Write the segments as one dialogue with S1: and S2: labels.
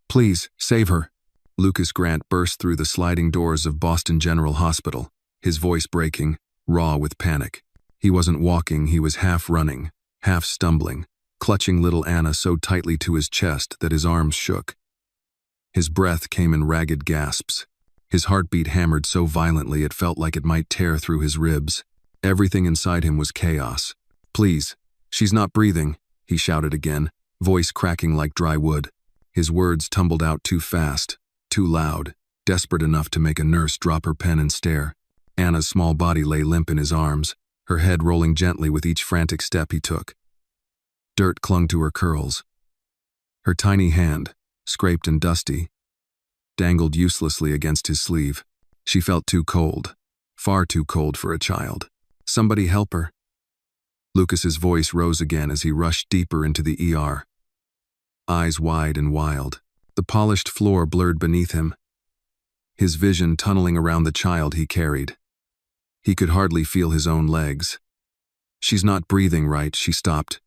S1: Please, save her. Lucas Grant burst through the sliding doors of Boston General Hospital, his voice breaking, raw with panic. He wasn't walking, he was half running, half stumbling, clutching little Anna so tightly to his chest that his arms shook. His breath came in ragged gasps. His heartbeat hammered so violently it felt like it might tear through his ribs. Everything inside him was chaos. Please, she's not breathing, he shouted again, voice cracking like dry wood. His words tumbled out too fast, too loud, desperate enough to make a nurse drop her pen and stare. Anna's small body lay limp in his arms, her head rolling gently with each frantic step he took. Dirt clung to her curls. Her tiny hand, scraped and dusty, dangled uselessly against his sleeve. She felt too cold, far too cold for a child. Somebody help her. Lucas's voice rose again as he rushed deeper into the ER. Eyes wide and wild, the polished floor blurred beneath him, his vision tunneling around the child he carried. He could hardly feel his own legs. She's not breathing right, she stopped.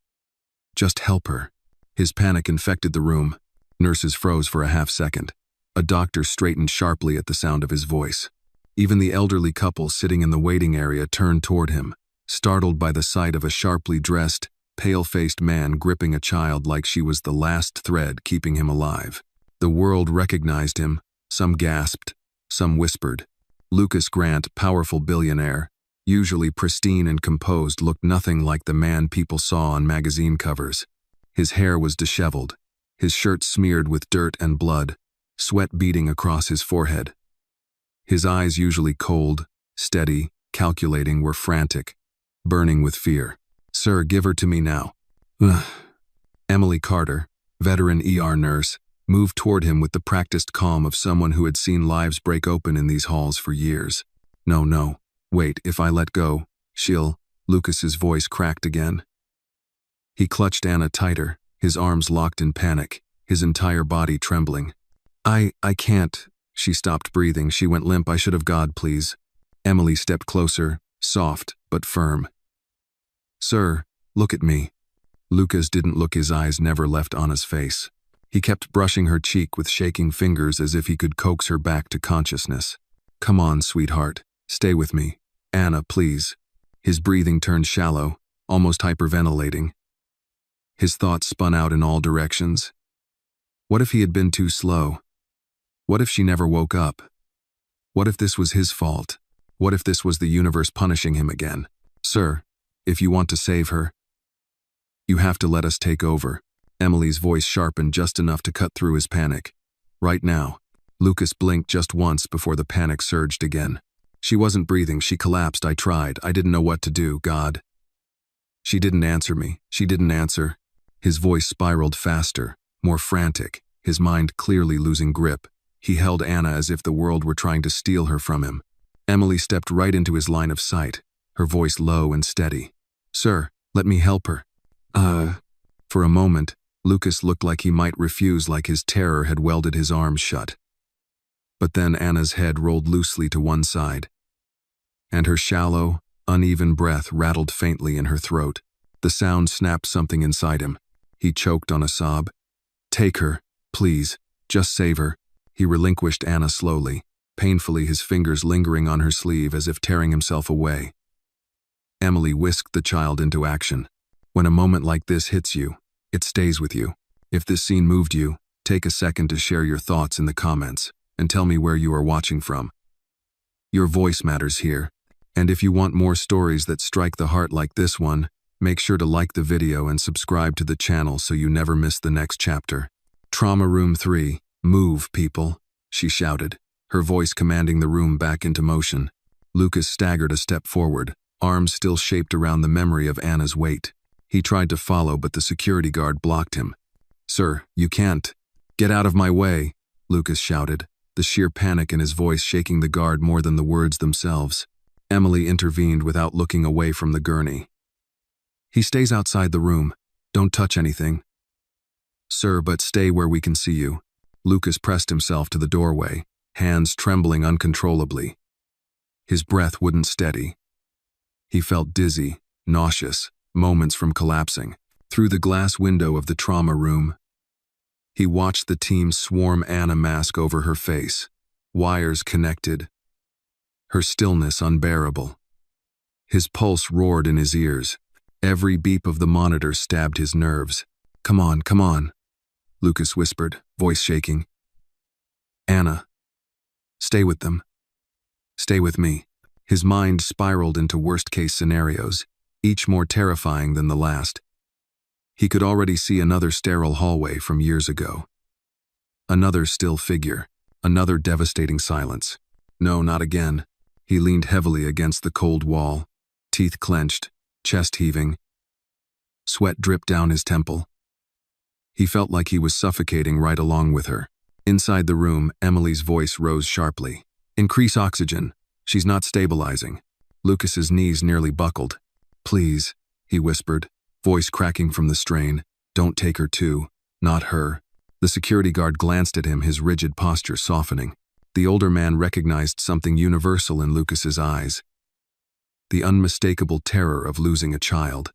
S1: Just help her. His panic infected the room. Nurses froze for a half second. A doctor straightened sharply at the sound of his voice. Even the elderly couple sitting in the waiting area turned toward him, startled by the sight of a sharply dressed, pale-faced man gripping a child like she was the last thread keeping him alive. The world recognized him. Some gasped, some whispered. Lucas Grant, powerful billionaire, usually pristine and composed, looked nothing like the man people saw on magazine covers. His hair was disheveled, his shirt smeared with dirt and blood, sweat beading across his forehead. His eyes, usually cold, steady, calculating, were frantic, burning with fear. Sir, give her to me now. Ugh. Emily Carter, veteran ER nurse, moved toward him with the practiced calm of someone who had seen lives break open in these halls for years. No, wait, if I let go, she'll… Lucas's voice cracked again. He clutched Anna tighter, his arms locked in panic, his entire body trembling. I can't. She stopped breathing, she went limp. I should have. God, please. Emily stepped closer, soft but firm. Sir, look at me. Lucas didn't look, his eyes never left Anna's face. He kept brushing her cheek with shaking fingers as if he could coax her back to consciousness. Come on, sweetheart, stay with me. Anna, please. His breathing turned shallow, almost hyperventilating. His thoughts spun out in all directions. What if he had been too slow? What if she never woke up? What if this was his fault? What if this was the universe punishing him again? Sir, if you want to save her, you have to let us take over. Emily's voice sharpened just enough to cut through his panic. Right now. Lucas blinked just once before the panic surged again. She wasn't breathing, she collapsed. I tried, I didn't know what to do, God. She didn't answer me, she didn't answer. His voice spiraled faster, more frantic, his mind clearly losing grip. He held Anna as if the world were trying to steal her from him. Emily stepped right into his line of sight, her voice low and steady. Sir, let me help her. For a moment, Lucas looked like he might refuse, like his terror had welded his arms shut. But then Anna's head rolled loosely to one side, and her shallow, uneven breath rattled faintly in her throat. The sound snapped something inside him. He choked on a sob. Take her, please, just save her. He relinquished Anna slowly, painfully, his fingers lingering on her sleeve as if tearing himself away. Emily whisked the child into action. When a moment like this hits you, it stays with you. If this scene moved you, take a second to share your thoughts in the comments and tell me where you are watching from. Your voice matters here, and if you want more stories that strike the heart like this one, make sure to like the video and subscribe to the channel so you never miss the next chapter. Trauma Room 3, move, people, she shouted, her voice commanding the room back into motion. Lucas staggered a step forward, arms still shaped around the memory of Anna's weight. He tried to follow, but the security guard blocked him. Sir, you can't. Get out of my way, Lucas shouted, the sheer panic in his voice shaking the guard more than the words themselves. Emily intervened without looking away from the gurney. He stays outside the room. Don't touch anything. Sir, but stay where we can see you. Lucas pressed himself to the doorway, hands trembling uncontrollably. His breath wouldn't steady. He felt dizzy, nauseous, moments from collapsing. Through the glass window of the trauma room, He watched the team swarm Anna mask over her face, wires connected, her stillness unbearable. His pulse roared in his ears. Every beep of the monitor stabbed his nerves. Come on, Lucas whispered, voice shaking. Anna, stay with them. Stay with me. His mind spiraled into worst-case scenarios, each more terrifying than the last. He could already see another sterile hallway from years ago. Another still figure, another devastating silence. No, not again. He leaned heavily against the cold wall, teeth clenched, chest heaving. Sweat dripped down his temple. He felt like he was suffocating right along with her. Inside the room, Emily's voice rose sharply. Increase oxygen. She's not stabilizing. Lucas's knees nearly buckled. Please, he whispered, voice cracking from the strain. Don't take her too. Not her. The security guard glanced at him, his rigid posture softening. The older man recognized something universal in Lucas's eyes. The unmistakable terror of losing a child.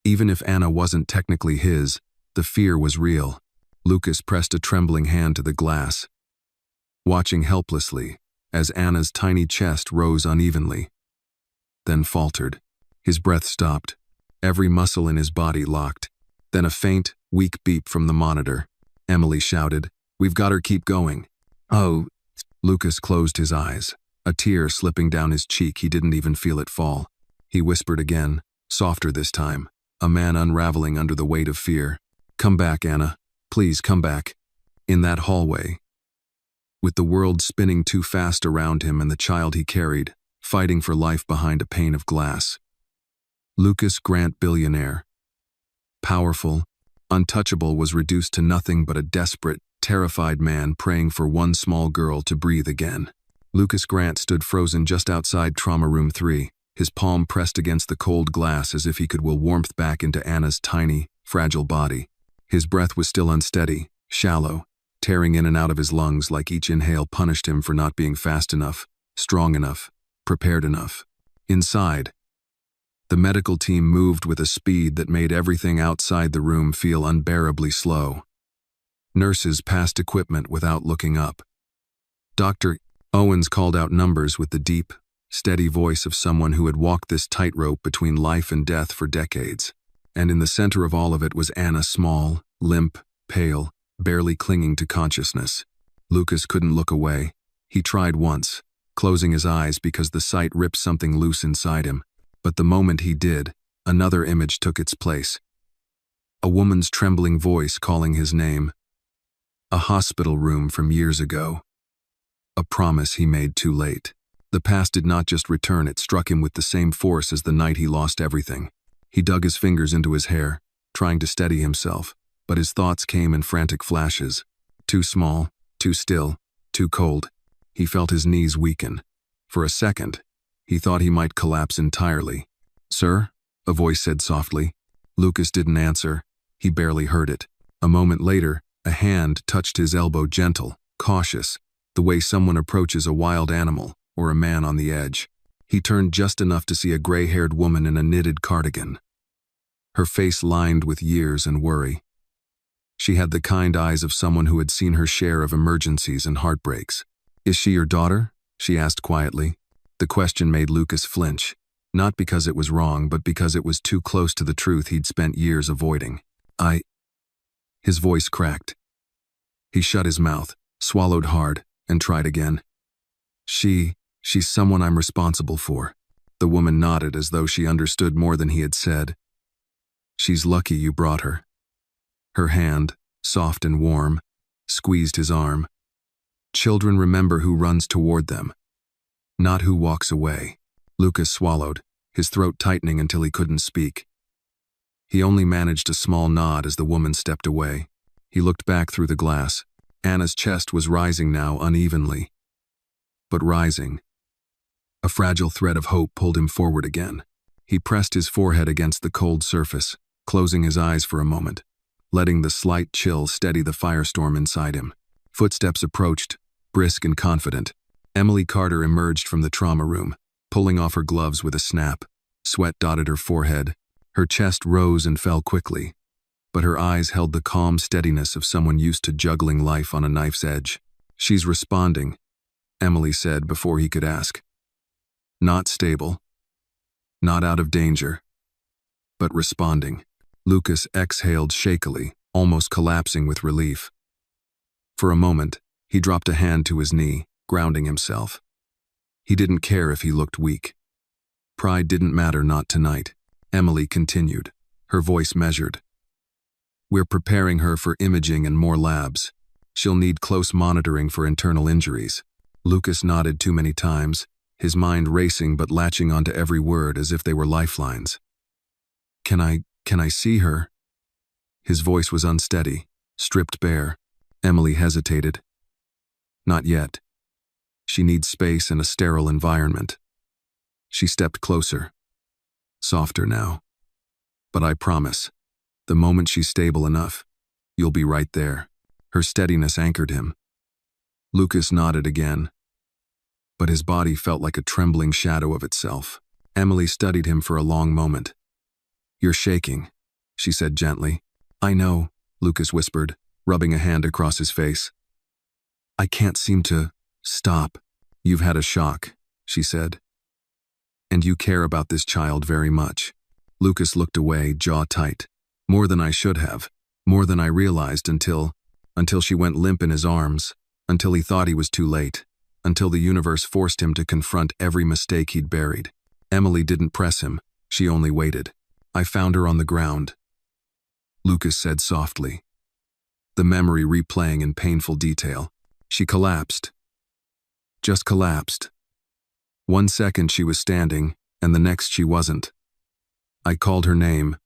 S1: Even if Anna wasn't technically his, the fear was real. Lucas pressed a trembling hand to the glass, watching helplessly as Anna's tiny chest rose unevenly, then faltered. His breath stopped, every muscle in his body locked. Then a faint, weak beep from the monitor. Emily shouted, "We've got her, keep going." Oh. Lucas closed his eyes, a tear slipping down his cheek. He didn't even feel it fall. He whispered again, softer this time, a man unraveling under the weight of fear. Come back, Anna. Please come back. In that hallway, with the world spinning too fast around him and the child he carried, fighting for life behind a pane of glass. Lucas Grant, billionaire. Powerful, untouchable, was reduced to nothing but a desperate, terrified man praying for one small girl to breathe again. Lucas Grant stood frozen just outside Trauma Room 3, his palm pressed against the cold glass as if he could will warmth back into Anna's tiny, fragile body. His breath was still unsteady, shallow, tearing in and out of his lungs like each inhale punished him for not being fast enough, strong enough, prepared enough. Inside, the medical team moved with a speed that made everything outside the room feel unbearably slow. Nurses passed equipment without looking up. Dr. Owens called out numbers with the deep, steady voice of someone who had walked this tightrope between life and death for decades. And in the center of all of it was Anna, small, limp, pale, barely clinging to consciousness. Lucas couldn't look away. He tried once, closing his eyes because the sight ripped something loose inside him. But the moment he did, another image took its place. A woman's trembling voice calling his name. A hospital room from years ago. A promise he made too late. The past did not just return, it struck him with the same force as the night he lost everything. He dug his fingers into his hair, trying to steady himself, but his thoughts came in frantic flashes. Too small, too still, too cold. He felt his knees weaken. For a second, he thought he might collapse entirely. "Sir?" a voice said softly. Lucas didn't answer. He barely heard it. A moment later, a hand touched his elbow, gentle, cautious, the way someone approaches a wild animal or a man on the edge. He turned just enough to see a gray-haired woman in a knitted cardigan, her face lined with years and worry. She had the kind eyes of someone who had seen her share of emergencies and heartbreaks. "Is she your daughter?" she asked quietly. The question made Lucas flinch, not because it was wrong, but because it was too close to the truth he'd spent years avoiding. His voice cracked. He shut his mouth, swallowed hard, and tried again. She's someone I'm responsible for." The woman nodded as though she understood more than he had said. "She's lucky you brought her." Her hand, soft and warm, squeezed his arm. Children remember who runs toward them, not who walks away. Lucas swallowed, his throat tightening until he couldn't speak. He only managed a small nod as the woman stepped away. He looked back through the glass. Anna's chest was rising now, unevenly, but rising. A fragile thread of hope pulled him forward again. He pressed his forehead against the cold surface, closing his eyes for a moment, letting the slight chill steady the firestorm inside him. Footsteps approached, brisk and confident. Emily Carter emerged from the trauma room, pulling off her gloves with a snap. Sweat dotted her forehead. Her chest rose and fell quickly. but her eyes held the calm steadiness of someone used to juggling life on a knife's edge. "She's responding," Emily said before he could ask. "Not stable. Not out of danger. But responding." Lucas exhaled shakily, almost collapsing with relief. For a moment, he dropped a hand to his knee, grounding himself. He didn't care if he looked weak. Pride didn't matter, not tonight. Emily continued, her voice measured. "We're preparing her for imaging and more labs. She'll need close monitoring for internal injuries." Lucas nodded too many times, his mind racing but latching onto every word as if they were lifelines. Can I see her?" His voice was unsteady, stripped bare. Emily hesitated. "Not yet. She needs space and a sterile environment." She stepped closer. Softer now. "But I promise, the moment she's stable enough, you'll be right there." Her steadiness anchored him. Lucas nodded again, but his body felt like a trembling shadow of itself. Emily studied him for a long moment. "You're shaking," she said gently. "I know," Lucas whispered, rubbing a hand across his face. "I can't seem to stop." "You've had a shock," she said. "And you care about this child very much." Lucas looked away, jaw tight. "More than I should have. More than I realized until she went limp in his arms, until he thought he was too late, until the universe forced him to confront every mistake he'd buried." Emily didn't press him, she only waited. "I found her on the ground," Lucas said softly, the memory replaying in painful detail. "She collapsed. Just collapsed. 1 second she was standing, and the next she wasn't. I called her name.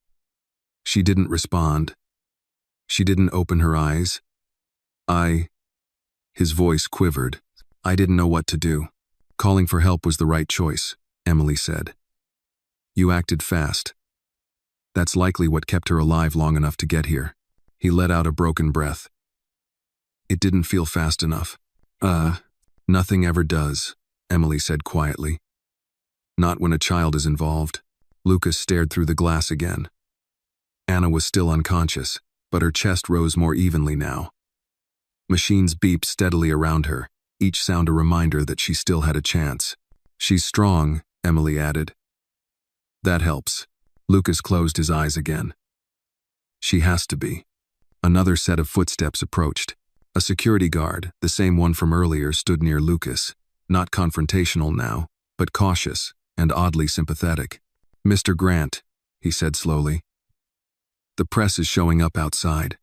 S1: She didn't respond. She didn't open her eyes. His voice quivered. "I didn't know what to do. Calling for help was the right choice," Emily said. "You acted fast. That's likely what kept her alive long enough to get here." He let out a broken breath. "It didn't feel fast enough." Nothing ever does," Emily said quietly. "Not when a child is involved." Lucas stared through the glass again. Anna was still unconscious, but her chest rose more evenly now. Machines beeped steadily around her, each sound a reminder that she still had a chance. "She's strong," Emily added. "That helps." Lucas closed his eyes again. "She has to be." Another set of footsteps approached. A security guard, the same one from earlier, stood near Lucas, not confrontational now, but cautious and oddly sympathetic. "Mr. Grant," he said slowly. "The press is showing up outside.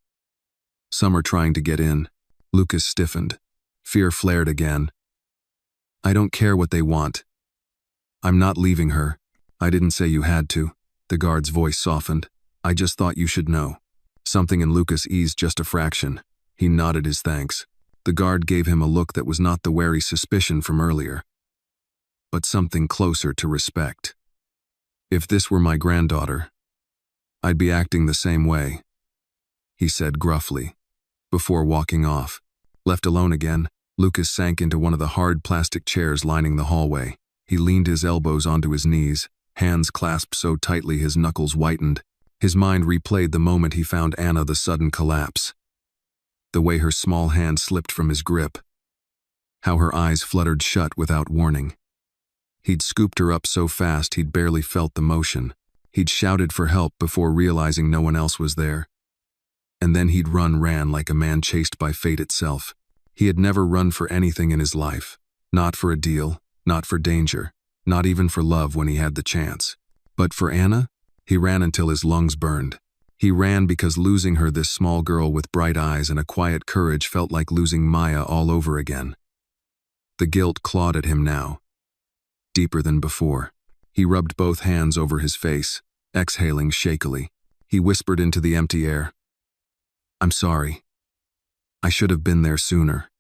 S1: Some are trying to get in." Lucas stiffened. Fear flared again. "I don't care what they want. I'm not leaving her." "I didn't say you had to." The guard's voice softened. "I just thought you should know." Something in Lucas eased just a fraction. He nodded his thanks. The guard gave him a look that was not the wary suspicion from earlier, but something closer to respect. "If this were my granddaughter, I'd be acting the same way," he said gruffly, before walking off. Left alone again, Lucas sank into one of the hard plastic chairs lining the hallway. He leaned his elbows onto his knees, hands clasped so tightly his knuckles whitened. His mind replayed the moment he found Anna, the sudden collapse. The way her small hand slipped from his grip. How her eyes fluttered shut without warning. He'd scooped her up so fast he'd barely felt the motion. He'd shouted for help before realizing no one else was there. And then he'd ran like a man chased by fate itself. He had never run for anything in his life. Not for a deal, not for danger, not even for love when he had the chance. But for Anna, he ran until his lungs burned. He ran because losing her, this small girl with bright eyes and a quiet courage, felt like losing Maya all over again. The guilt clawed at him now, deeper than before. He rubbed both hands over his face, exhaling shakily. He whispered into the empty air, "I'm sorry. I should have been there sooner.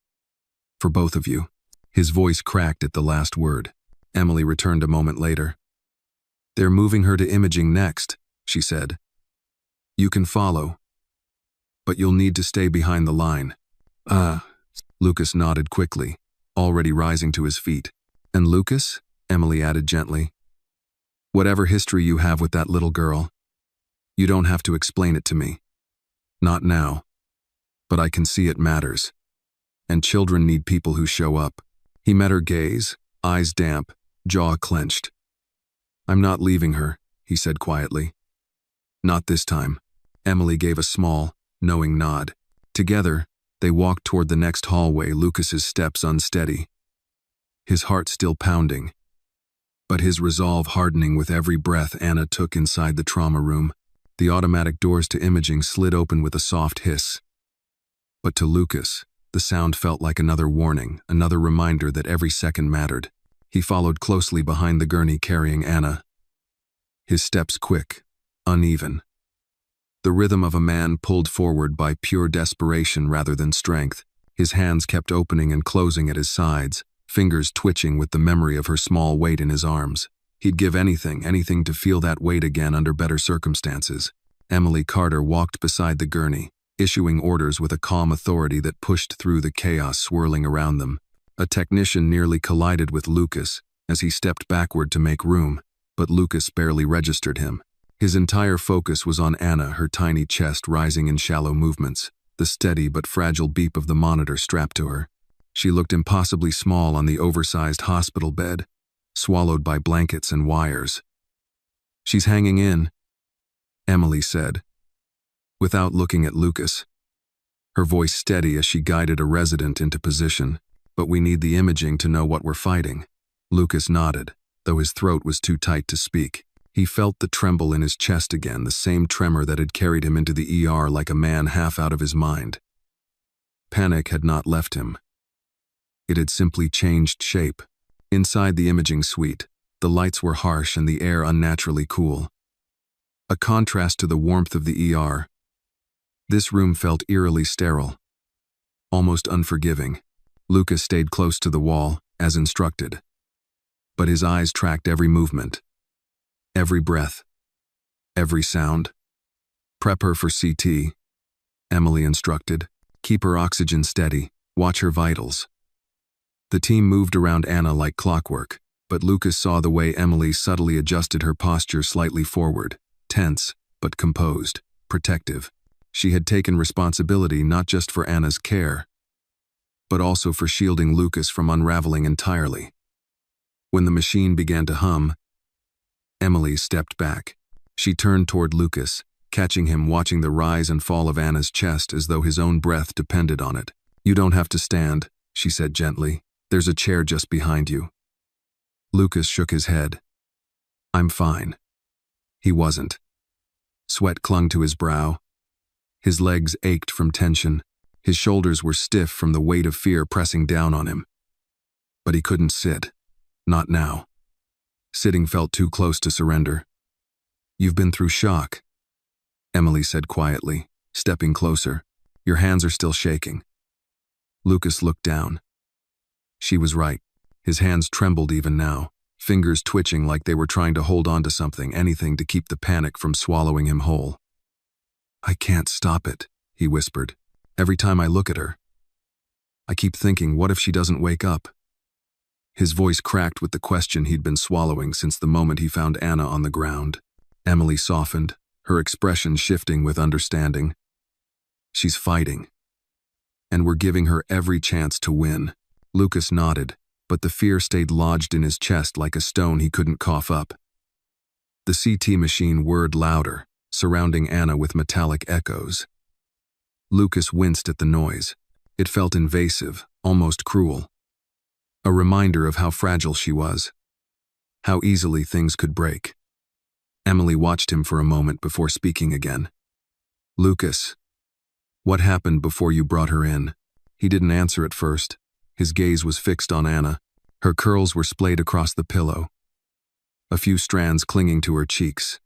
S1: For both of you." His voice cracked at the last word. Emily returned a moment later. "They're moving her to imaging next," she said. "You can follow, but you'll need to stay behind the line." Lucas nodded quickly, already rising to his feet. "And Lucas," Emily added gently, "whatever history you have with that little girl, you don't have to explain it to me. Not now. But I can see it matters. And children need people who show up. He met her gaze, eyes damp, jaw clenched. I'm not leaving her, he said quietly. Not this time. Emily gave a small, knowing nod. Together, they walked toward the next hallway, Lucas's steps unsteady. His heart still pounding, but his resolve hardening with every breath Anna took inside the trauma room. The automatic doors to imaging slid open with a soft hiss. But to Lucas, the sound felt like another warning, another reminder that every second mattered. He followed closely behind the gurney carrying Anna. His steps quick, uneven. The rhythm of a man pulled forward by pure desperation rather than strength. His hands kept opening and closing at his sides, fingers twitching with the memory of her small weight in his arms. He'd give anything to feel that weight again under better circumstances. Emily Carter walked beside the gurney, issuing orders with a calm authority that pushed through the chaos swirling around them. A technician nearly collided with Lucas as he stepped backward to make room, but Lucas barely registered him. His entire focus was on Anna, her tiny chest rising in shallow movements, the steady but fragile beep of the monitor strapped to her. She looked impossibly small on the oversized hospital bed, swallowed by blankets and wires. She's hanging in, Emily said, without looking at Lucas. Her voice steady as she guided a resident into position. But we need the imaging to know what we're fighting. Lucas nodded, though his throat was too tight to speak. He felt the tremble in his chest again, the same tremor that had carried him into the ER like a man half out of his mind. Panic had not left him. It had simply changed shape. Inside the imaging suite, the lights were harsh and the air unnaturally cool. A contrast to the warmth of the ER. This room felt eerily sterile, almost unforgiving. Lucas stayed close to the wall, as instructed. But his eyes tracked every movement, every breath, every sound. Prep her for CT, Emily instructed. Keep her oxygen steady, watch her vitals. The team moved around Anna like clockwork, but Lucas saw the way Emily subtly adjusted her posture slightly forward, tense, but composed, protective. She had taken responsibility not just for Anna's care, but also for shielding Lucas from unraveling entirely. When the machine began to hum, Emily stepped back. She turned toward Lucas, catching him watching the rise and fall of Anna's chest as though his own breath depended on it. You don't have to stand, she said gently. There's a chair just behind you. Lucas shook his head. I'm fine. He wasn't. Sweat clung to his brow. His legs ached from tension. His shoulders were stiff from the weight of fear pressing down on him. But he couldn't sit. Not now. Sitting felt too close to surrender. You've been through shock, Emily said quietly, stepping closer. Your hands are still shaking. Lucas looked down. She was right. His hands trembled even now, fingers twitching like they were trying to hold on to something, anything to keep the panic from swallowing him whole. I can't stop it, he whispered. Every time I look at her, I keep thinking, what if she doesn't wake up? His voice cracked with the question he'd been swallowing since the moment he found Anna on the ground. Emily softened, her expression shifting with understanding. She's fighting, and we're giving her every chance to win. Lucas nodded, but the fear stayed lodged in his chest like a stone he couldn't cough up. The CT machine whirred louder, surrounding Anna with metallic echoes. Lucas winced at the noise. It felt invasive, almost cruel. A reminder of how fragile she was, how easily things could break. Emily watched him for a moment before speaking again. Lucas, what happened before you brought her in? He didn't answer at first. His gaze was fixed on Anna. Her curls were splayed across the pillow, a few strands clinging to her cheeks.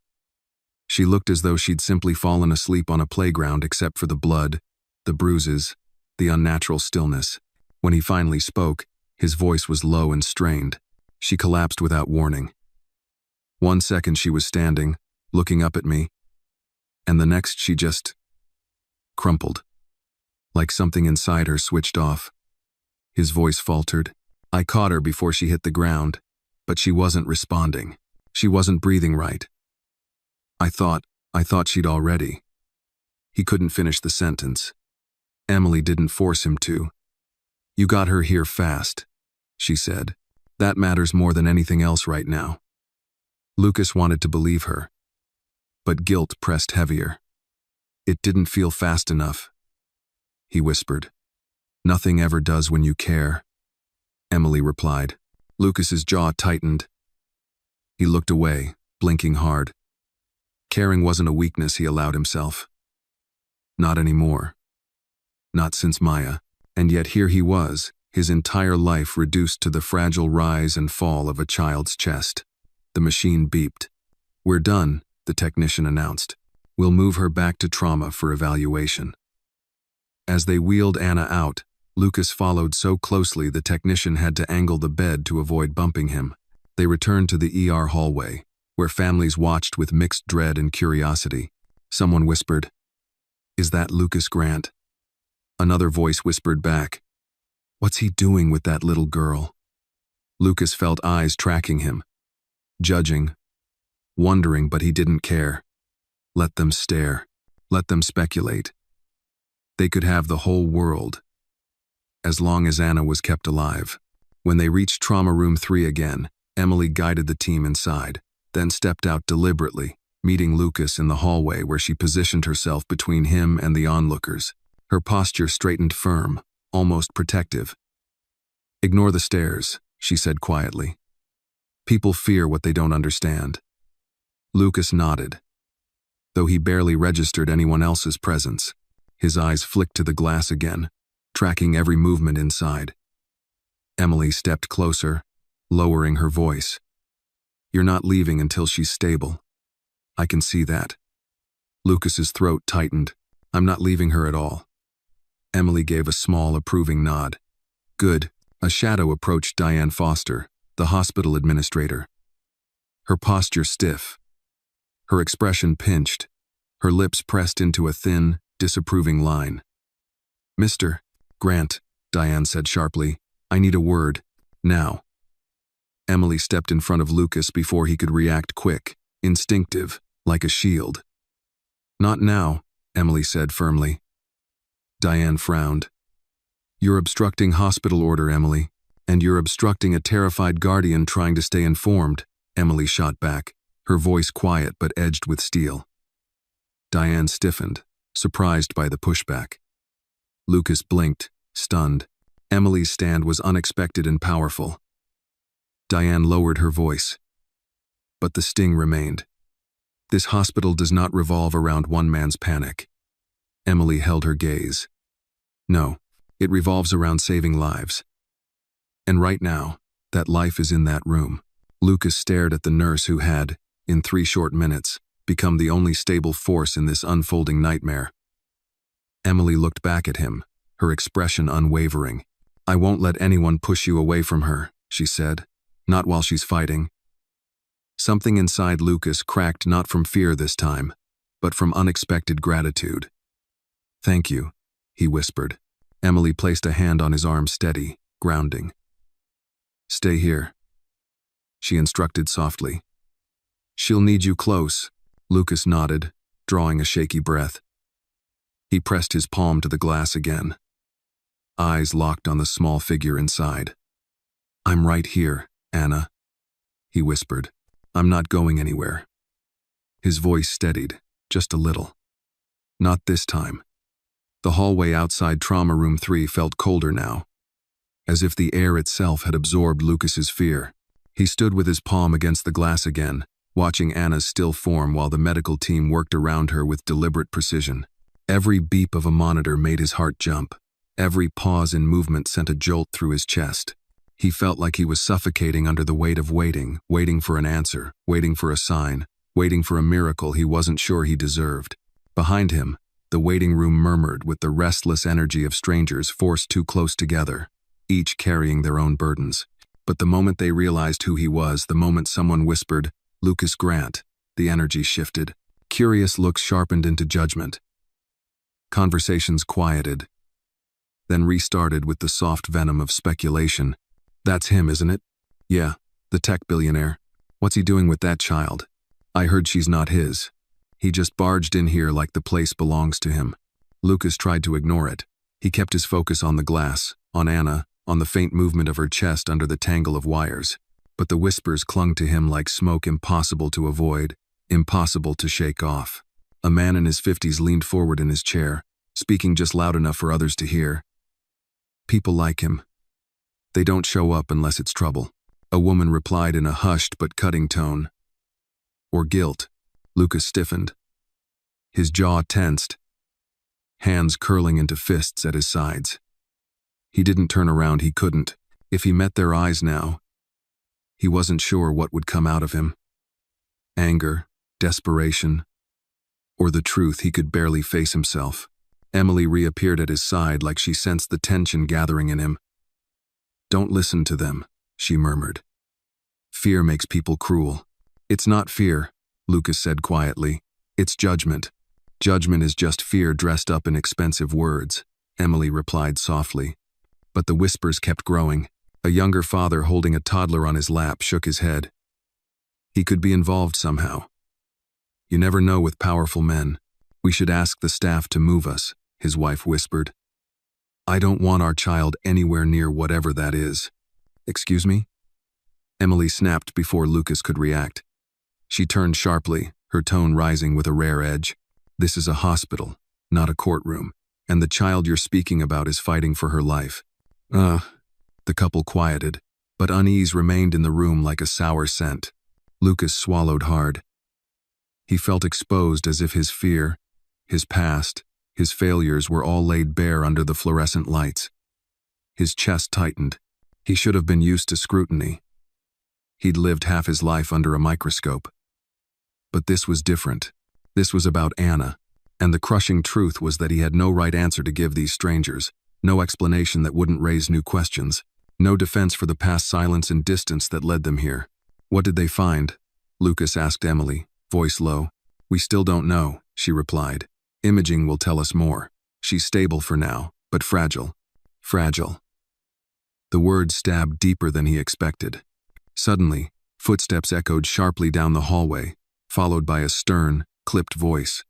S1: She looked as though she'd simply fallen asleep on a playground except for the blood, the bruises, the unnatural stillness. When he finally spoke, his voice was low and strained. She collapsed without warning. 1 second she was standing, looking up at me, and the next she just crumpled, like something inside her switched off. His voice faltered. I caught her before she hit the ground, but she wasn't responding. She wasn't breathing right. I thought she'd already. He couldn't finish the sentence. Emily didn't force him to. "You got her here fast," she said. "That matters more than anything else right now." Lucas wanted to believe her, but guilt pressed heavier. "It didn't feel fast enough," he whispered. "Nothing ever does when you care," Emily replied. Lucas's jaw tightened. He looked away, blinking hard. Caring wasn't a weakness he allowed himself. Not anymore. Not since Maya. And yet here he was, his entire life reduced to the fragile rise and fall of a child's chest. The machine beeped. "We're done," the technician announced. "We'll move her back to trauma for evaluation." As they wheeled Anna out, Lucas followed so closely the technician had to angle the bed to avoid bumping him. They returned to the ER hallway, where families watched with mixed dread and curiosity. Someone whispered, "Is that Lucas Grant?" Another voice whispered back, "What's he doing with that little girl?" Lucas felt eyes tracking him, judging, wondering, but he didn't care. Let them stare. Let them speculate. They could have the whole world, as long as Anna was kept alive. When they reached Trauma Room 3 again, Emily guided the team inside, then stepped out deliberately, meeting Lucas in the hallway where she positioned herself between him and the onlookers. Her posture straightened firm, almost protective. "Ignore the stairs," she said quietly. "People fear what they don't understand." Lucas nodded. Though he barely registered anyone else's presence, his eyes flicked to the glass again, tracking every movement inside. Emily stepped closer, lowering her voice. "You're not leaving until she's stable. I can see that." Lucas's throat tightened. "I'm not leaving her at all." Emily gave a small, approving nod. "Good." A shadow approached Diane Foster, the hospital administrator. Her posture stiff, her expression pinched, her lips pressed into a thin, disapproving line. "Mr. Grant," Diane said sharply, "I need a word. Now." Emily stepped in front of Lucas before he could react, quick, instinctive, like a shield. "Not now," Emily said firmly. Diane frowned. "You're obstructing hospital order, Emily, and you're obstructing a terrified guardian trying to stay informed," Emily shot back, her voice quiet but edged with steel. Diane stiffened, surprised by the pushback. Lucas blinked, stunned. Emily's stand was unexpected and powerful. Diane lowered her voice. But the sting remained. "This hospital does not revolve around one man's panic." Emily held her gaze. "No, it revolves around saving lives. And right now, that life is in that room." Lucas stared at the nurse who had, in 3 short minutes, become the only stable force in this unfolding nightmare. Emily looked back at him, her expression unwavering. "I won't let anyone push you away from her," she said. "Not while she's fighting." Something inside Lucas cracked, not from fear this time, but from unexpected gratitude. "Thank you," he whispered. Emily placed a hand on his arm, steady, grounding. "Stay here," she instructed softly. "She'll need you close." Lucas nodded, drawing a shaky breath. He pressed his palm to the glass again. Eyes locked on the small figure inside. "I'm right here, Anna," he whispered. "I'm not going anywhere." His voice steadied, just a little. Not this time. The hallway outside Trauma Room 3 felt colder now, as if the air itself had absorbed Lucas's fear. He stood with his palm against the glass again, watching Anna's still form while the medical team worked around her with deliberate precision. Every beep of a monitor made his heart jump. Every pause in movement sent a jolt through his chest. He felt like he was suffocating under the weight of waiting, waiting for an answer, waiting for a sign, waiting for a miracle he wasn't sure he deserved. Behind him, the waiting room murmured with the restless energy of strangers forced too close together, each carrying their own burdens. But the moment they realized who he was, the moment someone whispered, "Lucas Grant," the energy shifted. Curious looks sharpened into judgment. Conversations quieted, then restarted with the soft venom of speculation. "That's him, isn't it?" "Yeah, the tech billionaire. What's he doing with that child? I heard she's not his." He just barged in here like the place belongs to him. Lucas tried to ignore it. He kept his focus on the glass, on Anna, on the faint movement of her chest under the tangle of wires. But the whispers clung to him like smoke impossible to avoid, impossible to shake off. A man in his 50s leaned forward in his chair, speaking just loud enough for others to hear. People like him. They don't show up unless it's trouble. A woman replied in a hushed but cutting tone. Or guilt. Lucas stiffened. His jaw tensed, hands curling into fists at his sides. He didn't turn around, he couldn't. If he met their eyes now, he wasn't sure what would come out of him. Anger, desperation, or the truth he could barely face himself. Emily reappeared at his side like she sensed the tension gathering in him. Don't listen to them, she murmured. Fear makes people cruel. It's not fear, Lucas said quietly. It's judgment. Judgment is just fear dressed up in expensive words, Emily replied softly. But the whispers kept growing. A younger father holding a toddler on his lap shook his head. He could be involved somehow. You never know with powerful men. We should ask the staff to move us, his wife whispered. I don't want our child anywhere near whatever that is. Excuse me? Emily snapped before Lucas could react. She turned sharply, her tone rising with a rare edge. This is a hospital, not a courtroom, and the child you're speaking about is fighting for her life. The couple quieted, but unease remained in the room like a sour scent. Lucas swallowed hard. He felt exposed as if his fear, his past, his failures were all laid bare under the fluorescent lights. His chest tightened. He should have been used to scrutiny. He'd lived half his life under a microscope. But this was different. This was about Anna, and the crushing truth was that he had no right answer to give these strangers, no explanation that wouldn't raise new questions, no defense for the past silence and distance that led them here. What did they find? Lucas asked Emily, voice low. We still don't know, she replied. Imaging will tell us more. She's stable for now, but fragile. Fragile. The words stabbed deeper than he expected. Suddenly, footsteps echoed sharply down the hallway, followed by a stern, clipped voice.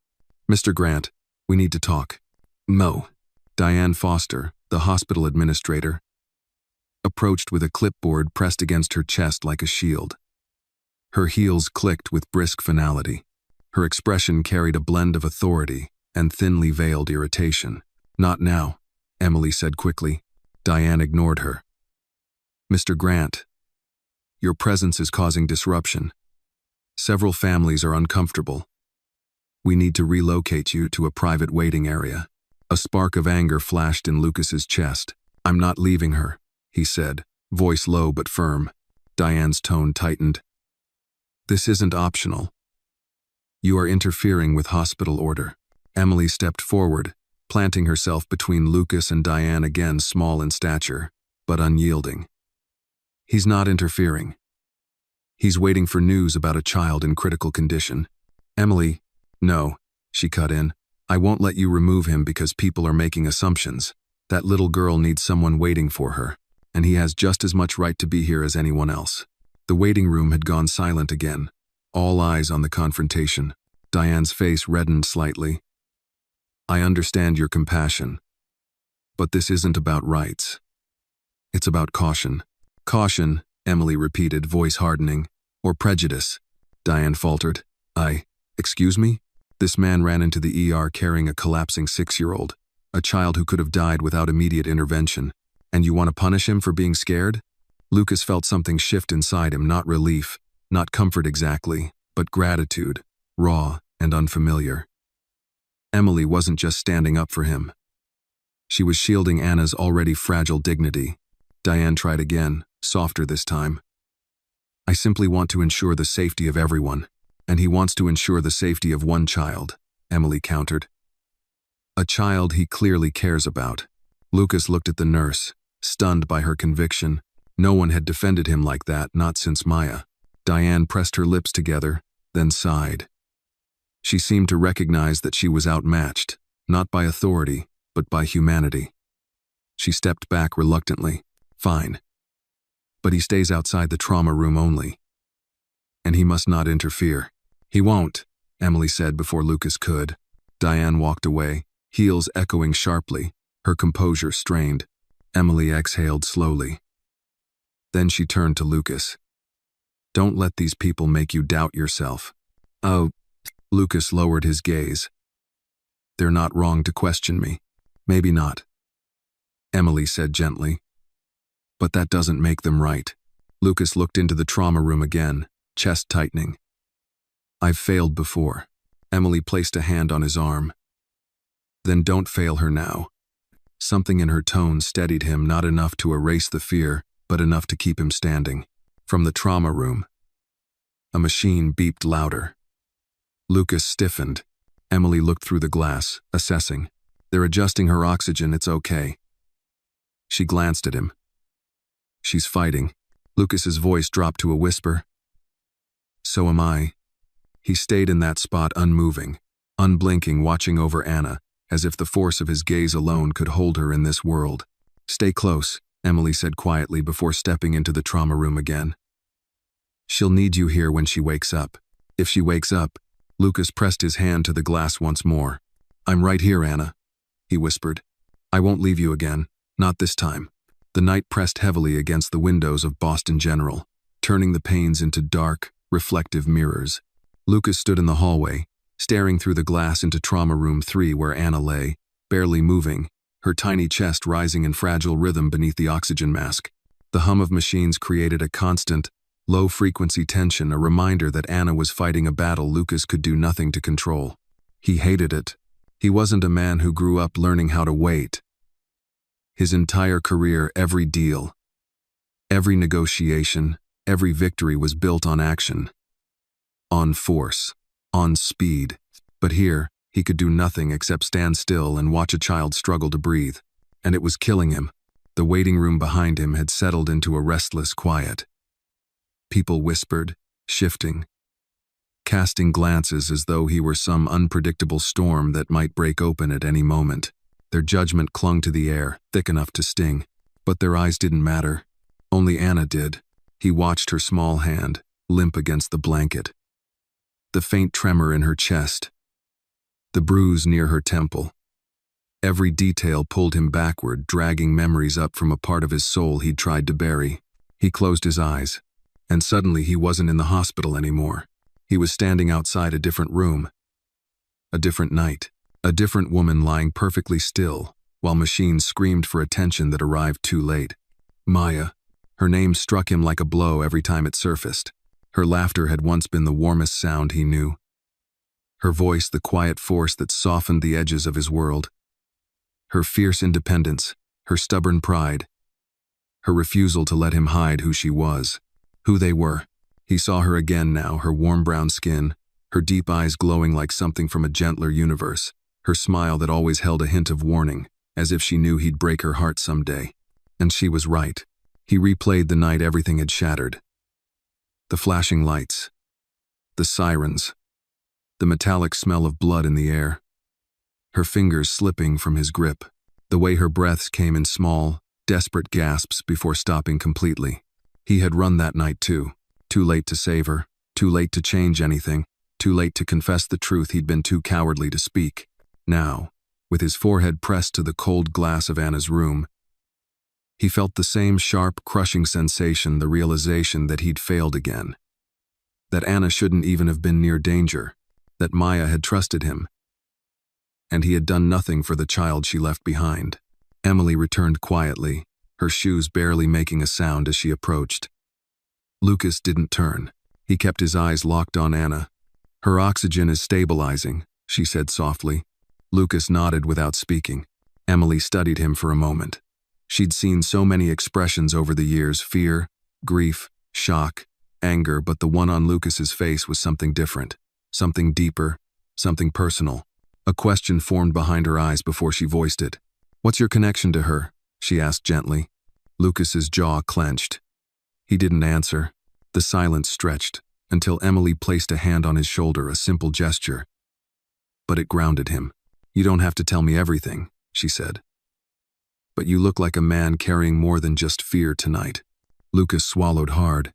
S1: Mr. Grant, we need to talk. Mo. Diane Foster, the hospital administrator, approached with a clipboard pressed against her chest like a shield. Her heels clicked with brisk finality. Her expression carried a blend of authority and thinly veiled irritation. Not now, Emily said quickly. Diane ignored her. Mr. Grant, your presence is causing disruption. Several families are uncomfortable. We need to relocate you to a private waiting area. A spark of anger flashed in Lucas's chest. I'm not leaving her, he said, voice low but firm. Diane's tone tightened. This isn't optional. You are interfering with hospital order. Emily stepped forward, planting herself between Lucas and Diane, again small in stature, but unyielding. He's not interfering. He's waiting for news about a child in critical condition. Emily, no, she cut in. I won't let you remove him because people are making assumptions. That little girl needs someone waiting for her, and he has just as much right to be here as anyone else. The waiting room had gone silent again, all eyes on the confrontation. Diane's face reddened slightly. I understand your compassion, but this isn't about rights. It's about caution. Caution, Emily repeated, voice hardening. Or prejudice, Diane faltered. Excuse me? This man ran into the ER carrying a collapsing 6-year-old, a child who could have died without immediate intervention. And you want to punish him for being scared? Lucas felt something shift inside him, not relief, not comfort exactly, but gratitude, raw and unfamiliar. Emily wasn't just standing up for him. She was shielding Anna's already fragile dignity. Diane tried again, softer this time. I simply want to ensure the safety of everyone, and he wants to ensure the safety of one child, Emily countered. A child he clearly cares about. Lucas looked at the nurse, stunned by her conviction. No one had defended him like that, not since Maya. Diane pressed her lips together, then sighed. She seemed to recognize that she was outmatched, not by authority, but by humanity. She stepped back reluctantly. Fine. But he stays outside the trauma room only. And he must not interfere. He won't, Emily said before Lucas could. Diane walked away, heels echoing sharply, her composure strained. Emily exhaled slowly. Then she turned to Lucas. Don't let these people make you doubt yourself. Oh, Lucas lowered his gaze. They're not wrong to question me. Maybe not. Emily said gently. But that doesn't make them right. Lucas looked into the trauma room again, chest tightening. I've failed before. Emily placed a hand on his arm. Then don't fail her now. Something in her tone steadied him, not enough to erase the fear, but enough to keep him standing. From the trauma room, a machine beeped louder. Lucas stiffened. Emily looked through the glass, assessing. They're adjusting her oxygen, it's okay. She glanced at him. She's fighting. Lucas's voice dropped to a whisper. So am I. He stayed in that spot unmoving, unblinking, watching over Anna, as if the force of his gaze alone could hold her in this world. Stay close, Emily said quietly before stepping into the trauma room again. She'll need you here when she wakes up. If she wakes up, Lucas pressed his hand to the glass once more. I'm right here, Anna, he whispered. I won't leave you again, not this time. The night pressed heavily against the windows of Boston General, turning the panes into dark, reflective mirrors. Lucas stood in the hallway, staring through the glass into Trauma Room 3 where Anna lay, barely moving, her tiny chest rising in fragile rhythm beneath the oxygen mask. The hum of machines created a constant, low-frequency tension, a reminder that Anna was fighting a battle Lucas could do nothing to control. He hated it. He wasn't a man who grew up learning how to wait. His entire career, every deal, every negotiation, every victory was built on action. On force, on speed. But here, he could do nothing except stand still and watch a child struggle to breathe. And it was killing him. The waiting room behind him had settled into a restless quiet. People whispered, shifting, casting glances as though he were some unpredictable storm that might break open at any moment. Their judgment clung to the air, thick enough to sting. But their eyes didn't matter. Only Anna did. He watched her small hand, limp against the blanket. The faint tremor in her chest. The bruise near her temple. Every detail pulled him backward, dragging memories up from a part of his soul he'd tried to bury. He closed his eyes. And suddenly he wasn't in the hospital anymore. He was standing outside a different room. A different night. A different woman lying perfectly still, while machines screamed for attention that arrived too late. Maya. Her name struck him like a blow every time it surfaced. Her laughter had once been the warmest sound he knew. Her voice the quiet force that softened the edges of his world. Her fierce independence, her stubborn pride. Her refusal to let him hide who she was, who they were. He saw her again now, her warm brown skin, her deep eyes glowing like something from a gentler universe. Her smile that always held a hint of warning, as if she knew he'd break her heart someday. And she was right. He replayed the night everything had shattered. The flashing lights. The sirens. The metallic smell of blood in the air. Her fingers slipping from his grip. The way her breaths came in small, desperate gasps before stopping completely. He had run that night too. Too late to save her. Too late to change anything. Too late to confess the truth he'd been too cowardly to speak. Now, with his forehead pressed to the cold glass of Anna's room, he felt the same sharp, crushing sensation, the realization that he'd failed again. That Anna shouldn't even have been near danger. That Maya had trusted him. And he had done nothing for the child she left behind. Emily returned quietly, her shoes barely making a sound as she approached. Lucas didn't turn. He kept his eyes locked on Anna. Her oxygen is stabilizing, she said softly. Lucas nodded without speaking. Emily studied him for a moment. She'd seen so many expressions over the years, fear, grief, shock, anger, but the one on Lucas's face was something different, something deeper, something personal. A question formed behind her eyes before she voiced it. What's your connection to her? She asked gently. Lucas's jaw clenched. He didn't answer. The silence stretched, until Emily placed a hand on his shoulder, a simple gesture. But it grounded him. You don't have to tell me everything, she said. But you look like a man carrying more than just fear tonight. Lucas swallowed hard.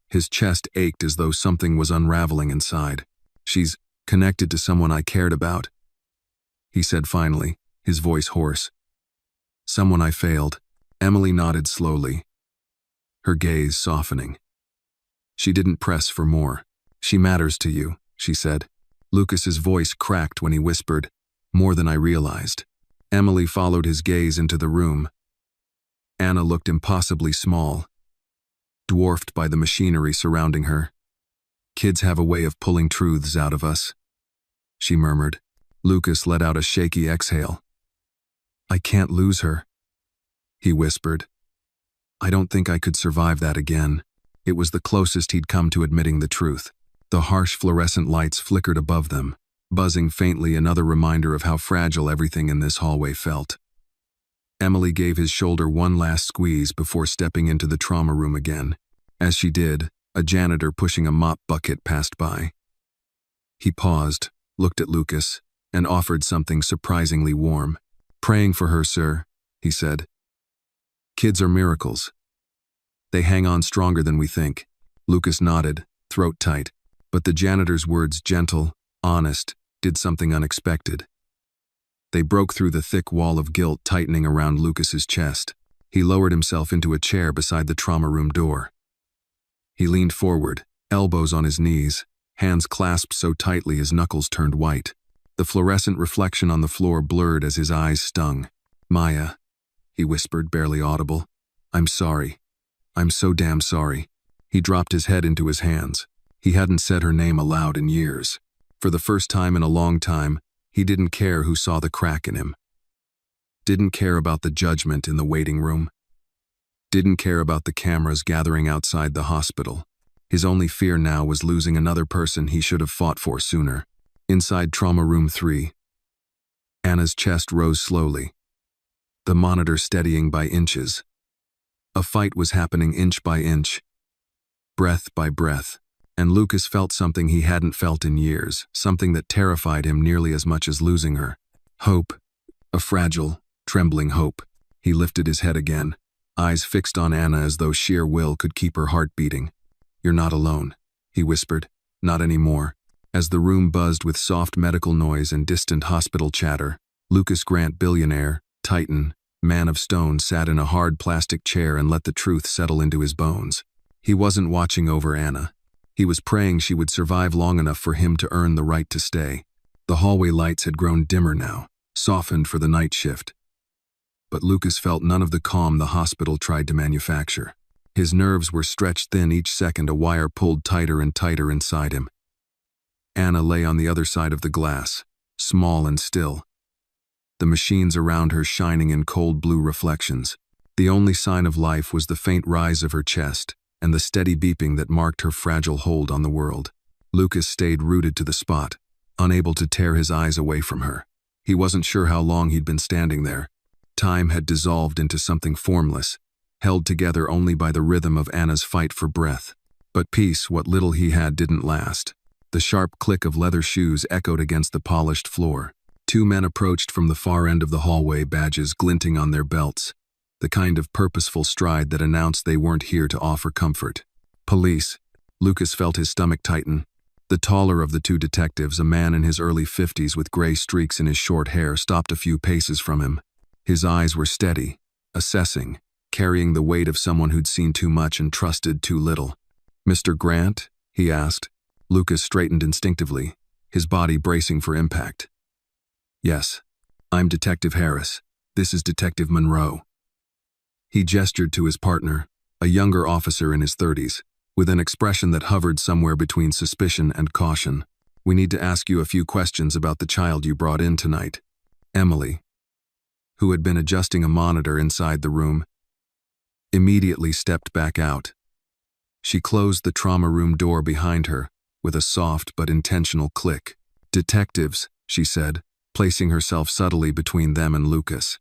S1: His chest ached as though something was unraveling inside. She's Connected to someone I cared about, he said finally, his voice hoarse. Someone I failed. Emily nodded slowly, her gaze softening. She didn't press for more. She matters to you, she said. Lucas's voice cracked when he whispered, more than I realized. Emily followed his gaze into the room. Anna looked impossibly small, dwarfed by the machinery surrounding her. Kids have a way of pulling truths out of us, she murmured. Lucas let out a shaky exhale. I can't lose her, he whispered. I don't think I could survive that again. It was the closest he'd come to admitting the truth. The harsh fluorescent lights flickered above them, buzzing faintly, another reminder of how fragile everything in this hallway felt. Emily gave his shoulder one last squeeze before stepping into the trauma room again. As she did, a janitor pushing a mop bucket passed by. He paused, looked at Lucas, and offered something surprisingly warm. Praying for her, sir, he said. Kids are miracles. They hang on stronger than we think. Lucas nodded, throat tight, but the janitor's words, gentle, honest, did something unexpected. They broke through the thick wall of guilt tightening around Lucas's chest. He lowered himself into a chair beside the trauma room door. He leaned forward, elbows on his knees, hands clasped so tightly his knuckles turned white. The fluorescent reflection on the floor blurred as his eyes stung. Maya, he whispered, barely audible. I'm sorry. I'm so damn sorry. He dropped his head into his hands. He hadn't said her name aloud in years. For the first time in a long time, he didn't care who saw the crack in him. Didn't care about the judgment in the waiting room. Didn't care about the cameras gathering outside the hospital. His only fear now was losing another person he should have fought for sooner. Inside Trauma Room 3, Anna's chest rose slowly, the monitor steadying by inches. A fight was happening inch by inch, breath by breath, and Lucas felt something he hadn't felt in years, something that terrified him nearly as much as losing her. Hope, a fragile, trembling hope. He lifted his head again, eyes fixed on Anna as though sheer will could keep her heart beating. You're not alone, he whispered. Not anymore. As the room buzzed with soft medical noise and distant hospital chatter, Lucas Grant, billionaire, titan, man of stone, sat in a hard plastic chair and let the truth settle into his bones. He wasn't watching over Anna. He was praying she would survive long enough for him to earn the right to stay. The hallway lights had grown dimmer now, softened for the night shift. But Lucas felt none of the calm the hospital tried to manufacture. His nerves were stretched thin each second, a wire pulled tighter and tighter inside him. Anna lay on the other side of the glass, small and still. The machines around her shining in cold blue reflections. The only sign of life was the faint rise of her chest and the steady beeping that marked her fragile hold on the world. Lucas stayed rooted to the spot, unable to tear his eyes away from her. He wasn't sure how long he'd been standing there. Time had dissolved into something formless, held together only by the rhythm of Anna's fight for breath. But peace, what little he had, didn't last. The sharp click of leather shoes echoed against the polished floor. Two men approached from the far end of the hallway, badges glinting on their belts, the kind of purposeful stride that announced they weren't here to offer comfort. Police. Lucas felt his stomach tighten. The taller of the two detectives, a man in his early 50s with gray streaks in his short hair, stopped a few paces from him. His eyes were steady, assessing, carrying the weight of someone who'd seen too much and trusted too little. Mr. Grant? He asked. Lucas straightened instinctively, his body bracing for impact. Yes, I'm Detective Harris. This is Detective Monroe. He gestured to his partner, a younger officer in his 30s, with an expression that hovered somewhere between suspicion and caution. We need to ask you a few questions about the child you brought in tonight. Emily, who had been adjusting a monitor inside the room, immediately stepped back out. She closed the trauma room door behind her with a soft but intentional click. Detectives, she said, placing herself subtly between them and Lucas.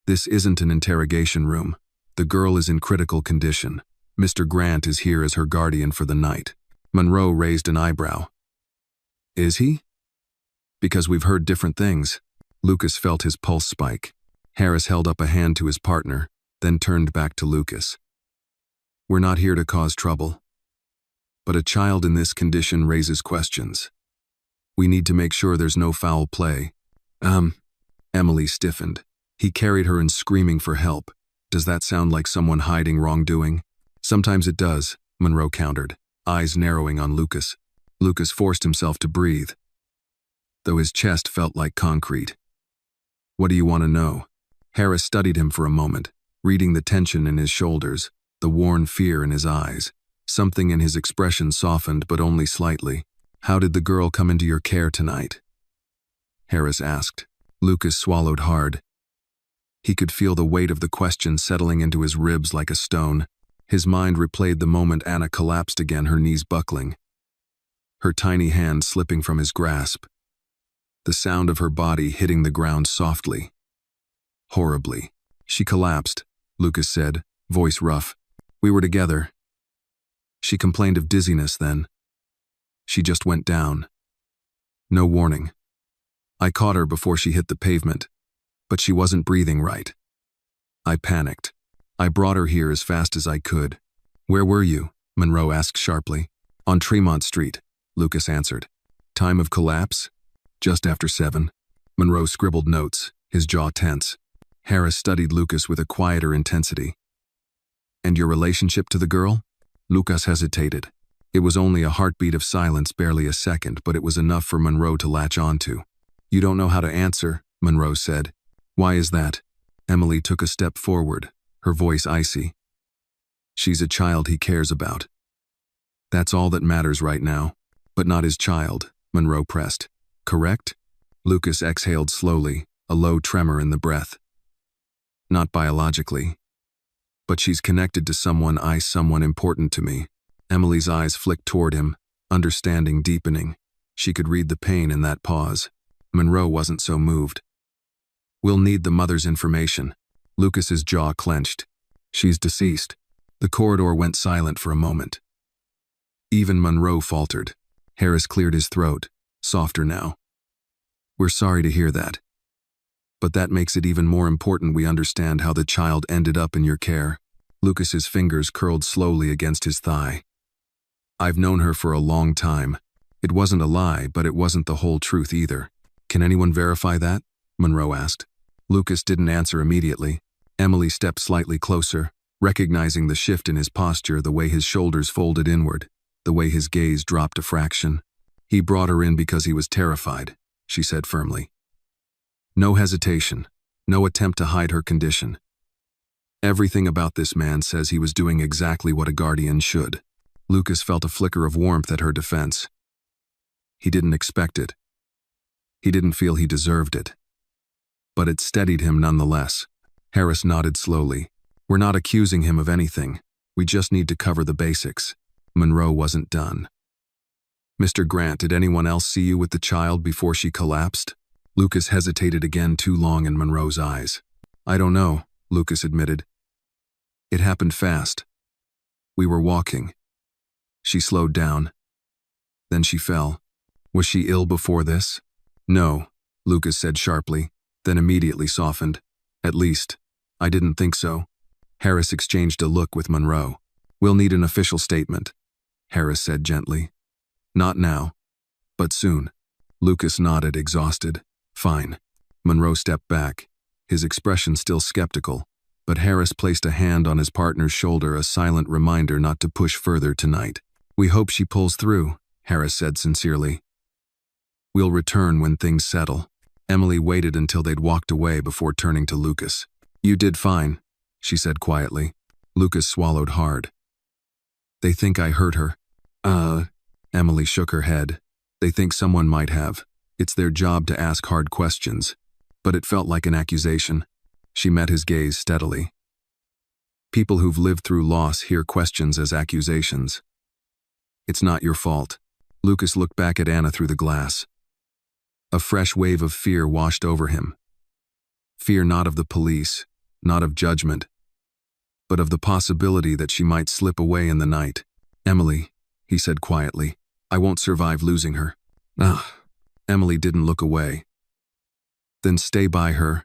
S1: This isn't an interrogation room. The girl is in critical condition. Mr. Grant is here as her guardian for the night. Monroe raised an eyebrow. Is he? Because we've heard different things. Lucas felt his pulse spike. Harris held up a hand to his partner, then turned back to Lucas. We're not here to cause trouble. But a child in this condition raises questions. We need to make sure there's no foul play. Emily stiffened. He carried her in screaming for help. Does that sound like someone hiding wrongdoing? Sometimes it does, Monroe countered, eyes narrowing on Lucas. Lucas forced himself to breathe, though his chest felt like concrete. What do you want to know? Harris studied him for a moment, reading the tension in his shoulders, the worn fear in his eyes. Something in his expression softened, but only slightly. How did the girl come into your care tonight? Harris asked. Lucas swallowed hard. He could feel the weight of the question settling into his ribs like a stone. His mind replayed the moment Anna collapsed again, her knees buckling, her tiny hand slipping from his grasp, the sound of her body hitting the ground softly. Horribly. She collapsed, Lucas said, voice rough. We were together. She complained of dizziness then. She just went down. No warning. I caught her before she hit the pavement, but she wasn't breathing right. I panicked. I brought her here as fast as I could. Where were you? Monroe asked sharply. On Tremont Street, Lucas answered. Time of collapse? Just after 7. Monroe scribbled notes, his jaw tense. Harris studied Lucas with a quieter intensity. And your relationship to the girl? Lucas hesitated. It was only a heartbeat of silence, barely a second, but it was enough for Monroe to latch onto. You don't know how to answer, Monroe said. Why is that? Emily took a step forward, her voice icy. She's a child he cares about. That's all that matters right now. But not his child, Monroe pressed. Correct? Lucas exhaled slowly, a low tremor in the breath. Not biologically. But she's connected to someone important to me. Emily's eyes flicked toward him, understanding deepening. She could read the pain in that pause. Monroe wasn't so moved. We'll need the mother's information. Lucas's jaw clenched. She's deceased. The corridor went silent for a moment. Even Monroe faltered. Harris cleared his throat, softer now. We're sorry to hear that. But that makes it even more important we understand how the child ended up in your care. Lucas's fingers curled slowly against his thigh. I've known her for a long time. It wasn't a lie, but it wasn't the whole truth either. Can anyone verify that? Monroe asked. Lucas didn't answer immediately. Emily stepped slightly closer, recognizing the shift in his posture, the way his shoulders folded inward, the way his gaze dropped a fraction. He brought her in because he was terrified, she said firmly. No hesitation, no attempt to hide her condition. Everything about this man says he was doing exactly what a guardian should. Lucas felt a flicker of warmth at her defense. He didn't expect it. He didn't feel he deserved it. But it steadied him nonetheless. Harris nodded slowly. We're not accusing him of anything. We just need to cover the basics. Monroe wasn't done. Mr. Grant, did anyone else see you with the child before she collapsed? Lucas hesitated again, too long in Monroe's eyes. I don't know, Lucas admitted. It happened fast. We were walking. She slowed down. Then she fell. Was she ill before this? No, Lucas said sharply, then immediately softened. At least, I didn't think so. Harris exchanged a look with Monroe. We'll need an official statement, Harris said gently. Not now, but soon. Lucas nodded, exhausted. Fine. Monroe stepped back, his expression still skeptical, but Harris placed a hand on his partner's shoulder, a silent reminder not to push further tonight. We hope she pulls through, Harris said sincerely. We'll return when things settle. Emily waited until they'd walked away before turning to Lucas. You did fine, she said quietly. Lucas swallowed hard. They think I hurt her. Emily shook her head. They think someone might have. It's their job to ask hard questions. But it felt like an accusation. She met his gaze steadily. People who've lived through loss hear questions as accusations. It's not your fault. Lucas looked back at Anna through the glass. A fresh wave of fear washed over him. Fear not of the police, not of judgment, but of the possibility that she might slip away in the night. Emily, he said quietly, I won't survive losing her. Emily didn't look away. Then stay by her.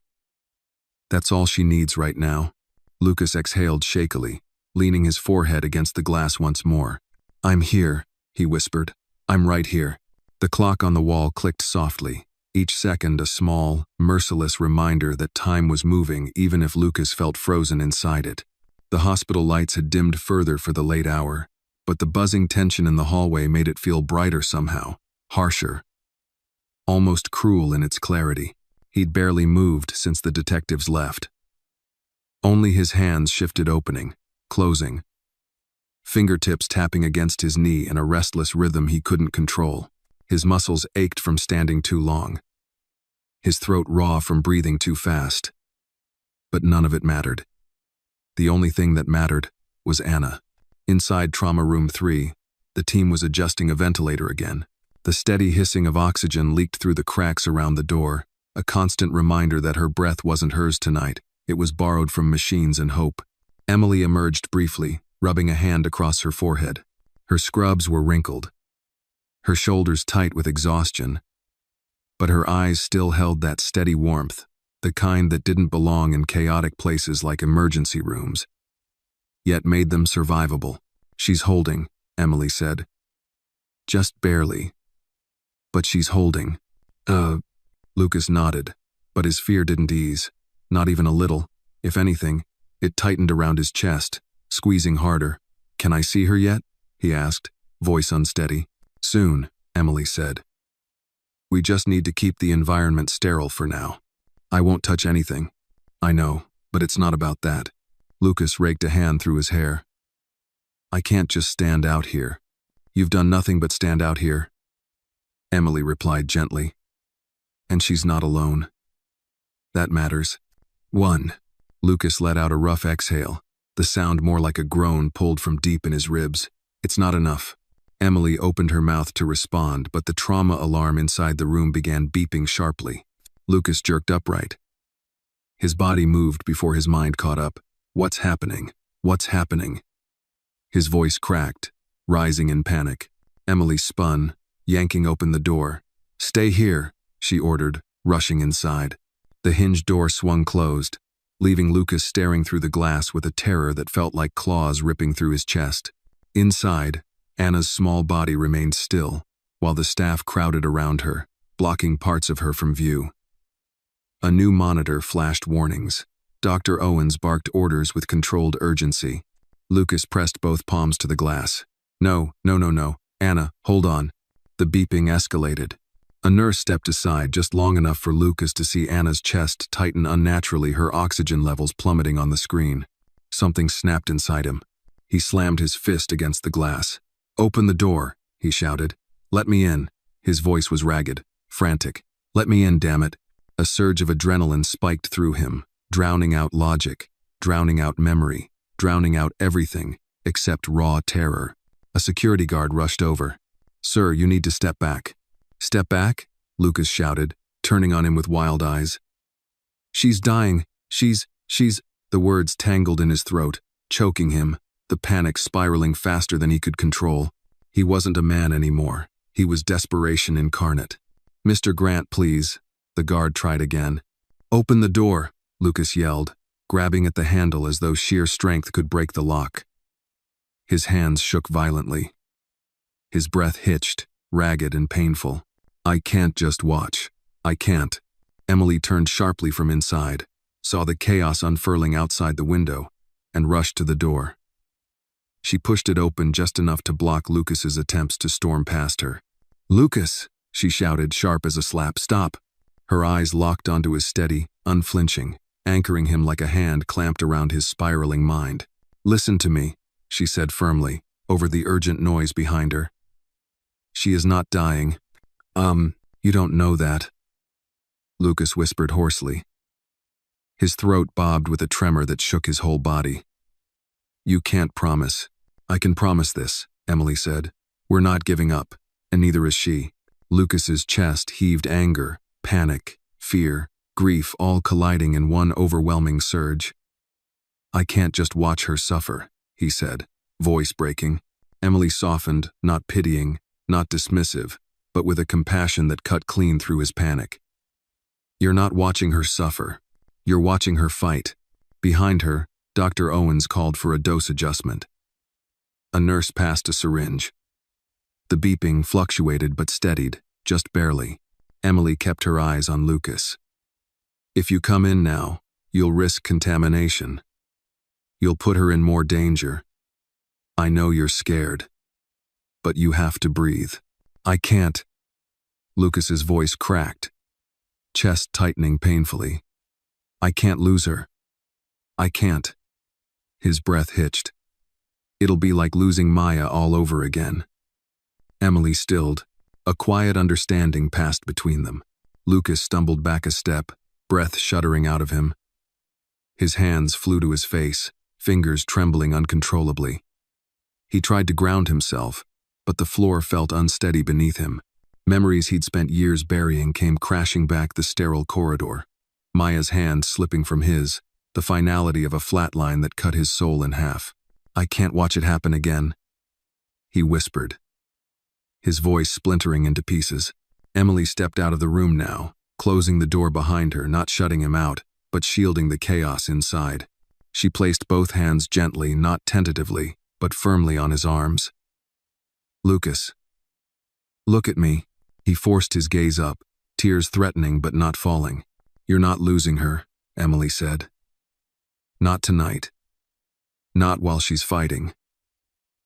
S1: That's all she needs right now. Lucas exhaled shakily, leaning his forehead against the glass once more. I'm here, he whispered. I'm right here. The clock on the wall clicked softly, each second a small, merciless reminder that time was moving even if Lucas felt frozen inside it. The hospital lights had dimmed further for the late hour, but the buzzing tension in the hallway made it feel brighter somehow, harsher, almost cruel in its clarity. He'd barely moved since the detectives left. Only his hands shifted opening, closing, fingertips tapping against his knee in a restless rhythm he couldn't control. His muscles ached from standing too long, his throat raw from breathing too fast. But none of it mattered. The only thing that mattered was Anna. Inside Trauma Room 3, the team was adjusting a ventilator again. The steady hissing of oxygen leaked through the cracks around the door, a constant reminder that her breath wasn't hers tonight. It was borrowed from machines and hope. Emily emerged briefly, rubbing a hand across her forehead. Her scrubs were wrinkled, her shoulders tight with exhaustion, but her eyes still held that steady warmth, the kind that didn't belong in chaotic places like emergency rooms, yet made them survivable. "She's holding," Emily said. "Just barely. But she's holding." Lucas nodded, but his fear didn't ease, not even a little. If anything, it tightened around his chest, squeezing harder. "Can I see her yet?" he asked, voice unsteady. "Soon," Emily said. "We just need to keep the environment sterile for now. I won't touch anything." "I know, but it's not about that." Lucas raked a hand through his hair. "I can't just stand out here. You've done nothing but stand out here," Emily replied gently. "And she's not alone. That matters." "One." Lucas let out a rough exhale, the sound more like a groan pulled from deep in his ribs. "It's not enough." Emily opened her mouth to respond, but the trauma alarm inside the room began beeping sharply. Lucas jerked upright. His body moved before his mind caught up. "What's happening? What's happening?" His voice cracked, rising in panic. Emily spun, yanking open the door. "Stay here," she ordered, rushing inside. The hinged door swung closed, leaving Lucas staring through the glass with a terror that felt like claws ripping through his chest. Inside, Anna's small body remained still, while the staff crowded around her, blocking parts of her from view. A new monitor flashed warnings. Dr. Owens barked orders with controlled urgency. Lucas pressed both palms to the glass. No, Anna, hold on." The beeping escalated. A nurse stepped aside just long enough for Lucas to see Anna's chest tighten unnaturally, her oxygen levels plummeting on the screen. Something snapped inside him. He slammed his fist against the glass. "Open the door," he shouted. "Let me in." His voice was ragged, frantic. "Let me in, damn it." A surge of adrenaline spiked through him, drowning out logic, drowning out memory, drowning out everything except raw terror. A security guard rushed over. "Sir, you need to step back." "Step back?" Lucas shouted, turning on him with wild eyes. "She's dying. She's..." The words tangled in his throat, choking him, the panic spiraling faster than he could control. He wasn't a man anymore. He was desperation incarnate. "Mr. Grant, please." The guard tried again. "Open the door," Lucas yelled, grabbing at the handle as though sheer strength could break the lock. His hands shook violently. His breath hitched, ragged and painful. "I can't just watch. I can't." Emily turned sharply from inside, saw the chaos unfurling outside the window, and rushed to the door. She pushed it open just enough to block Lucas's attempts to storm past her. "Lucas!" she shouted, sharp as a slap. "Stop!" Her eyes locked onto his steady, unflinching, anchoring him like a hand clamped around his spiraling mind. "Listen to me," she said firmly, over the urgent noise behind her. "She is not dying." You don't know that," Lucas whispered hoarsely. His throat bobbed with a tremor that shook his whole body. "You can't promise." "I can promise this," Emily said. "We're not giving up, and neither is she." Lucas's chest heaved, anger, panic, fear, grief all colliding in one overwhelming surge. "I can't just watch her suffer," he said, voice breaking. Emily softened, not pitying, not dismissive, but with a compassion that cut clean through his panic. "You're not watching her suffer. You're watching her fight." Behind her, Dr. Owens called for a dose adjustment. A nurse passed a syringe. The beeping fluctuated but steadied, just barely. Emily kept her eyes on Lucas. If you come in now, you'll risk contamination. You'll put her in more danger. I know you're scared. But you have to breathe. I can't. Lucas's voice cracked, chest tightening painfully. I can't lose her. I can't. His breath hitched. It'll be like losing Maya all over again. Emily stilled. A quiet understanding passed between them. Lucas stumbled back a step, breath shuddering out of him. His hands flew to his face, fingers trembling uncontrollably. He tried to ground himself, but the floor felt unsteady beneath him. Memories he'd spent years burying came crashing back the sterile corridor. Maya's hand slipping from his, the finality of a flatline that cut his soul in half. I can't watch it happen again, he whispered, his voice splintering into pieces. Emily stepped out of the room now, closing the door behind her, not shutting him out, but shielding the chaos inside. She placed both hands gently, not tentatively, but firmly on his arms. Lucas. Look at me. He forced his gaze up, tears threatening but not falling. You're not losing her, Emily said. Not tonight. Not while she's fighting.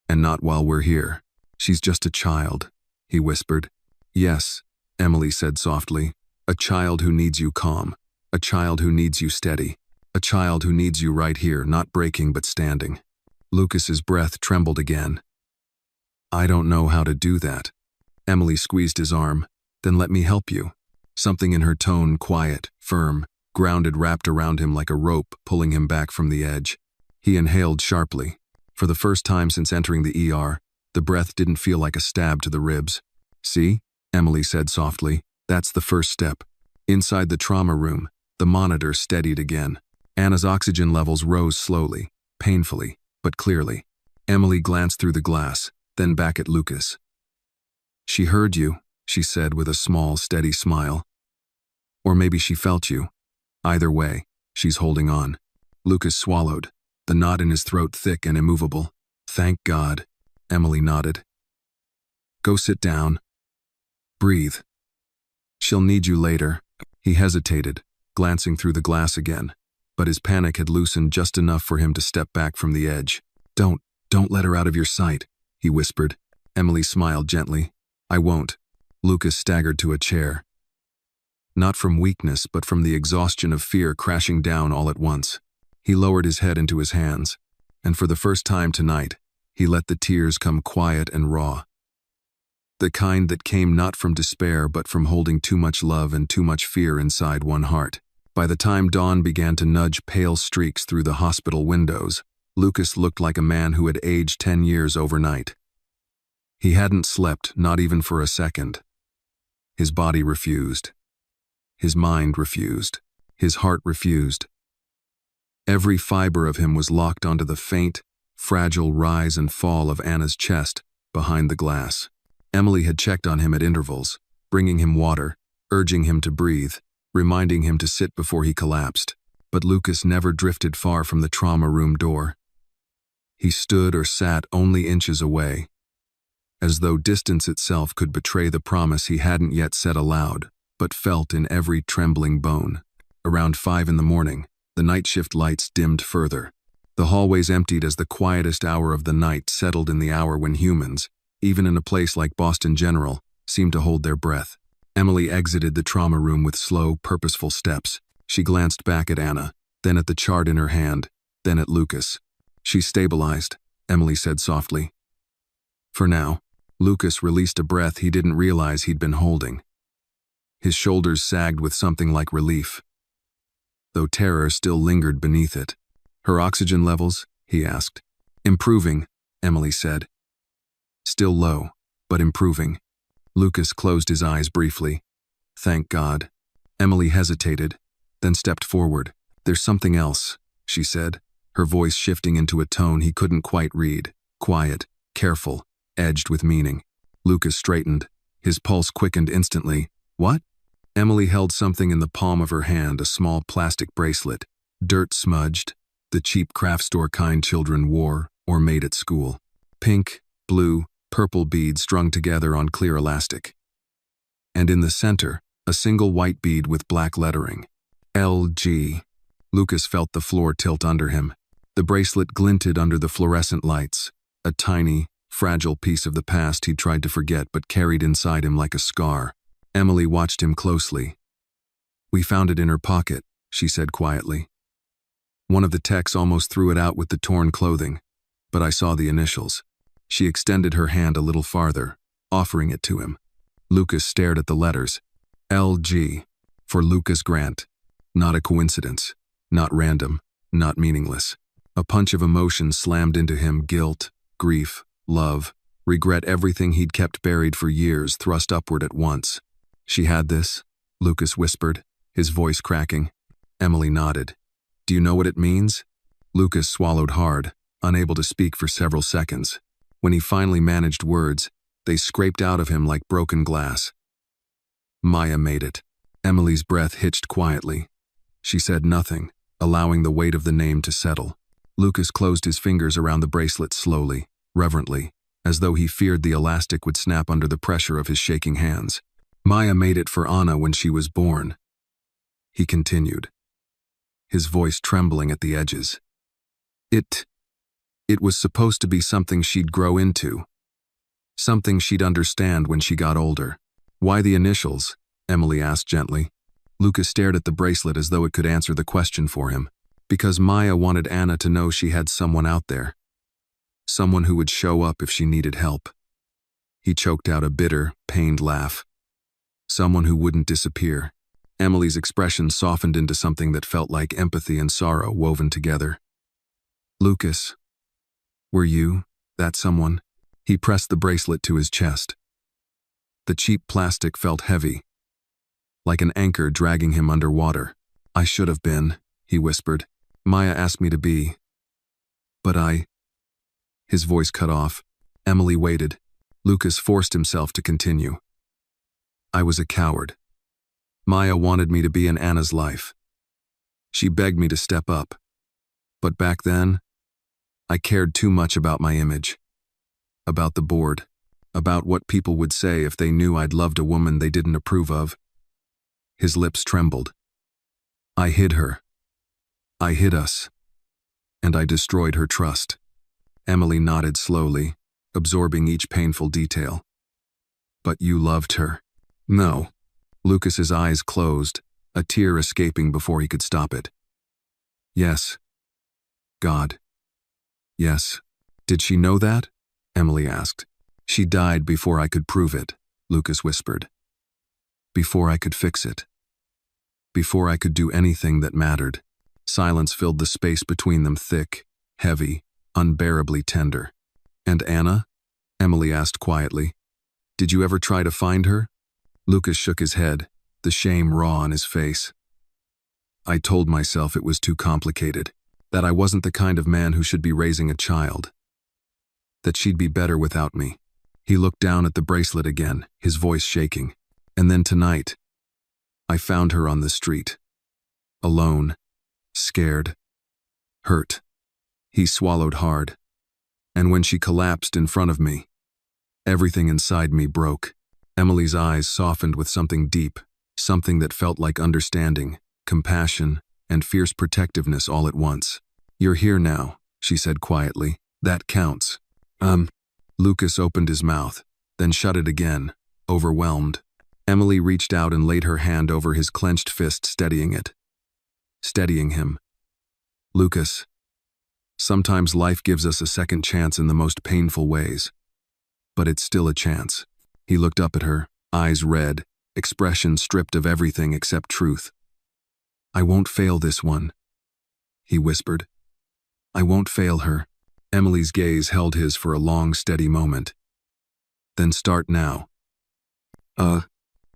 S1: And not while we're here. She's just a child, he whispered. Yes, Emily said softly. A child who needs you calm. A child who needs you steady. A child who needs you right here, not breaking but standing. Lucas's breath trembled again. I don't know how to do that. Emily squeezed his arm. Then let me help you. Something in her tone, quiet, firm, grounded, wrapped around him like a rope, pulling him back from the edge. He inhaled sharply. For the first time since entering the ER, the breath didn't feel like a stab to the ribs. See? Emily said softly. That's the first step. Inside the trauma room, the monitor steadied again. Anna's oxygen levels rose slowly, painfully, but clearly. Emily glanced through the glass, then back at Lucas. She heard you, she said with a small, steady smile. Or maybe she felt you. Either way, she's holding on. Lucas swallowed, the knot in his throat thick and immovable. Thank God, Emily nodded. Go sit down. Breathe. She'll need you later. He hesitated, glancing through the glass again, but his panic had loosened just enough for him to step back from the edge. Don't let her out of your sight, he whispered. Emily smiled gently. I won't. Lucas staggered to a chair. Not from weakness, but from the exhaustion of fear crashing down all at once. He lowered his head into his hands, and for the first time tonight, he let the tears come quiet and raw. The kind that came not from despair, but from holding too much love and too much fear inside one heart. By the time dawn began to nudge pale streaks through the hospital windows, Lucas looked like a man who had aged 10 years overnight. He hadn't slept, not even for a second. His body refused. His mind refused. His heart refused. Every fiber of him was locked onto the faint, fragile rise and fall of Anna's chest behind the glass. Emily had checked on him at intervals, bringing him water, urging him to breathe, reminding him to sit before he collapsed. But Lucas never drifted far from the trauma room door. He stood or sat only inches away, as though distance itself could betray the promise he hadn't yet said aloud, but felt in every trembling bone. Around 5 in the morning, the night shift lights dimmed further. The hallways emptied as the quietest hour of the night settled in the hour when humans, even in a place like Boston General, seemed to hold their breath. Emily exited the trauma room with slow, purposeful steps. She glanced back at Anna, then at the chart in her hand, then at Lucas. She's stabilized, Emily said softly. For now. Lucas released a breath he didn't realize he'd been holding. His shoulders sagged with something like relief, though terror still lingered beneath it. Her oxygen levels? He asked. Improving, Emily said. Still low, but improving. Lucas closed his eyes briefly. Thank God. Emily hesitated, then stepped forward. There's something else, she said, her voice shifting into a tone he couldn't quite read. Quiet, careful, edged with meaning. Lucas straightened. His pulse quickened instantly. What? Emily held something in the palm of her hand, a small plastic bracelet, dirt smudged, the cheap craft store kind children wore or made at school. Pink, blue, purple beads strung together on clear elastic. and in the center, a single white bead with black lettering. LG. Lucas felt the floor tilt under him. The bracelet glinted under the fluorescent lights, a tiny, fragile piece of the past he'd tried to forget but carried inside him like a scar. Emily watched him closely. "We found it in her pocket," she said quietly. "One of the techs almost threw it out with the torn clothing, but I saw the initials." She extended her hand a little farther, offering it to him. Lucas stared at the letters. LG, for Lucas Grant. Not a coincidence, not random, not meaningless. A punch of emotion slammed into him: guilt, grief, love, regret, everything he'd kept buried for years thrust upward at once. "She had this?" Lucas whispered, his voice cracking. Emily nodded. "Do you know what it means?" Lucas swallowed hard, unable to speak for several seconds. When he finally managed words, they scraped out of him like broken glass. "Maya made it." Emily's breath hitched quietly. She said nothing, allowing the weight of the name to settle. Lucas closed his fingers around the bracelet slowly, reverently, as though he feared the elastic would snap under the pressure of his shaking hands. "Maya made it for Anna when she was born," he continued, his voice trembling at the edges. It was supposed to be something she'd grow into, something she'd understand when she got older." "Why the initials?" Emily asked gently. Lucas stared at the bracelet as though it could answer the question for him. "Because Maya wanted Anna to know she had someone out there. Someone who would show up if she needed help." He choked out a bitter, pained laugh. "Someone who wouldn't disappear." Emily's expression softened into something that felt like empathy and sorrow woven together. "Lucas, were you that someone?" He pressed the bracelet to his chest. The cheap plastic felt heavy, like an anchor dragging him underwater. "I should have been," he whispered. "Maya asked me to be. But I—" His voice cut off. Emily waited. Lucas forced himself to continue. "I was a coward. Maya wanted me to be in Anna's life. She begged me to step up. But back then, I cared too much about my image, about the board, about what people would say if they knew I'd loved a woman they didn't approve of." His lips trembled. "I hid her. I hid us. And I destroyed her trust." Emily nodded slowly, absorbing each painful detail. "But you loved her." "No." Lucas's eyes closed, a tear escaping before he could stop it. "Yes. God. Yes." "Did she know that?" Emily asked. "She died before I could prove it," Lucas whispered. "Before I could fix it. Before I could do anything that mattered." Silence filled the space between them, thick, heavy, unbearably tender. "And Anna?" Emily asked quietly. "Did you ever try to find her?" Lucas shook his head, the shame raw on his face. "I told myself it was too complicated, that I wasn't the kind of man who should be raising a child, that she'd be better without me." He looked down at the bracelet again, his voice shaking. "And then tonight, I found her on the street, alone, scared, hurt." He swallowed hard. "And when she collapsed in front of me, everything inside me broke." Emily's eyes softened with something deep, something that felt like understanding, compassion, and fierce protectiveness all at once. "You're here now," she said quietly. "That counts." Lucas opened his mouth, then shut it again, overwhelmed. Emily reached out and laid her hand over his clenched fist, steadying him. "Lucas, sometimes life gives us a second chance in the most painful ways, but it's still a chance." He looked up at her, eyes red, expression stripped of everything except truth. "I won't fail this one," he whispered. "I won't fail her." Emily's gaze held his for a long, steady moment. "Then start now."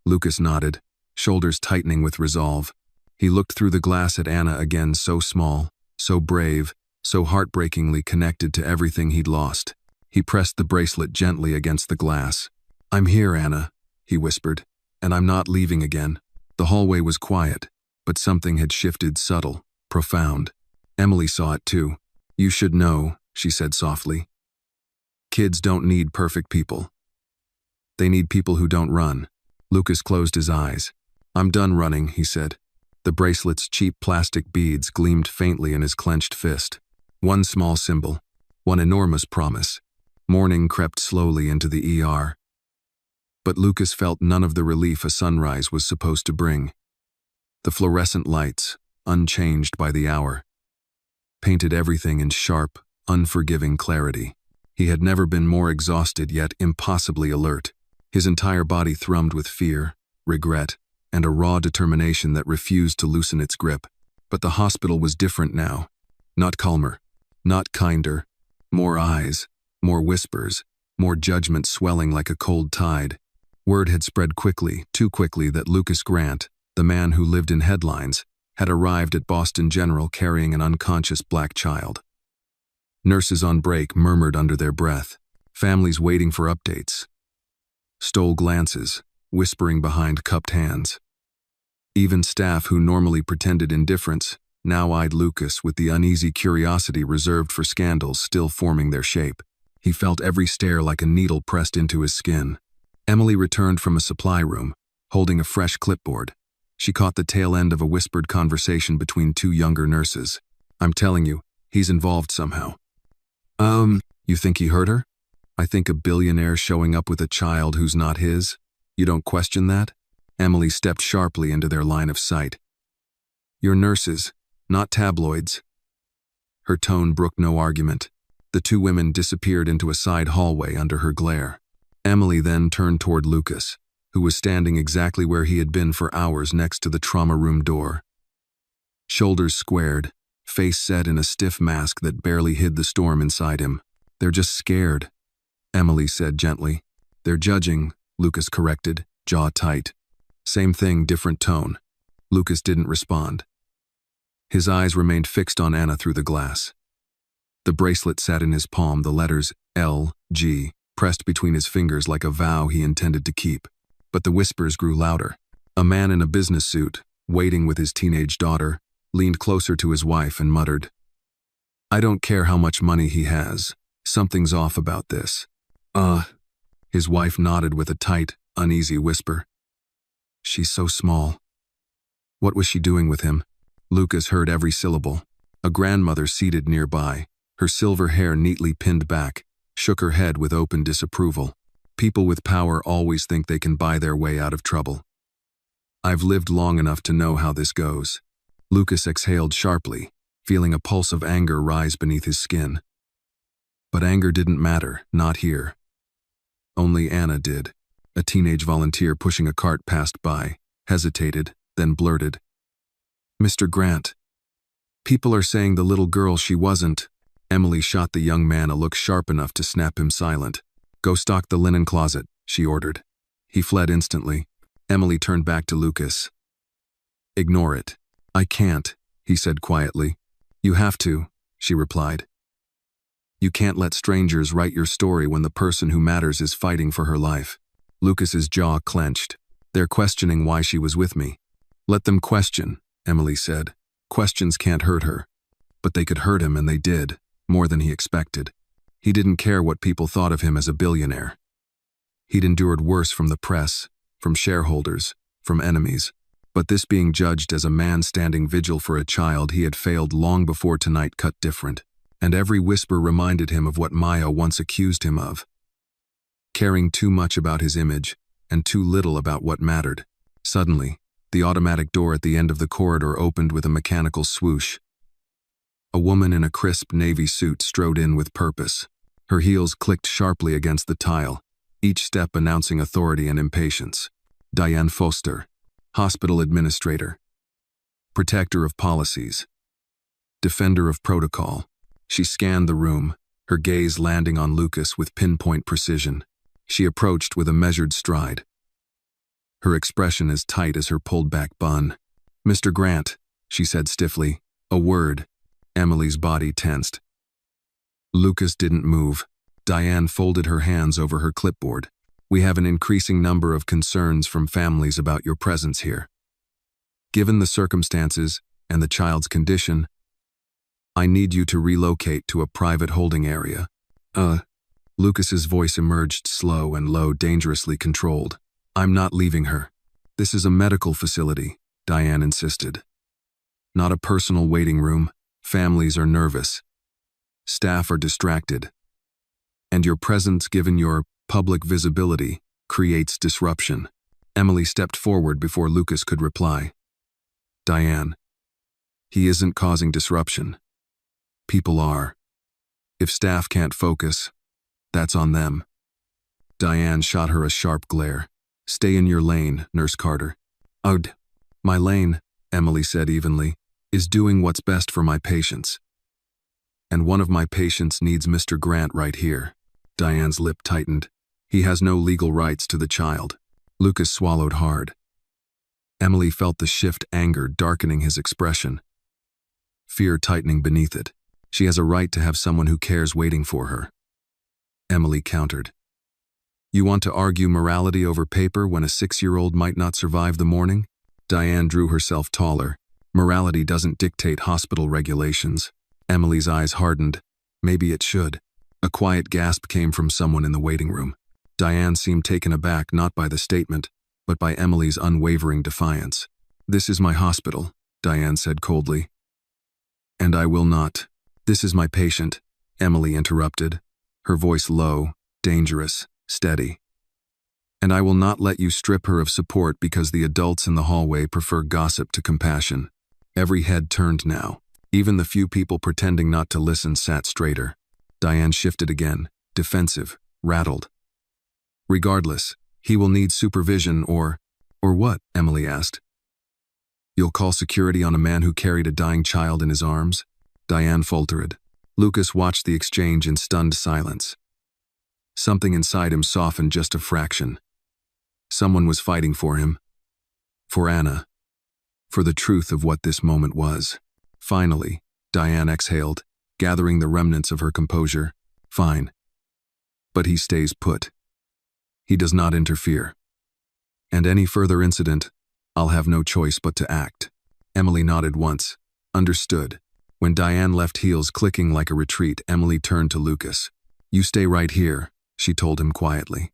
S1: Lucas nodded, shoulders tightening with resolve. He looked through the glass at Anna again, so small, so brave, so heartbreakingly connected to everything he'd lost. He pressed the bracelet gently against the glass. "I'm here, Anna," he whispered, "and I'm not leaving again." The hallway was quiet, but something had shifted, subtle, profound. Emily saw it too. "You should know," she said softly. "Kids don't need perfect people. They need people who don't run." Lucas closed his eyes. "I'm done running," he said. The bracelet's cheap plastic beads gleamed faintly in his clenched fist. One small symbol, one enormous promise. Morning crept slowly into the ER. But Lucas felt none of the relief a sunrise was supposed to bring. The fluorescent lights, unchanged by the hour, painted everything in sharp, unforgiving clarity. He had never been more exhausted yet impossibly alert. His entire body thrummed with fear, regret, and a raw determination that refused to loosen its grip. But the hospital was different now. Not calmer, not kinder. More eyes, more whispers, more judgment swelling like a cold tide. Word had spread quickly, too quickly, that Lucas Grant, the man who lived in headlines, had arrived at Boston General carrying an unconscious black child. Nurses on break murmured under their breath. Families waiting for updates stole glances, whispering behind cupped hands. Even staff who normally pretended indifference now eyed Lucas with the uneasy curiosity reserved for scandals still forming their shape. He felt every stare like a needle pressed into his skin. Emily returned from a supply room, holding a fresh clipboard. She caught the tail end of a whispered conversation between two younger nurses. "I'm telling you, he's involved somehow." You think he hurt her? I think a billionaire showing up with a child who's not his? You don't question that?" Emily stepped sharply into their line of sight. "You're nurses, not tabloids." Her tone brooked no argument. The two women disappeared into a side hallway under her glare. Emily then turned toward Lucas, who was standing exactly where he had been for hours next to the trauma room door. Shoulders squared, face set in a stiff mask that barely hid the storm inside him. "They're just scared," Emily said gently. "They're judging," Lucas corrected, jaw tight. Same thing, different tone. Lucas didn't respond. His eyes remained fixed on Anna through the glass. The bracelet sat in his palm, the letters L.G. pressed between his fingers like a vow he intended to keep. But the whispers grew louder. A man in a business suit, waiting with his teenage daughter, leaned closer to his wife and muttered, "I don't care how much money he has. Something's off about this." His wife nodded with a tight, uneasy whisper. "She's so small." What was she doing with him? Lucas heard every syllable. A grandmother seated nearby, her silver hair neatly pinned back, shook her head with open disapproval. People with power always think they can buy their way out of trouble. "I've lived long enough to know how this goes." Lucas exhaled sharply, feeling a pulse of anger rise beneath his skin. But anger didn't matter, not here. Only Anna did. A teenage volunteer pushing a cart passed by, hesitated, then blurted, "Mr. Grant, people are saying the little girl, she wasn't." Emily shot the young man a look sharp enough to snap him silent. "Go stock the linen closet," she ordered. He fled instantly. Emily turned back to Lucas. "Ignore it." "I can't," he said quietly. "You have to," she replied. "You can't let strangers write your story when the person who matters is fighting for her life." Lucas's jaw clenched. "They're questioning why she was with me." "Let them question," Emily said. "Questions can't hurt her." But they could hurt him, and they did, more than he expected. He didn't care what people thought of him as a billionaire. He'd endured worse from the press, from shareholders, from enemies. But this being judged as a man standing vigil for a child he had failed long before tonight cut different. And every whisper reminded him of what Maya once accused him of. Caring too much about his image, and too little about what mattered. Suddenly, the automatic door at the end of the corridor opened with a mechanical swoosh. A woman in a crisp navy suit strode in with purpose. Her heels clicked sharply against the tile, each step announcing authority and impatience. Diane Foster, hospital administrator, protector of policies, defender of protocol. She scanned the room, her gaze landing on Lucas with pinpoint precision. She approached with a measured stride, her expression as tight as her pulled-back bun. "Mr. Grant," she said stiffly. "A word." Emily's body tensed. Lucas didn't move. Diane folded her hands over her clipboard. "We have an increasing number of concerns from families about your presence here. Given the circumstances and the child's condition, I need you to relocate to a private holding area." Lucas's voice emerged slow and low, dangerously controlled. I'm not leaving her. This is a medical facility, Diane insisted. Not a personal waiting room. Families are nervous. Staff are distracted. And your presence, given your public visibility, creates disruption. Emily stepped forward before Lucas could reply. Diane, he isn't causing disruption. People are. If staff can't focus, that's on them. Diane shot her a sharp glare. Stay in your lane, Nurse Carter. Ugh, my lane, Emily said evenly, is doing what's best for my patients. And one of my patients needs Mr. Grant right here. Diane's lip tightened. He has no legal rights to the child. Lucas swallowed hard. Emily felt the shift, anger darkening his expression, fear tightening beneath it. She has a right to have someone who cares waiting for her. Emily countered. You want to argue morality over paper when a 6-year-old might not survive the morning? Diane drew herself taller. Morality doesn't dictate hospital regulations. Emily's eyes hardened. Maybe it should. A quiet gasp came from someone in the waiting room. Diane seemed taken aback not by the statement, but by Emily's unwavering defiance. This is my hospital, Diane said coldly. And I will not. This is my patient, Emily interrupted, her voice low, dangerous, steady. And I will not let you strip her of support because the adults in the hallway prefer gossip to compassion. Every head turned now. Even the few people pretending not to listen sat straighter. Diane shifted again, defensive, rattled. Regardless, he will need supervision or what? Emily asked. You'll call security on a man who carried a dying child in his arms? Diane faltered. Lucas watched the exchange in stunned silence. Something inside him softened just a fraction. Someone was fighting for him. For Anna. For the truth of what this moment was. Finally, Diane exhaled, gathering the remnants of her composure. Fine. But he stays put. He does not interfere. And any further incident, I'll have no choice but to act. Emily nodded once. Understood. When Diane left, heels clicking like a retreat, Emily turned to Lucas. You stay right here, she told him quietly.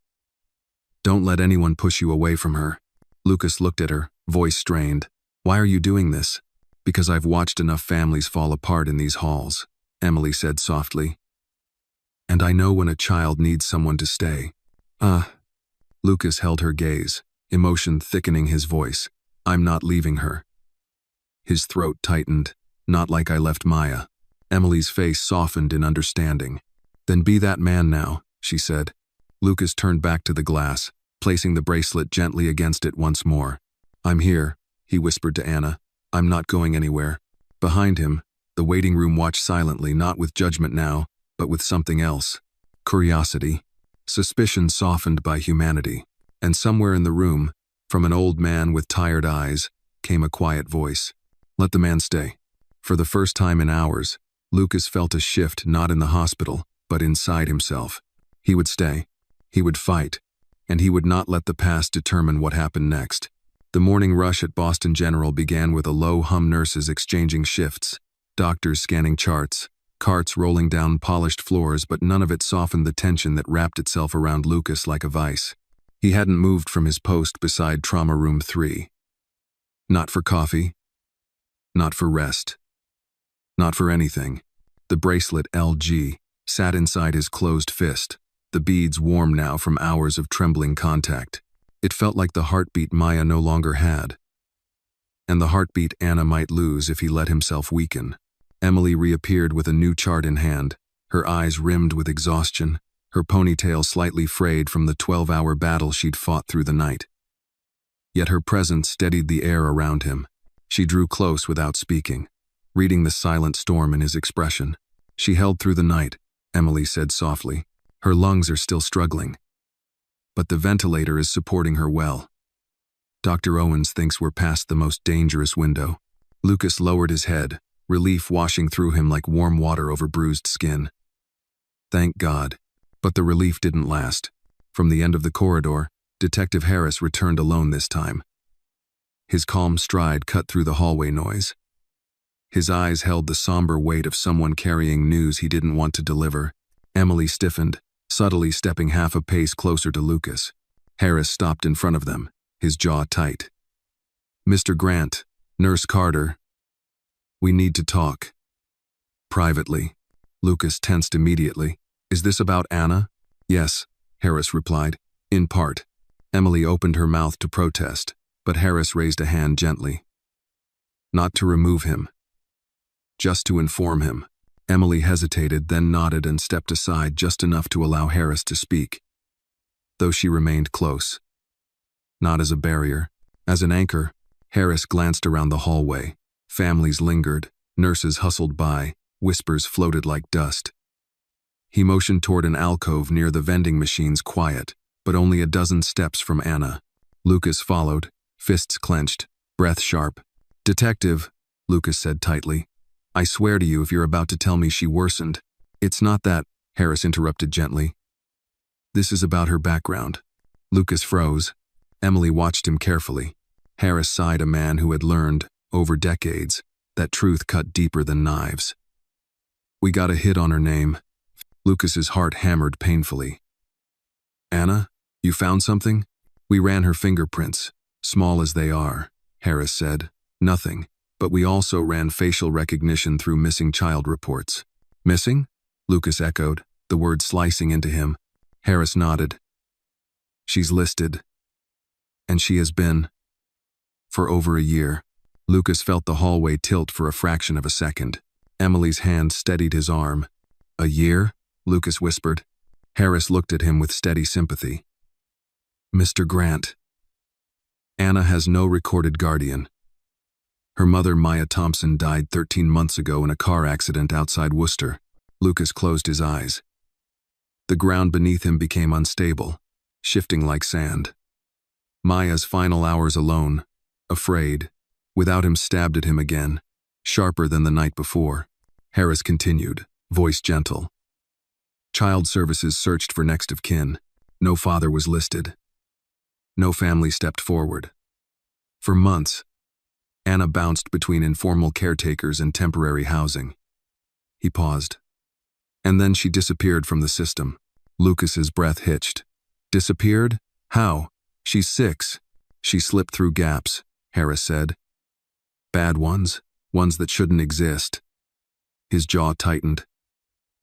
S1: Don't let anyone push you away from her. Lucas looked at her, voice strained. Why are you doing this? Because I've watched enough families fall apart in these halls, Emily said softly. And I know when a child needs someone to stay. Lucas held her gaze, emotion thickening his voice. I'm not leaving her. His throat tightened. Not like I left Maya. Emily's face softened in understanding. Then be that man now, she said. Lucas turned back to the glass, placing the bracelet gently against it once more. I'm here, he whispered to Anna. I'm not going anywhere. Behind him, the waiting room watched silently, not with judgment now, but with something else. Curiosity. Suspicion softened by humanity. And somewhere in the room, from an old man with tired eyes, came a quiet voice. Let the man stay. For the first time in hours, Lucas felt a shift not in the hospital, but inside himself. He would stay. He would fight. And he would not let the past determine what happened next. The morning rush at Boston General began with a low hum, nurses exchanging shifts, doctors scanning charts, carts rolling down polished floors, but none of it softened the tension that wrapped itself around Lucas like a vice. He hadn't moved from his post beside Trauma Room 3. Not for coffee. Not for rest. Not for anything. The bracelet, LG, sat inside his closed fist, the beads warm now from hours of trembling contact. It felt like the heartbeat Maya no longer had. And the heartbeat Anna might lose if he let himself weaken. Emily reappeared with a new chart in hand, her eyes rimmed with exhaustion, her ponytail slightly frayed from the 12-hour battle she'd fought through the night. Yet her presence steadied the air around him. She drew close without speaking, reading the silent storm in his expression. She held through the night, Emily said softly. Her lungs are still struggling. But the ventilator is supporting her well. Dr. Owens thinks we're past the most dangerous window. Lucas lowered his head, relief washing through him like warm water over bruised skin. Thank God. But the relief didn't last. From the end of the corridor, Detective Harris returned alone this time. His calm stride cut through the hallway noise. His eyes held the somber weight of someone carrying news he didn't want to deliver. Emily stiffened, subtly stepping half a pace closer to Lucas. Harris stopped in front of them, his jaw tight. "Mr. Grant, Nurse Carter. We need to talk." Privately. Lucas tensed immediately. "Is this about Anna?" "Yes," Harris replied. "In part." Emily opened her mouth to protest, but Harris raised a hand gently. "Not to remove him. Just to inform him." Emily hesitated, then nodded and stepped aside just enough to allow Harris to speak, though she remained close. Not as a barrier, as an anchor. Harris glanced around the hallway. Families lingered, nurses hustled by, whispers floated like dust. He motioned toward an alcove near the vending machines, quiet, but only a dozen steps from Anna. Lucas followed, fists clenched, breath sharp. "Detective," Lucas said tightly, "I swear to you if you're about to tell me she worsened." "It's not that," Harris interrupted gently. "This is about her background." Lucas froze. Emily watched him carefully. Harris sighed, a man who had learned, over decades, that truth cut deeper than knives. "We got a hit on her name." Lucas's heart hammered painfully. "Anna, you found something?" "We ran her fingerprints, small as they are," Harris said. "Nothing, but we also ran facial recognition through missing child reports." "Missing?" Lucas echoed, the word slicing into him. Harris nodded. "She's listed. And she has been. For over a year." Lucas felt the hallway tilt for a fraction of a second. Emily's hand steadied his arm. "A year?" Lucas whispered. Harris looked at him with steady sympathy. "Mr. Grant, Anna has no recorded guardian. Her mother, Maya Thompson, died 13 months ago in a car accident outside Worcester." Lucas closed his eyes. The ground beneath him became unstable, shifting like sand. Maya's final hours alone, afraid, without him, stabbed at him again, sharper than the night before. Harris continued, voice gentle. Child Services searched for next of kin. No father was listed. No family stepped forward. For months, Anna bounced between informal caretakers and temporary housing. He paused. And then she disappeared from the system. Lucas's breath hitched. Disappeared? How? She's 6. She slipped through gaps, Harris said. Bad ones, ones that shouldn't exist. His jaw tightened.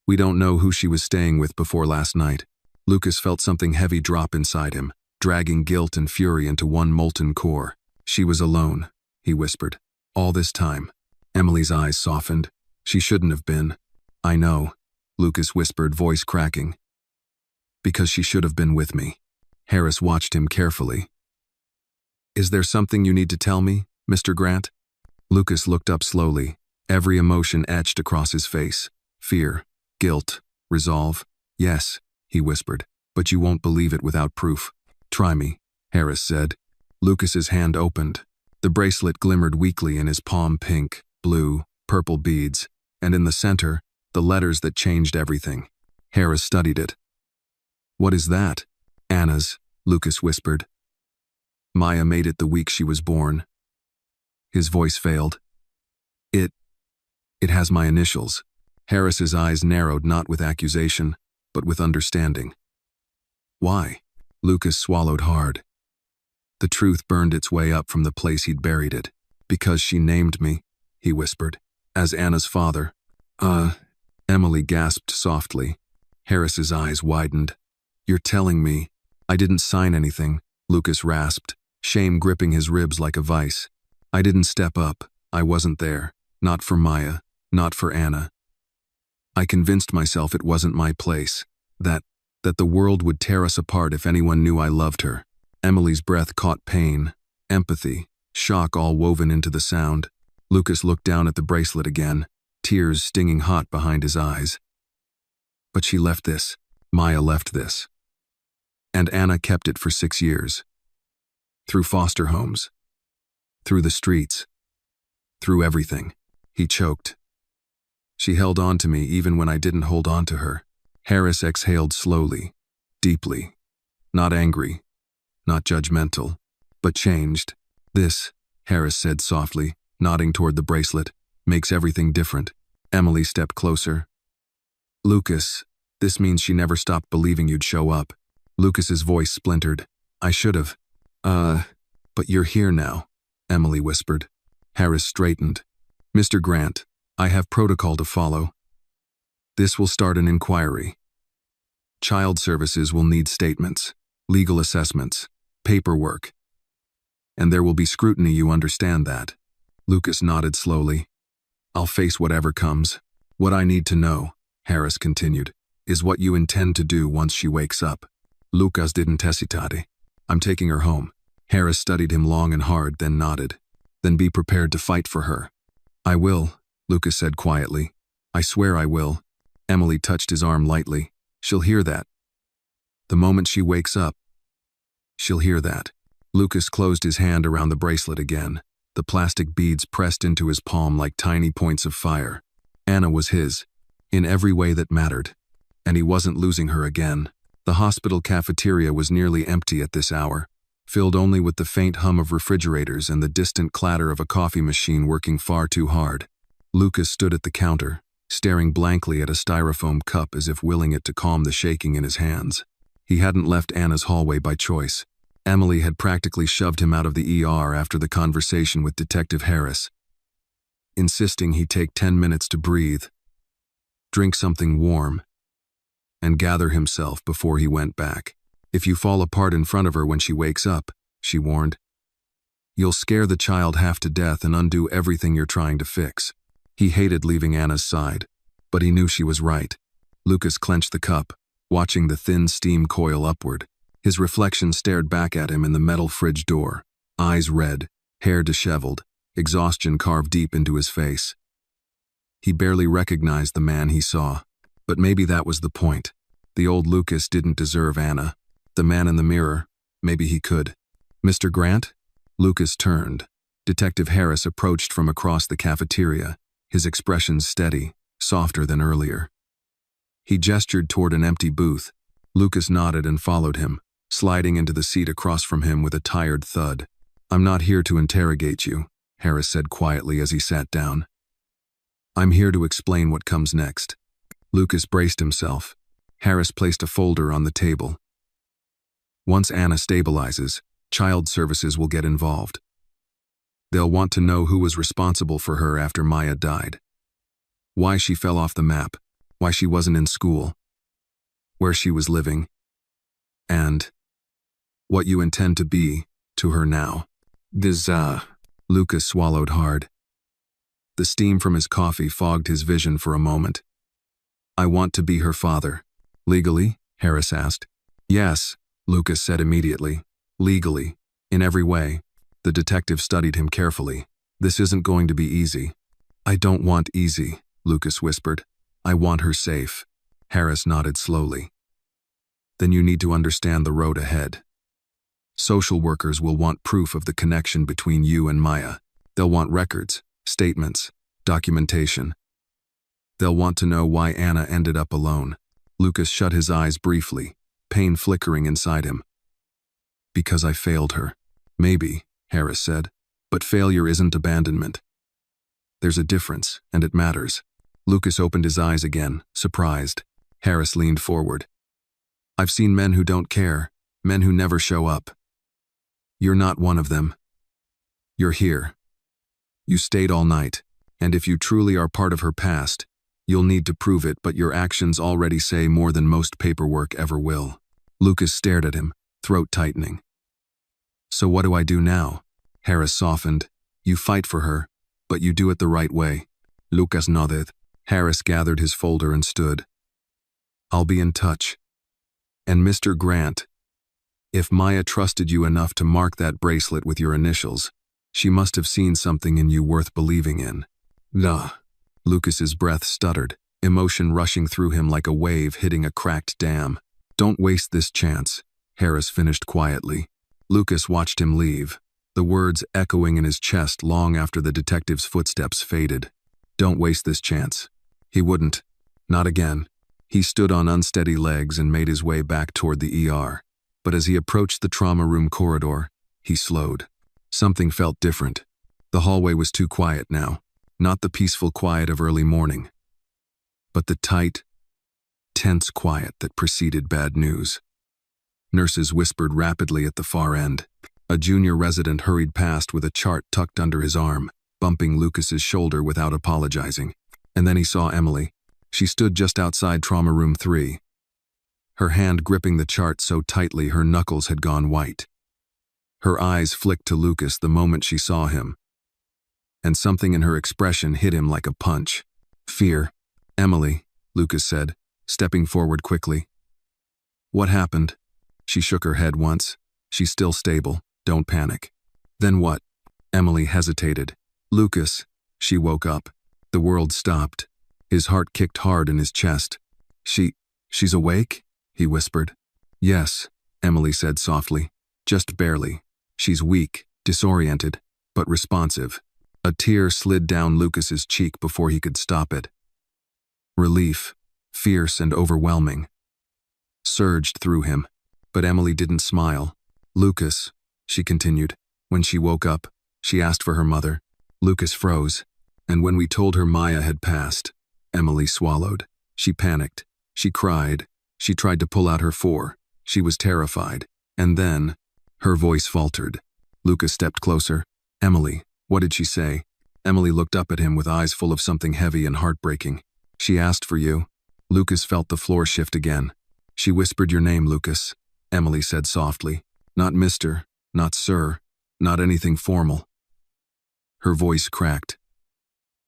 S1: We don't know who she was staying with before last night. Lucas felt something heavy drop inside him, dragging guilt and fury into one molten core. She was alone, he whispered. All this time. Emily's eyes softened. She shouldn't have been. I know, Lucas whispered, voice cracking. Because she should have been with me. Harris watched him carefully. Is there something you need to tell me, Mr. Grant? Lucas looked up slowly, every emotion etched across his face. Fear, guilt, resolve. Yes, he whispered, but you won't believe it without proof. Try me, Harris said. Lucas's hand opened. The bracelet glimmered weakly in his palm, pink, blue, purple beads, and in the center, the letters that changed everything. Harris studied it. What is that? Anna's, Lucas whispered. Maya made it the week she was born. His voice failed. It has my initials. Harris's eyes narrowed, not with accusation, but with understanding. Why? Lucas swallowed hard. The truth burned its way up from the place he'd buried it. Because she named me, he whispered, as Anna's father. Emily gasped softly. Harris's eyes widened. You're telling me I didn't sign anything, Lucas rasped, shame gripping his ribs like a vice. I didn't step up. I wasn't there. Not for Maya, not for Anna. I convinced myself it wasn't my place, that the world would tear us apart if anyone knew I loved her. Emily's breath caught pain, empathy, shock all woven into the sound. Lucas looked down at the bracelet again, tears stinging hot behind his eyes. But she left this. Maya left this. And Anna kept it for 6 years. Through foster homes. Through the streets. Through everything. He choked. She held on to me even when I didn't hold on to her. Harris exhaled slowly, deeply. Not angry, not judgmental, but changed. This, Harris said softly, nodding toward the bracelet, makes everything different. Emily stepped closer. Lucas, this means she never stopped believing you'd show up. Lucas's voice splintered. I should have. But you're here now, Emily whispered. Harris straightened. Mr. Grant, I have protocol to follow. This will start an inquiry. Child services will need statements, legal assessments, paperwork. And there will be scrutiny, you understand that? Lucas nodded slowly. I'll face whatever comes. What I need to know, Harris continued, is what you intend to do once she wakes up. Lucas didn't hesitate. I'm taking her home. Harris studied him long and hard, then nodded. Then be prepared to fight for her. I will, Lucas said quietly. I swear I will. Emily touched his arm lightly. She'll hear that. The moment she wakes up, she'll hear that. Lucas closed his hand around the bracelet again. The plastic beads pressed into his palm like tiny points of fire. Anna was his, in every way that mattered. And he wasn't losing her again. The hospital cafeteria was nearly empty at this hour, filled only with the faint hum of refrigerators and the distant clatter of a coffee machine working far too hard. Lucas stood at the counter, staring blankly at a styrofoam cup as if willing it to calm the shaking in his hands. He hadn't left Anna's hallway by choice. Emily had practically shoved him out of the ER after the conversation with Detective Harris, insisting he take 10 minutes to breathe, drink something warm, and gather himself before he went back. If you fall apart in front of her when she wakes up, she warned, you'll scare the child half to death and undo everything you're trying to fix. He hated leaving Anna's side, but he knew she was right. Lucas clenched the cup, watching the thin steam coil upward. His reflection stared back at him in the metal fridge door, eyes red, hair disheveled, exhaustion carved deep into his face. He barely recognized the man he saw, but maybe that was the point. The old Lucas didn't deserve Anna. The man in the mirror, maybe he could. Mr. Grant? Lucas turned. Detective Harris approached from across the cafeteria, his expression steady, softer than earlier. He gestured toward an empty booth. Lucas nodded and followed him, sliding into the seat across from him with a tired thud. I'm not here to interrogate you, Harris said quietly as he sat down. I'm here to explain what comes next. Lucas braced himself. Harris placed a folder on the table. Once Anna stabilizes, child services will get involved. They'll want to know who was responsible for her after Maya died. Why she fell off the map, why she wasn't in school, where she was living, and what you intend to be to her now. Lucas swallowed hard. The steam from his coffee fogged his vision for a moment. I want to be her father. Legally? Harris asked. Yes, Lucas said immediately. Legally. In every way. The detective studied him carefully. This isn't going to be easy. I don't want easy, Lucas whispered. I want her safe. Harris nodded slowly. Then you need to understand the road ahead. Social workers will want proof of the connection between you and Maya. They'll want records, statements, documentation. They'll want to know why Anna ended up alone. Lucas shut his eyes briefly, pain flickering inside him. Because I failed her. Maybe, Harris said, but failure isn't abandonment. There's a difference, and it matters. Lucas opened his eyes again, surprised. Harris leaned forward. I've seen men who don't care, men who never show up. You're not one of them. You're here. You stayed all night, and if you truly are part of her past, you'll need to prove it, but your actions already say more than most paperwork ever will. Lucas stared at him, throat tightening. So what do I do now? Harris softened. You fight for her, but you do it the right way. Lucas nodded. Harris gathered his folder and stood. I'll be in touch. And Mr. Grant, if Maya trusted you enough to mark that bracelet with your initials, she must have seen something in you worth believing in. Duh. Lucas's breath stuttered, emotion rushing through him like a wave hitting a cracked dam. Don't waste this chance, Harris finished quietly. Lucas watched him leave, the words echoing in his chest long after the detective's footsteps faded. Don't waste this chance. He wouldn't. Not again. He stood on unsteady legs and made his way back toward the ER. But as he approached the trauma room corridor, he slowed. Something felt different. The hallway was too quiet now. Not the peaceful quiet of early morning, but the tight, tense quiet that preceded bad news. Nurses whispered rapidly at the far end. A junior resident hurried past with a chart tucked under his arm, bumping Lucas's shoulder without apologizing. And then he saw Emily. She stood just outside Trauma Room 3. Her hand gripping the chart so tightly her knuckles had gone white. Her eyes flicked to Lucas the moment she saw him. And something in her expression hit him like a punch. Fear. "Emily," Lucas said, stepping forward quickly. "What happened?" She shook her head once. "She's still stable. Don't panic." "Then what?" Emily hesitated. "Lucas." She woke up. The world stopped. His heart kicked hard in his chest. She's awake?" he whispered. "Yes," Emily said softly. "Just barely. She's weak, disoriented, but responsive." A tear slid down Lucas's cheek before he could stop it. Relief, fierce and overwhelming, surged through him, but Emily didn't smile. "Lucas," she continued. "When she woke up, she asked for her mother." Lucas froze. "And when we told her Maya had passed," Emily swallowed. "She panicked. She cried. She tried to pull out her 4. She was terrified. And then," her voice faltered. Lucas stepped closer. "Emily, what did she say?" Emily looked up at him with eyes full of something heavy and heartbreaking. "She asked for you." Lucas felt the floor shift again. "She whispered your name, Lucas," Emily said softly. "Not Mr., not Sir, not anything formal." Her voice cracked.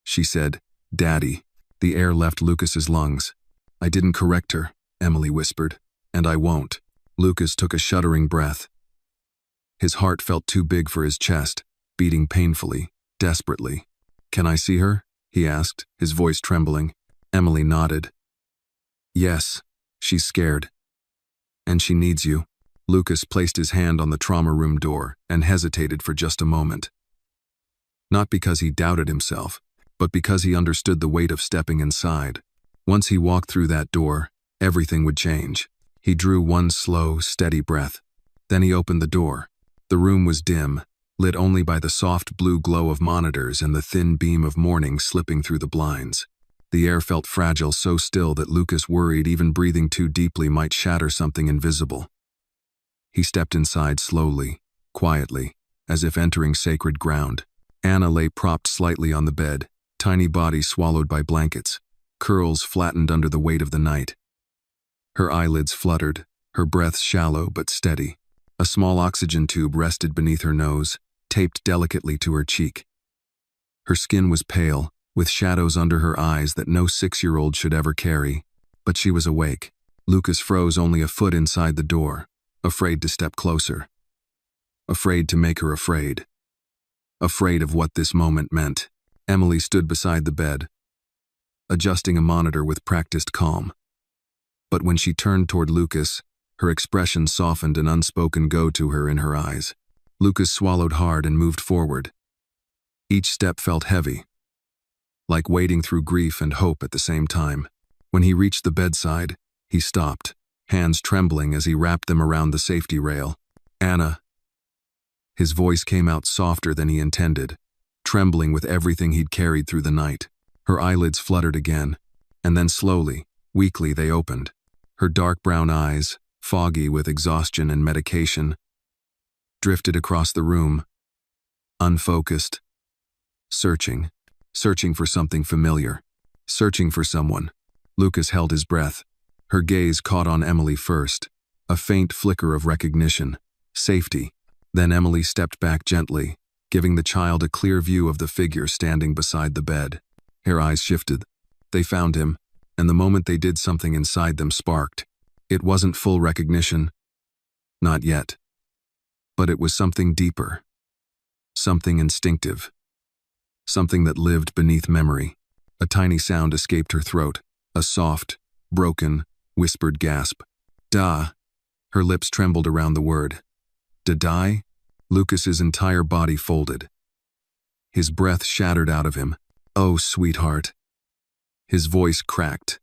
S1: She said, "Daddy." The air left Lucas's lungs. "I didn't correct her," Emily whispered. "And I won't." Lucas took a shuddering breath. His heart felt too big for his chest, beating painfully, desperately. "Can I see her?" he asked, his voice trembling. Emily nodded. "Yes, she's scared. And she needs you." Lucas placed his hand on the trauma room door and hesitated for just a moment. Not because he doubted himself, but because he understood the weight of stepping inside. Once he walked through that door, everything would change. He drew one slow, steady breath. Then he opened the door. The room was dim, lit only by the soft blue glow of monitors and the thin beam of morning slipping through the blinds. The air felt fragile, so still that Lucas worried even breathing too deeply might shatter something invisible. He stepped inside slowly, quietly, as if entering sacred ground. Anna lay propped slightly on the bed, tiny body swallowed by blankets, curls flattened under the weight of the night. Her eyelids fluttered, her breath shallow but steady. A small oxygen tube rested beneath her nose, taped delicately to her cheek. Her skin was pale, with shadows under her eyes that no 6-year-old should ever carry, but she was awake. Lucas froze only a foot inside the door, afraid to step closer. Afraid to make her afraid. Afraid of what this moment meant. Emily stood beside the bed, adjusting a monitor with practiced calm. But when she turned toward Lucas, her expression softened, an unspoken go to her in her eyes. Lucas swallowed hard and moved forward. Each step felt heavy, like wading through grief and hope at the same time. When he reached the bedside, he stopped, hands trembling as he wrapped them around the safety rail. "Anna." His voice came out softer than he intended, trembling with everything he'd carried through the night. Her eyelids fluttered again, and then slowly, weakly they opened. Her dark brown eyes, foggy with exhaustion and medication, drifted across the room, unfocused, searching for something familiar, searching for someone. Lucas held his breath. Her gaze caught on Emily first, a faint flicker of recognition, safety. Then Emily stepped back gently, giving the child a clear view of the figure standing beside the bed. Her eyes shifted. They found him, and the moment they did, something inside them sparked. It wasn't full recognition. Not yet. But it was something deeper. Something instinctive. Something that lived beneath memory. A tiny sound escaped her throat. A soft, broken, whispered gasp. "Da." Her lips trembled around the word. "To die?" Lucas's entire body folded. His breath shattered out of him. "Oh, sweetheart." His voice cracked,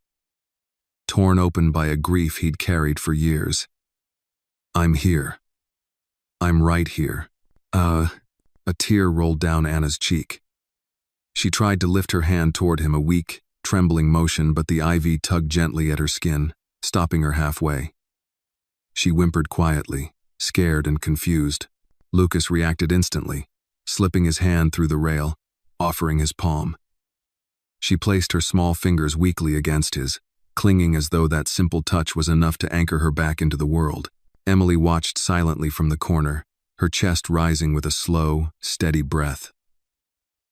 S1: torn open by a grief he'd carried for years. "I'm here. I'm right here." A tear rolled down Anna's cheek. She tried to lift her hand toward him, a weak, trembling motion, but the IV tugged gently at her skin, stopping her halfway. She whimpered quietly, scared and confused. Lucas reacted instantly, slipping his hand through the rail, offering his palm. She placed her small fingers weakly against his, clinging as though that simple touch was enough to anchor her back into the world. Emily watched silently from the corner, her chest rising with a slow, steady breath.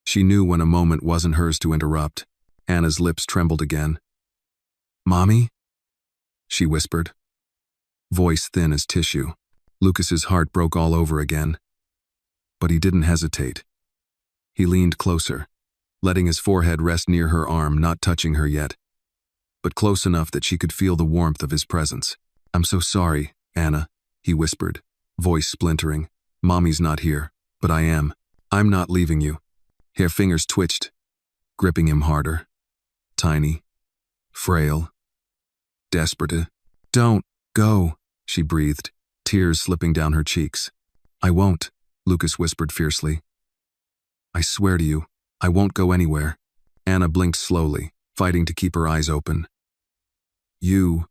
S1: She knew when a moment wasn't hers to interrupt. Anna's lips trembled again. "Mommy?" she whispered, voice thin as tissue. Lucas's heart broke all over again. But he didn't hesitate. He leaned closer, letting his forehead rest near her arm, not touching her yet, but close enough that she could feel the warmth of his presence. "I'm so sorry, Anna," he whispered, voice splintering. "Mommy's not here, but I am. I'm not leaving you." Her fingers twitched, gripping him harder. Tiny, frail, desperate. "Don't go," she breathed, tears slipping down her cheeks. "I won't," Lucas whispered fiercely. "I swear to you, I won't go anywhere." Anna blinked slowly, fighting to keep her eyes open. "You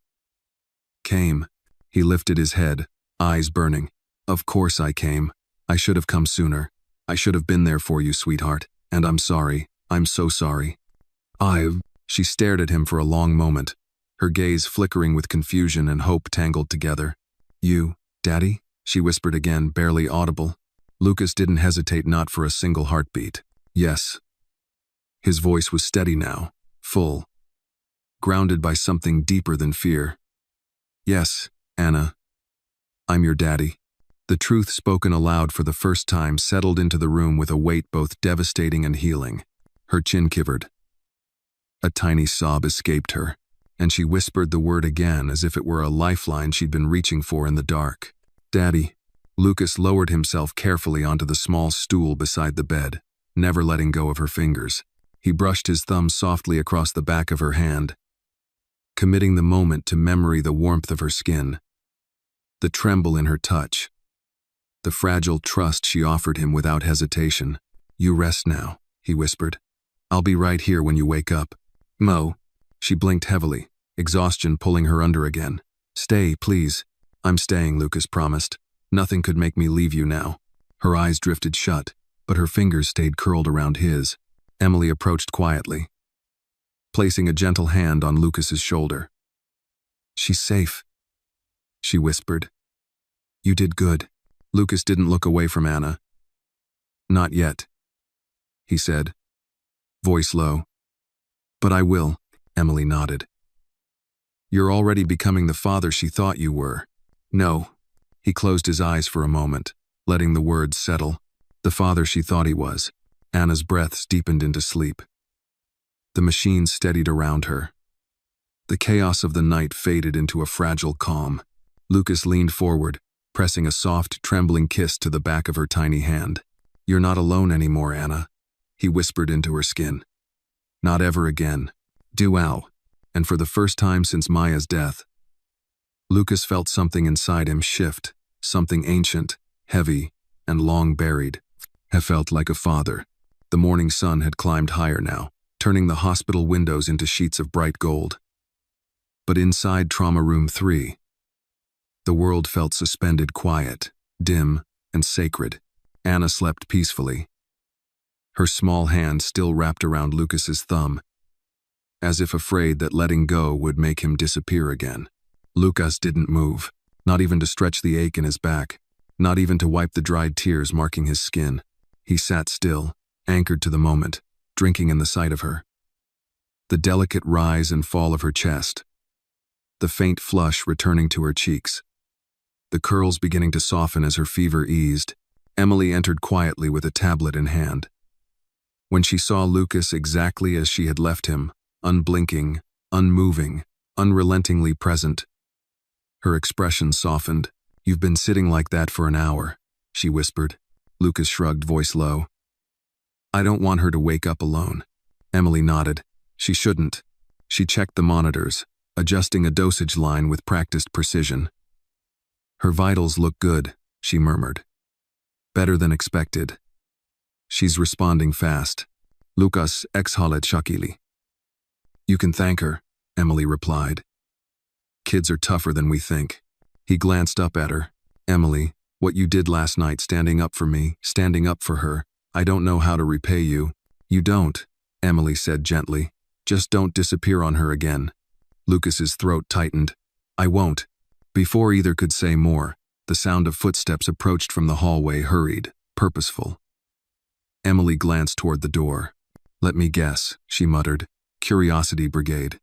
S1: came." He lifted his head, eyes burning. "Of course I came. I should have come sooner. I should have been there for you, sweetheart. And I'm sorry. I'm so sorry." She stared at him for a long moment, her gaze flickering with confusion and hope tangled together. "You, Daddy?" she whispered again, barely audible. Lucas didn't hesitate, not for a single heartbeat. "Yes." His voice was steady now, full, grounded by something deeper than fear. "Yes, Anna. I'm your daddy." The truth spoken aloud for the first time settled into the room with a weight both devastating and healing. Her chin quivered. A tiny sob escaped her, and she whispered the word again as if it were a lifeline she'd been reaching for in the dark. "Daddy." Lucas lowered himself carefully onto the small stool beside the bed, never letting go of her fingers. He brushed his thumb softly across the back of her hand, committing the moment to memory, the warmth of her skin, the tremble in her touch, the fragile trust she offered him without hesitation. "You rest now," he whispered. "I'll be right here when you wake up." "Mo." She blinked heavily, exhaustion pulling her under again. "Stay, please." "I'm staying," Lucas promised. "Nothing could make me leave you now." Her eyes drifted shut, but her fingers stayed curled around his. Emily approached quietly, placing a gentle hand on Lucas's shoulder. "She's safe," she whispered. "You did good." Lucas didn't look away from Anna. "Not yet," he said, voice low. "But I will," Emily nodded. "You're already becoming the father she thought you were." "No." He closed his eyes for a moment, letting the words settle. "The father she thought he was." Anna's breaths deepened into sleep. The machine steadied around her. The chaos of the night faded into a fragile calm. Lucas leaned forward, pressing a soft, trembling kiss to the back of her tiny hand. "You're not alone anymore, Anna," he whispered into her skin. "Not ever again. Dual." And for the first time since Maya's death, Lucas felt something inside him shift, something ancient, heavy, and long buried. He felt like a father. The morning sun had climbed higher now, turning the hospital windows into sheets of bright gold. But inside Trauma Room 3, the world felt suspended, quiet, dim, and sacred. Anna slept peacefully, her small hand still wrapped around Lucas's thumb, as if afraid that letting go would make him disappear again. Lucas didn't move, not even to stretch the ache in his back, not even to wipe the dried tears marking his skin. He sat still, anchored to the moment, drinking in the sight of her. The delicate rise and fall of her chest, the faint flush returning to her cheeks, the curls beginning to soften as her fever eased. Emily entered quietly with a tablet in hand. When she saw Lucas exactly as she had left him, unblinking, unmoving, unrelentingly present, her expression softened. "You've been sitting like that for an hour," she whispered. Lucas shrugged, voice low. "I don't want her to wake up alone." Emily nodded. She shouldn't. She checked the monitors, adjusting a dosage line with practiced precision. "Her vitals look good," she murmured. "Better than expected. She's responding fast." Lucas exhaled shockingly. "You can thank her," Emily replied. "Kids are tougher than we think." He glanced up at her. Emily, what you did last night standing up for me, standing up for her, I don't know how to repay you. You don't, Emily said gently. Just don't disappear on her again. Lucas's throat tightened. I won't. Before either could say more, the sound of footsteps approached from the hallway, hurried, purposeful. Emily glanced toward the door. Let me guess, she muttered. Curiosity Brigade.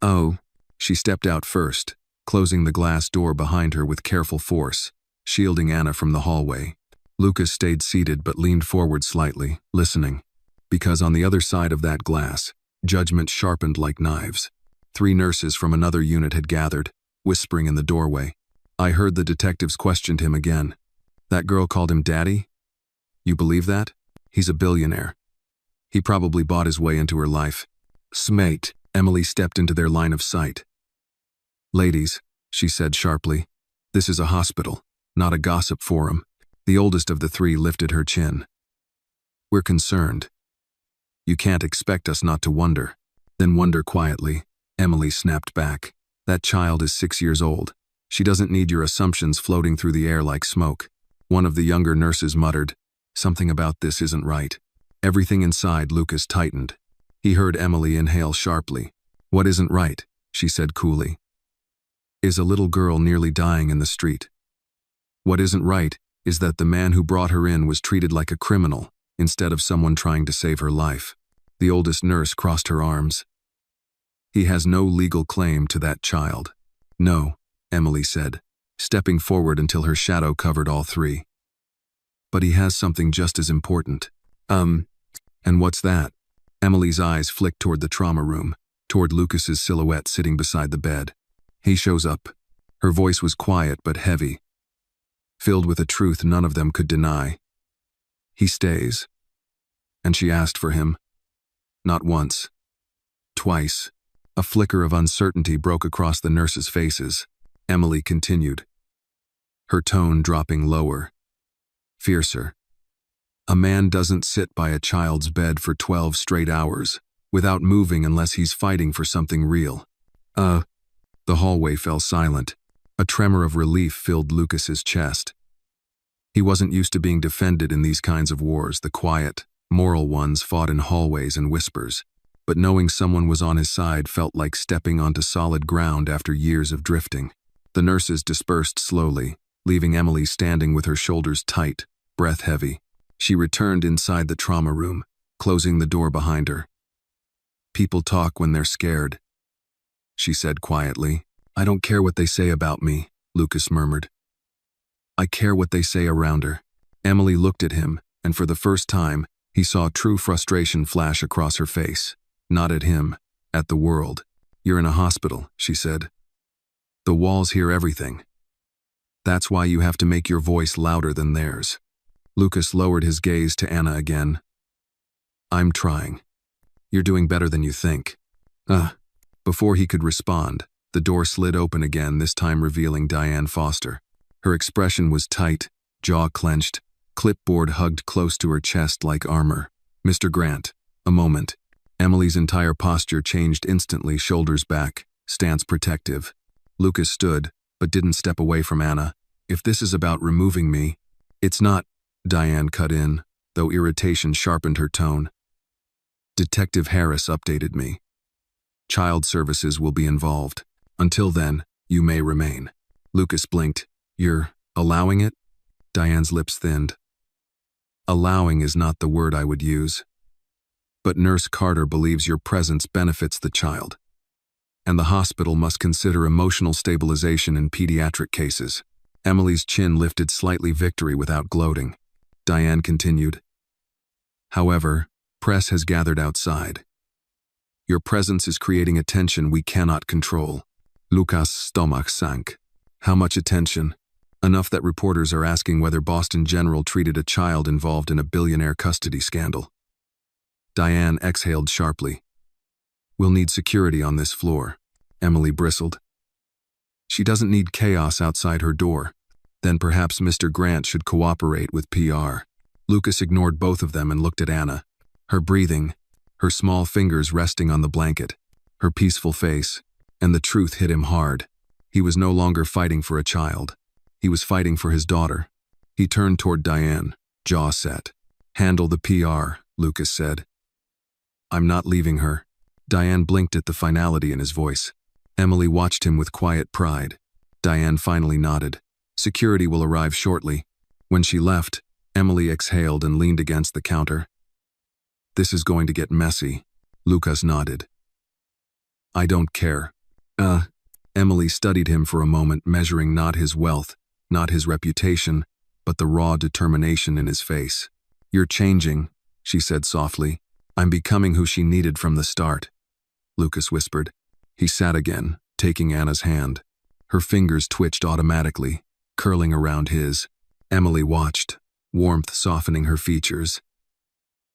S1: Oh. She stepped out first, closing the glass door behind her with careful force, shielding Anna from the hallway. Lucas stayed seated but leaned forward slightly, listening. Because on the other side of that glass, judgment sharpened like knives. 3 nurses from another unit had gathered, whispering in the doorway. I heard the detectives questioned him again. That girl called him daddy? You believe that? He's a billionaire. He probably bought his way into her life. Smate. Emily stepped into their line of sight. Ladies, she said sharply, this is a hospital, not a gossip forum. The oldest of the 3 lifted her chin. We're concerned. You can't expect us not to wonder. Then wonder quietly. Emily snapped back. That child is 6 years old. She doesn't need your assumptions floating through the air like smoke. One of the younger nurses muttered, something about this isn't right. Everything inside Lucas tightened. He heard Emily inhale sharply. What isn't right, she said coolly. Is a little girl nearly dying in the street. What isn't right is that the man who brought her in was treated like a criminal instead of someone trying to save her life. The oldest nurse crossed her arms. He has no legal claim to that child. No, Emily said, stepping forward until her shadow covered all 3. But he has something just as important. And what's that? Emily's eyes flicked toward the trauma room, toward Lucas's silhouette sitting beside the bed. He shows up. Her voice was quiet but heavy, filled with a truth none of them could deny. He stays. And she asked for him. Not once. Twice. A flicker of uncertainty broke across the nurses' faces. Emily continued, her tone dropping lower, fiercer. A man doesn't sit by a child's bed for 12 straight hours, without moving unless he's fighting for something real. The hallway fell silent. A tremor of relief filled Lucas's chest. He wasn't used to being defended in these kinds of wars. The quiet, moral ones fought in hallways and whispers. But knowing someone was on his side felt like stepping onto solid ground after years of drifting. The nurses dispersed slowly, leaving Emily standing with her shoulders tight, breath heavy. She returned inside the trauma room, closing the door behind her. People talk when they're scared, she said quietly. I don't care what they say about me, Lucas murmured. I care what they say around her. Emily looked at him, and for the first time, he saw true frustration flash across her face. Not at him, at the world. You're in a hospital, she said. The walls hear everything. That's why you have to make your voice louder than theirs. Lucas lowered his gaze to Anna again. I'm trying. You're doing better than you think. Before he could respond, the door slid open again, this time revealing Diane Foster. Her expression was tight, jaw clenched, clipboard hugged close to her chest like armor. Mr. Grant. A moment. Emily's entire posture changed instantly, shoulders back, stance protective. Lucas stood, but didn't step away from Anna. If this is about removing me, it's not, Diane cut in, though irritation sharpened her tone. Detective Harris updated me. Child services will be involved. Until then, you may remain. Lucas blinked. You're allowing it? Diane's lips thinned. Allowing is not the word I would use. But Nurse Carter believes your presence benefits the child. And the hospital must consider emotional stabilization in pediatric cases. Emily's chin lifted slightly, victory without gloating. Diane continued. However, press has gathered outside. Your presence is creating attention we cannot control. Lucas' stomach sank. How much attention? Enough that reporters are asking whether Boston General treated a child involved in a billionaire custody scandal. Diane exhaled sharply. We'll need security on this floor. Emily bristled. She doesn't need chaos outside her door. Then perhaps Mr. Grant should cooperate with PR. Lucas ignored both of them and looked at Anna. Her breathing, her small fingers resting on the blanket, her peaceful face, and the truth hit him hard. He was no longer fighting for a child. He was fighting for his daughter. He turned toward Diane, jaw set. "Handle the PR," Lucas said. "I'm not leaving her." Diane blinked at the finality in his voice. Emily watched him with quiet pride. Diane finally nodded. "Security will arrive shortly." When she left, Emily exhaled and leaned against the counter. "This is going to get messy." Lucas nodded. "I don't care." Emily studied him for a moment, measuring not his wealth, not his reputation, but the raw determination in his face. "You're changing," she said softly. "I'm becoming who she needed from the start," Lucas whispered. He sat again, taking Anna's hand. Her fingers twitched automatically, curling around his. Emily watched, warmth softening her features.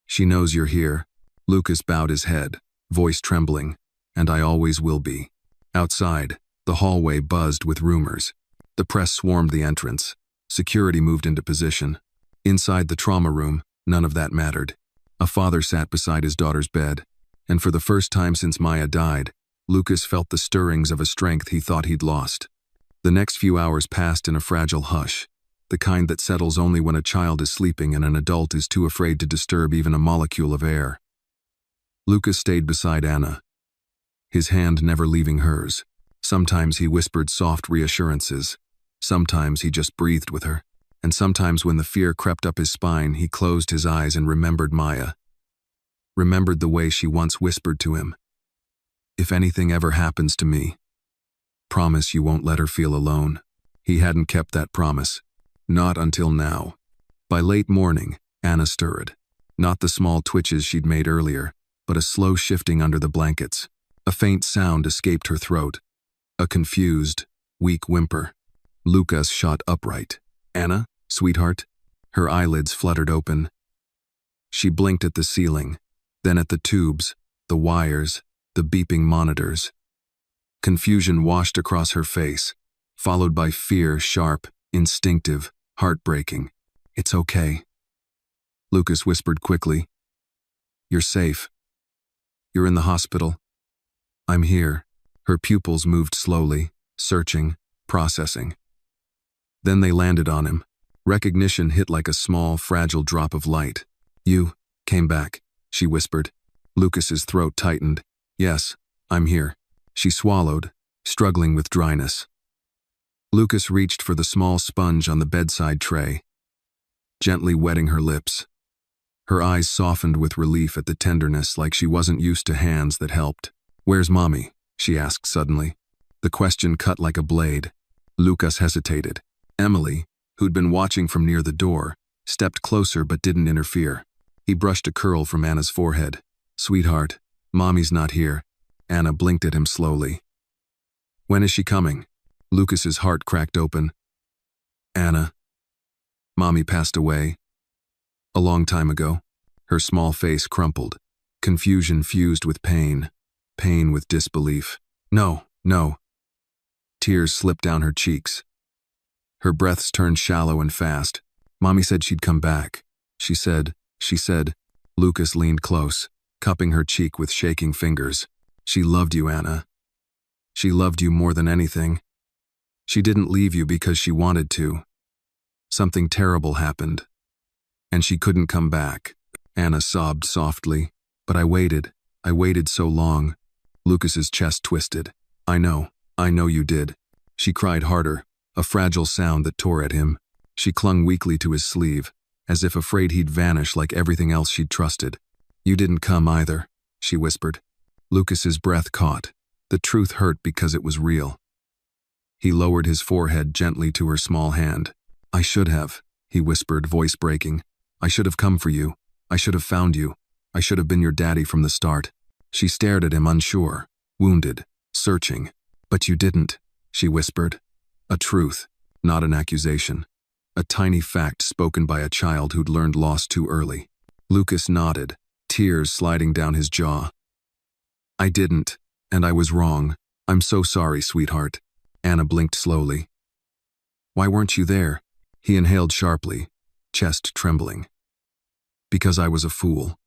S1: "She knows you're here." Lucas bowed his head, voice trembling. "And I always will be." Outside, the hallway buzzed with rumors. The press swarmed the entrance. Security moved into position. Inside the trauma room, none of that mattered. A father sat beside his daughter's bed, and for the first time since Maya died, Lucas felt the stirrings of a strength he thought he'd lost. The next few hours passed in a fragile hush, the kind that settles only when a child is sleeping and an adult is too afraid to disturb even a molecule of air. Lucas stayed beside Anna, his hand never leaving hers. Sometimes he whispered soft reassurances. Sometimes he just breathed with her. And sometimes when the fear crept up his spine, he closed his eyes and remembered Maya. Remembered the way she once whispered to him, "If anything ever happens to me, promise you won't let her feel alone." He hadn't kept that promise. Not until now. By late morning, Anna stirred. Not the small twitches she'd made earlier, but a slow shifting under the blankets. A faint sound escaped her throat. A confused, weak whimper. Lucas shot upright. "Anna, sweetheart?" Her eyelids fluttered open. She blinked at the ceiling, then at the tubes, the wires, the beeping monitors. Confusion washed across her face, followed by fear, sharp, instinctive, heartbreaking. "It's okay," Lucas whispered quickly. "You're safe. You're in the hospital. I'm here." Her pupils moved slowly, searching, processing. Then they landed on him. Recognition hit like a small, fragile drop of light. "You came back," she whispered. Lucas's throat tightened. "Yes, I'm here." She swallowed, struggling with dryness. Lucas reached for the small sponge on the bedside tray, gently wetting her lips. Her eyes softened with relief at the tenderness, like she wasn't used to hands that helped. "Where's Mommy?" she asked suddenly. The question cut like a blade. Lucas hesitated. Emily, who'd been watching from near the door, stepped closer but didn't interfere. He brushed a curl from Anna's forehead. "Sweetheart, Mommy's not here." Anna blinked at him slowly. "When is she coming?" Lucas's heart cracked open. "Anna, Mommy passed away. A long time ago." Her small face crumpled. Confusion fused with pain. Pain with disbelief. "No, no." Tears slipped down her cheeks. Her breaths turned shallow and fast. "Mommy said she'd come back." She said. Lucas leaned close, cupping her cheek with shaking fingers. "She loved you, Anna. She loved you more than anything. She didn't leave you because she wanted to. Something terrible happened, and she couldn't come back." Anna sobbed softly. "But I waited so long." Lucas's chest twisted. I know you did." She cried harder, a fragile sound that tore at him. She clung weakly to his sleeve, as if afraid he'd vanish like everything else she'd trusted. "You didn't come either," she whispered. Lucas's breath caught. The truth hurt because it was real. He lowered his forehead gently to her small hand. "I should have," he whispered, voice breaking. "I should have come for you. I should have found you. I should have been your daddy from the start." She stared at him, unsure, wounded, searching. "But you didn't," she whispered. A truth, not an accusation. A tiny fact spoken by a child who'd learned loss too early. Lucas nodded, tears sliding down his jaw. "I didn't, and I was wrong. I'm so sorry, sweetheart." Anna blinked slowly. "Why weren't you there?" He inhaled sharply, chest trembling. "Because I was a fool.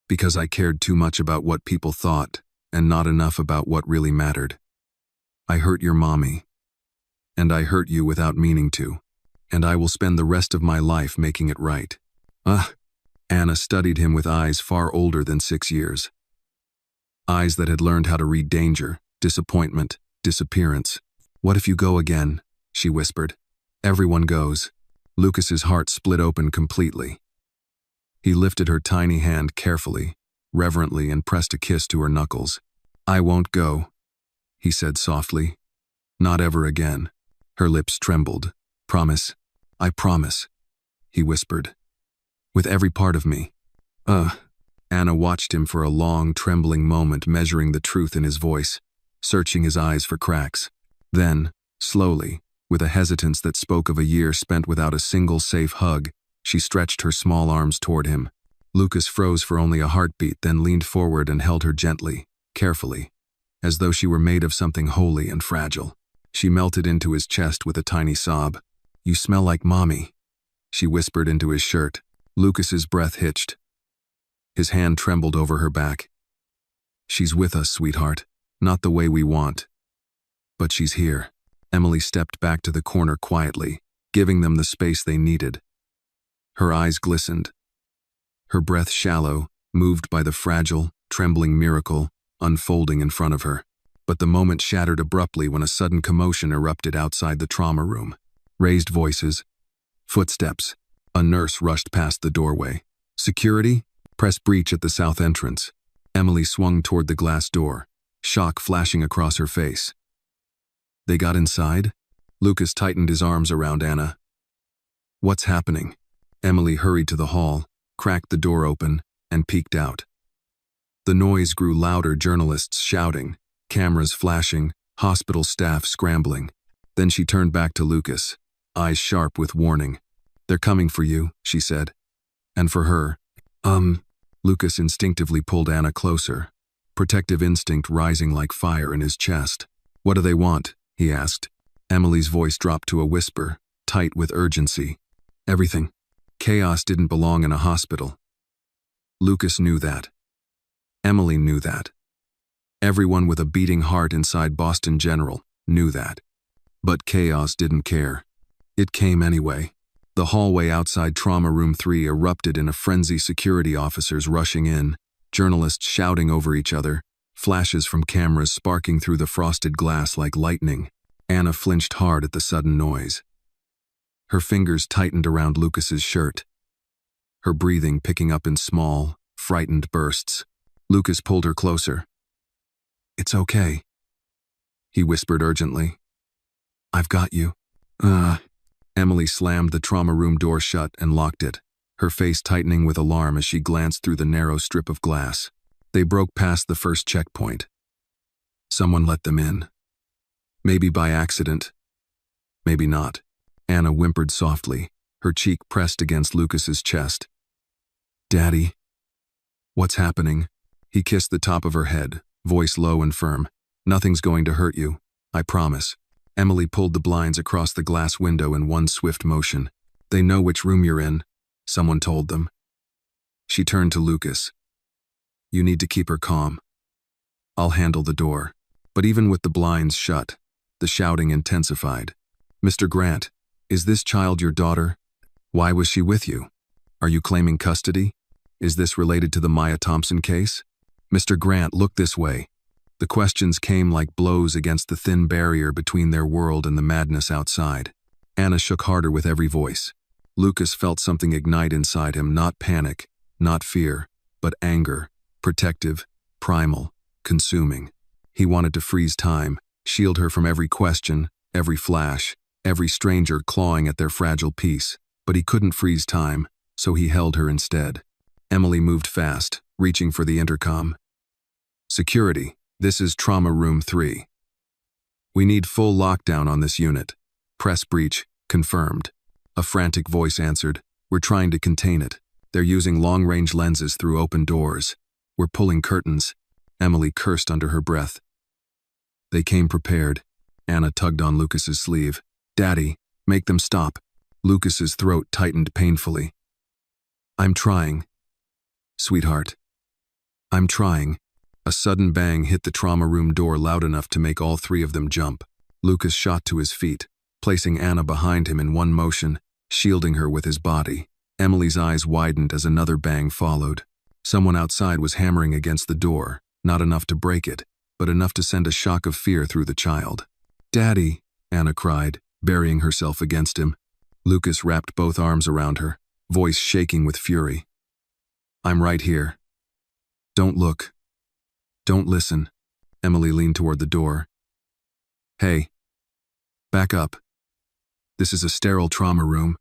S1: Because I cared too much about what people thought, and not enough about what really mattered. I hurt your mommy, And I hurt you without meaning to. And I will spend the rest of my life making it right. Ugh. Anna studied him with eyes far older than 6 years. Eyes that had learned how to read danger, disappointment, disappearance. What if you go again? She whispered. Everyone goes. Lucas's heart split open completely. He lifted her tiny hand carefully, reverently, and pressed a kiss to her knuckles. I won't go, he said softly. Not ever again. Her lips trembled. Promise. I promise, he whispered. With every part of me. Anna watched him for a long, trembling moment, measuring the truth in his voice, searching his eyes for cracks. Then, slowly, with a hesitance that spoke of a year spent without a single safe hug, she stretched her small arms toward him. Lucas froze for only a heartbeat, then leaned forward and held her gently, carefully, as though she were made of something holy and fragile. She melted into his chest with a tiny sob. You smell like Mommy, she whispered into his shirt. Lucas's breath hitched. His hand trembled over her back. She's with us, sweetheart. Not the way we want. But she's here. Emily stepped back to the corner quietly, giving them the space they needed. Her eyes glistened. Her breath shallow, moved by the fragile, trembling miracle unfolding in front of her. But the moment shattered abruptly when a sudden commotion erupted outside the trauma room. Raised voices. Footsteps. A nurse rushed past the doorway. Security? Press breach at the south entrance. Emily swung toward the glass door, shock flashing across her face. They got inside? Lucas tightened his arms around Anna. What's happening? Emily hurried to the hall, cracked the door open, and peeked out. The noise grew louder, journalists shouting, cameras flashing, hospital staff scrambling. Then she turned back to Lucas, eyes sharp with warning. They're coming for you, she said. And for her. Lucas instinctively pulled Anna closer, protective instinct rising like fire in his chest. What do they want? He asked. Emily's voice dropped to a whisper, tight with urgency. Everything. Chaos didn't belong in a hospital. Lucas knew that. Emily knew that. Everyone with a beating heart inside Boston General knew that. But chaos didn't care. It came anyway. The hallway outside Trauma Room 3 erupted in a frenzy, security officers rushing in, journalists shouting over each other, flashes from cameras sparking through the frosted glass like lightning. Anna flinched hard at the sudden noise. Her fingers tightened around Lucas's shirt, her breathing picking up in small, frightened bursts. Lucas pulled her closer. It's okay, he whispered urgently. I've got you. Emily slammed the trauma room door shut and locked it, her face tightening with alarm as she glanced through the narrow strip of glass. They broke past the first checkpoint. Someone let them in. Maybe by accident. Maybe not. Anna whimpered softly, her cheek pressed against Lucas's chest. Daddy. What's happening? He kissed the top of her head, voice low and firm. Nothing's going to hurt you, I promise. Emily pulled the blinds across the glass window in one swift motion. They know which room you're in, someone told them. She turned to Lucas. You need to keep her calm. I'll handle the door. But even with the blinds shut, the shouting intensified. Mr. Grant, is this child your daughter? Why was she with you? Are you claiming custody? Is this related to the Maya Thompson case? Mr. Grant, look this way. The questions came like blows against the thin barrier between their world and the madness outside. Anna shook harder with every voice. Lucas felt something ignite inside him, not panic, not fear, but anger, protective, primal, consuming. He wanted to freeze time, shield her from every question, every flash, every stranger clawing at their fragile peace. But he couldn't freeze time, so he held her instead. Emily moved fast, reaching for the intercom. Security. This is Trauma Room 3. We need full lockdown on this unit. Press breach, confirmed. A frantic voice answered. We're trying to contain it. They're using long-range lenses through open doors. We're pulling curtains. Emily cursed under her breath. They came prepared. Anna tugged on Lucas's sleeve. Daddy, make them stop. Lucas's throat tightened painfully. I'm trying. Sweetheart. I'm trying. A sudden bang hit the trauma room door loud enough to make all three of them jump. Lucas shot to his feet, placing Anna behind him in one motion, shielding her with his body. Emily's eyes widened as another bang followed. Someone outside was hammering against the door, not enough to break it, but enough to send a shock of fear through the child. "Daddy," Anna cried, burying herself against him. Lucas wrapped both arms around her, voice shaking with fury. "I'm right here. Don't look. Don't listen." Emily leaned toward the door. "Hey. Back up. This is a sterile trauma room.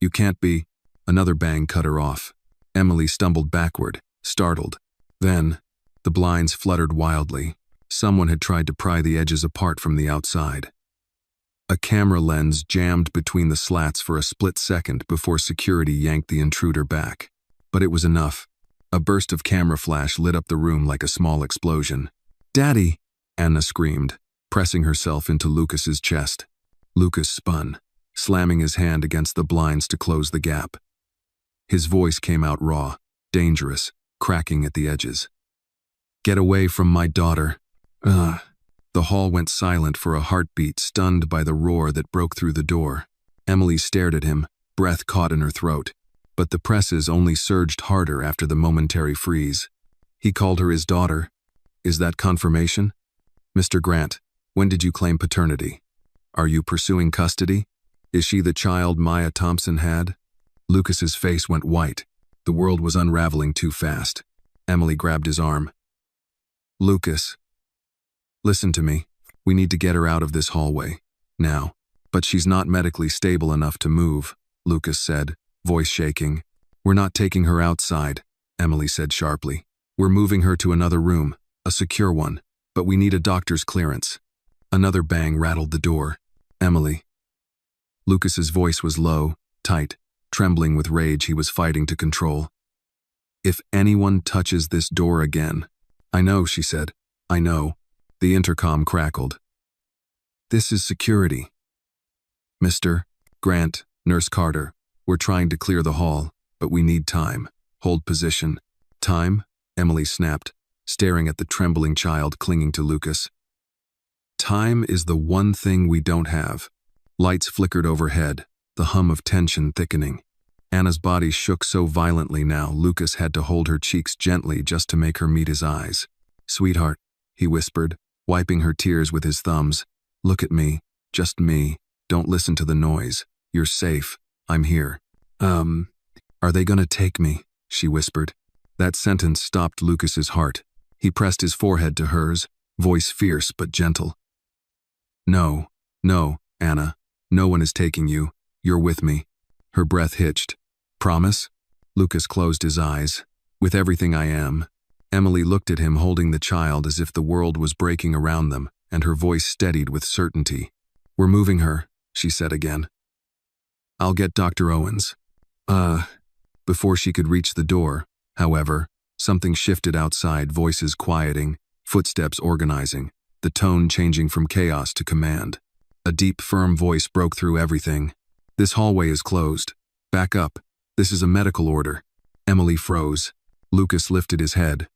S1: You can't be." Another bang cut her off. Emily stumbled backward, startled. Then, the blinds fluttered wildly. Someone had tried to pry the edges apart from the outside. A camera lens jammed between the slats for a split second before security yanked the intruder back. But it was enough. A burst of camera flash lit up the room like a small explosion. "Daddy!" Anna screamed, pressing herself into Lucas's chest. Lucas spun, slamming his hand against the blinds to close the gap. His voice came out raw, dangerous, cracking at the edges. "Get away from my daughter." Ugh. The hall went silent for a heartbeat, stunned by the roar that broke through the door. Emily stared at him, breath caught in her throat. But the presses only surged harder after the momentary freeze. He called her his daughter. Is that confirmation? "Mr. Grant, when did you claim paternity? Are you pursuing custody? Is she the child Maya Thompson had?" Lucas's face went white. The world was unraveling too fast. Emily grabbed his arm. "Lucas, listen to me. We need to get her out of this hallway. Now." "But she's not medically stable enough to move," Lucas said, voice shaking. "We're not taking her outside," Emily said sharply. "We're moving her to another room, a secure one, but we need a doctor's clearance." Another bang rattled the door. "Emily." Lucas's voice was low, tight, trembling with rage he was fighting to control. "If anyone touches this door again—" "I know," she said. "I know." The intercom crackled. "This is security. Mr. Grant, Nurse Carter, we're trying to clear the hall, but we need time. Hold position." "Time?" Emily snapped, staring at the trembling child clinging to Lucas. "Time is the one thing we don't have." Lights flickered overhead, the hum of tension thickening. Anna's body shook so violently now Lucas had to hold her cheeks gently just to make her meet his eyes. "Sweetheart," he whispered, wiping her tears with his thumbs. "Look at me, just me. Don't listen to the noise. You're safe. I'm here." Are they gonna take me?" she whispered. That sentence stopped Lucas's heart. He pressed his forehead to hers, voice fierce but gentle. "No, Anna. No one is taking you. You're with me." Her breath hitched. "Promise?" Lucas closed his eyes. "With everything I am." Emily looked at him holding the child as if the world was breaking around them, and her voice steadied with certainty. "We're moving her," she said again. "I'll get Dr. Owens." Before she could reach the door, however, something shifted outside, voices quieting, footsteps organizing, the tone changing from chaos to command. A deep, firm voice broke through everything. "This hallway is closed. Back up. This is a medical order." Emily froze. Lucas lifted his head,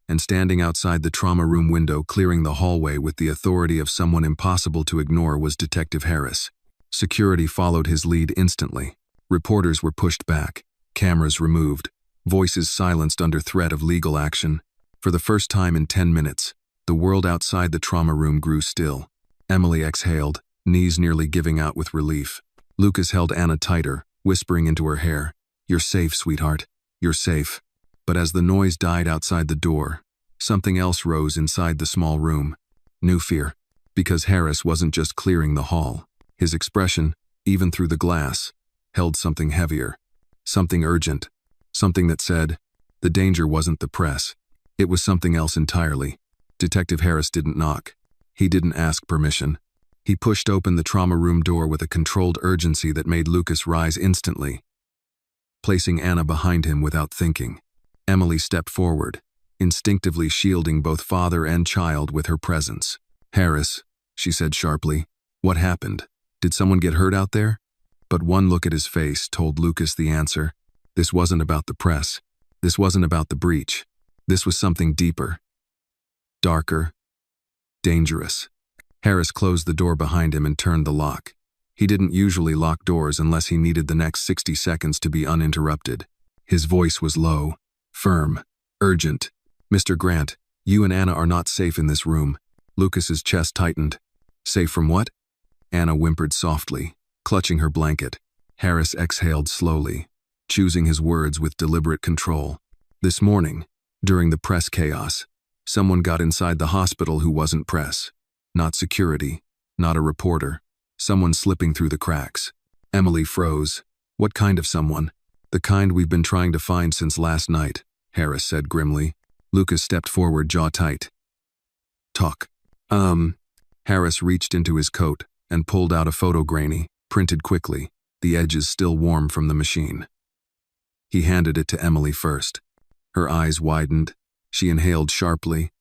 S1: and standing outside the trauma room window clearing the hallway with the authority of someone impossible to ignore was Detective Harris. Security followed his lead instantly. Reporters were pushed back, cameras removed, voices silenced under threat of legal action. For the first time in 10 minutes, the world outside the trauma room grew still. Emily exhaled, knees nearly giving out with relief. Lucas held Anna tighter, whispering into her hair, "You're safe, sweetheart. You're safe." But as the noise died outside the door, something else rose inside the small room. New fear. Because Harris wasn't just clearing the hall. His expression, even through the glass, held something heavier, something urgent, something that said, the danger wasn't the press. It was something else entirely. Detective Harris didn't knock. He didn't ask permission. He pushed open the trauma room door with a controlled urgency that made Lucas rise instantly, placing Anna behind him without thinking. Emily stepped forward, instinctively shielding both father and child with her presence. "Harris," she said sharply, "what happened? Did someone get hurt out there?" But one look at his face told Lucas the answer. This wasn't about the press. This wasn't about the breach. This was something deeper, darker, dangerous. Harris closed the door behind him and turned the lock. He didn't usually lock doors unless he needed the next 60 seconds to be uninterrupted. His voice was low, firm, urgent. "Mr. Grant, you and Anna are not safe in this room." Lucas's chest tightened. "Safe from what?" Anna whimpered softly, clutching her blanket. Harris exhaled slowly, choosing his words with deliberate control. "This morning, during the press chaos, someone got inside the hospital who wasn't press. Not security, not a reporter. Someone slipping through the cracks." Emily froze. "What kind of someone?" "The kind we've been trying to find since last night," Harris said grimly. Lucas stepped forward, jaw tight. "Talk." Harris reached into his coat and pulled out a photo granny, printed quickly, the edges still warm from the machine. He handed it to Emily first. Her eyes widened. She inhaled sharply.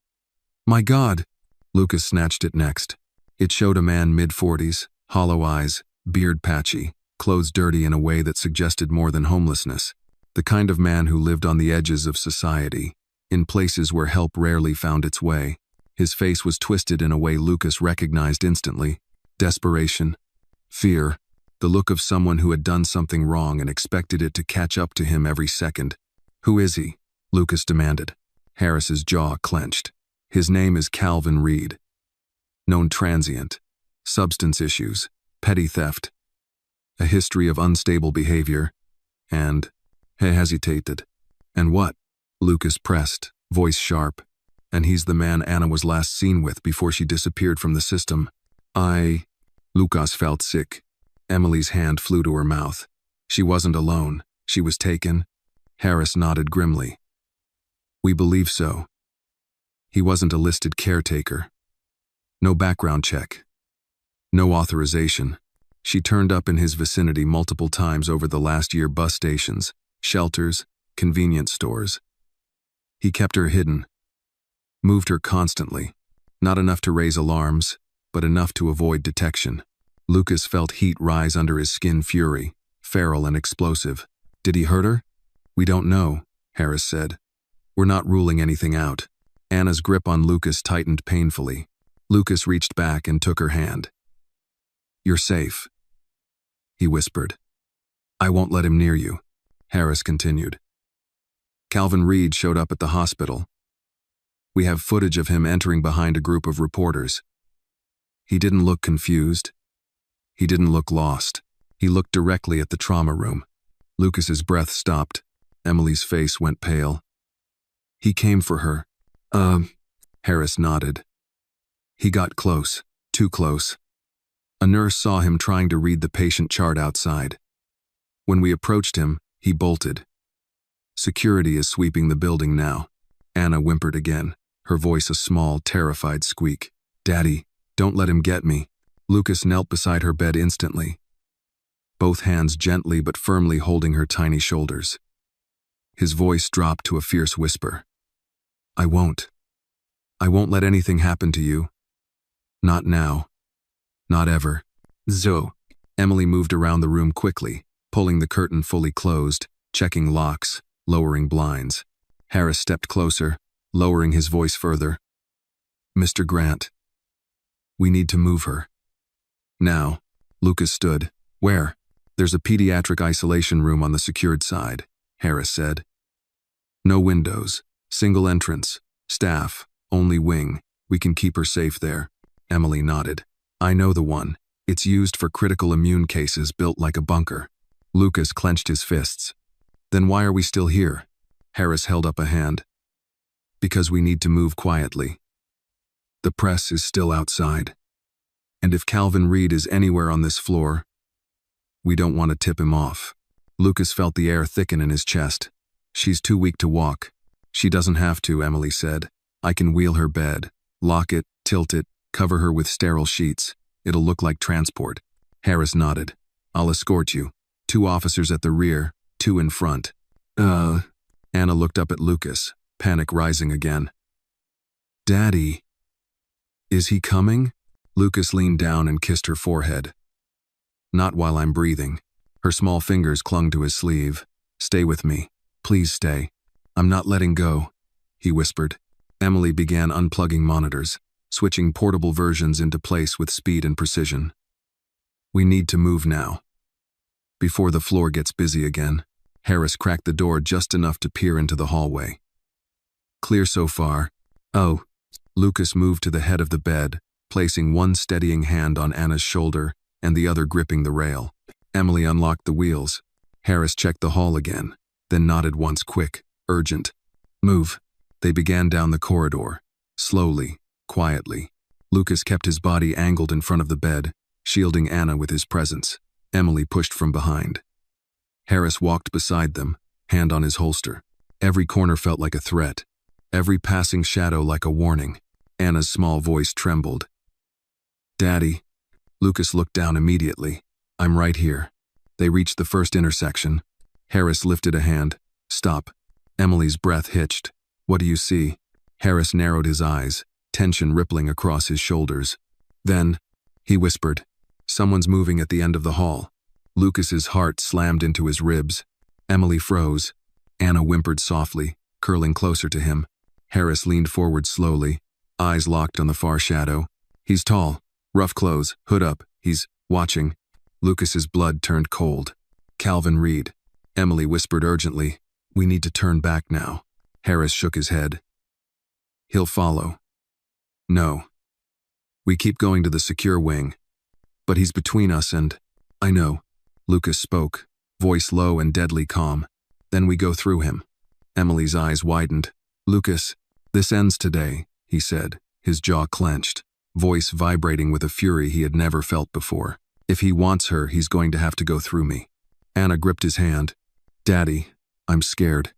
S1: "My God!" Lucas snatched it next. It showed a man mid-40s, hollow eyes, beard patchy, clothes dirty in a way that suggested more than homelessness. The kind of man who lived on the edges of society, in places where help rarely found its way. His face was twisted in a way Lucas recognized instantly. Desperation, fear, the look of someone who had done something wrong and expected it to catch up to him every second. "Who is he?" Lucas demanded. Harris's jaw clenched. "His name is Calvin Reed. Known transient. Substance issues, petty theft, a history of unstable behavior, and..." He hesitated. "And what?" Lucas pressed, voice sharp. "And he's the man Anna was last seen with before she disappeared from the system." Lucas felt sick. Emily's hand flew to her mouth. She wasn't alone. She was taken. Harris nodded grimly. "We believe so. He wasn't a listed caretaker. No background check. No authorization. She turned up in his vicinity multiple times over the last year: bus stations, shelters, convenience stores. He kept her hidden. Moved her constantly. Not enough to raise alarms, but enough to avoid detection." Lucas felt heat rise under his skin, fury, feral and explosive. "Did he hurt her?" "We don't know," Harris said. "We're not ruling anything out." Anna's grip on Lucas tightened painfully. Lucas reached back and took her hand. "You're safe," he whispered. "I won't let him near you," Harris continued. "Calvin Reed showed up at the hospital. We have footage of him entering behind a group of reporters. He didn't look confused. He didn't look lost. He looked directly at the trauma room." Lucas's breath stopped. Emily's face went pale. "He came for her." Harris nodded. "He got close, too close. A nurse saw him trying to read the patient chart outside. When we approached him, he bolted. Security is sweeping the building now." Anna whimpered again, her voice a small, terrified squeak. "Daddy, don't let him get me." Lucas knelt beside her bed instantly, both hands gently but firmly holding her tiny shoulders. His voice dropped to a fierce whisper. I won't let anything happen to you. Not now. Not ever." "Zo." Emily moved around the room quickly, pulling the curtain fully closed, checking locks, lowering blinds. Harris stepped closer, lowering his voice further. "Mr. Grant, we need to move her." "Now." Lucas stood. "Where?" "There's a pediatric isolation room on the secured side," Harris said. "No windows, single entrance, staff, only wing. We can keep her safe there." Emily nodded. "I know the one. It's used for critical immune cases, built like a bunker." Lucas clenched his fists. "Then why are we still here?" Harris held up a hand. "Because we need to move quietly. The press is still outside. And if Calvin Reed is anywhere on this floor, we don't want to tip him off." Lucas felt the air thicken in his chest. "She's too weak to walk." "She doesn't have to," Emily said. "I can wheel her bed, lock it, tilt it, cover her with sterile sheets. It'll look like transport." Harris nodded. "I'll escort you. 2 officers at the rear, 2 in front." Anna looked up at Lucas, panic rising again. "Daddy, is he coming?" Lucas leaned down and kissed her forehead. "Not while I'm breathing." Her small fingers clung to his sleeve. "Stay with me. Please stay." "I'm not letting go," he whispered. Emily began unplugging monitors, switching portable versions into place with speed and precision. We need to move now. Before the floor gets busy again, Harris cracked the door just enough to peer into the hallway. Clear so far. Oh. Lucas moved to the head of the bed, placing one steadying hand on Anna's shoulder and the other gripping the rail. Emily unlocked the wheels. Harris checked the hall again, then nodded once quick, urgent. Move. They began down the corridor, slowly, quietly. Lucas kept his body angled in front of the bed, shielding Anna with his presence. Emily pushed from behind. Harris walked beside them, hand on his holster. Every corner felt like a threat, every passing shadow like a warning. Anna's small voice trembled. Daddy. Lucas looked down immediately. I'm right here. They reached the first intersection. Harris lifted a hand. Stop. Emily's breath hitched. What do you see? Harris narrowed his eyes, tension rippling across his shoulders. Then, he whispered, someone's moving at the end of the hall. Lucas's heart slammed into his ribs. Emily froze. Anna whimpered softly, curling closer to him. Harris leaned forward slowly, eyes locked on the far shadow. He's tall, rough clothes, hood up. He's watching. Lucas's blood turned cold. Calvin Reed. Emily whispered urgently, we need to turn back now. Harris shook his head. He'll follow. No. We keep going to the secure wing. But he's between us and… I know. Lucas spoke, voice low and deadly calm. Then we go through him. Emily's eyes widened. Lucas, this ends today, he said, his jaw clenched, voice vibrating with a fury he had never felt before. If he wants her, he's going to have to go through me. Anna gripped his hand. Daddy, I'm scared.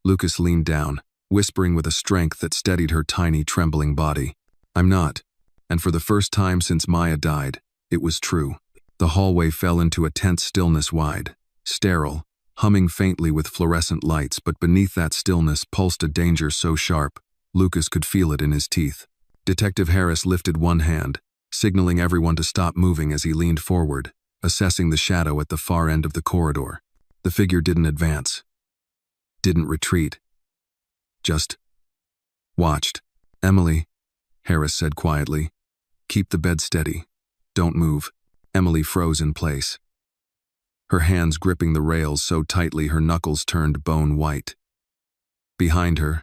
S1: Lucas leaned down, whispering with a strength that steadied her tiny, trembling body. I'm not. And for the first time since Maya died, it was true. The hallway fell into a tense stillness wide, sterile, humming faintly with fluorescent lights, but beneath that stillness pulsed a danger so sharp, Lucas could feel it in his teeth. Detective Harris lifted one hand, signaling everyone to stop moving as he leaned forward, assessing the shadow at the far end of the corridor. The figure didn't advance, didn't retreat, just watched. Emily, Harris said quietly, keep the bed steady. Don't move. Emily froze in place, her hands gripping the rails so tightly her knuckles turned bone white. Behind her,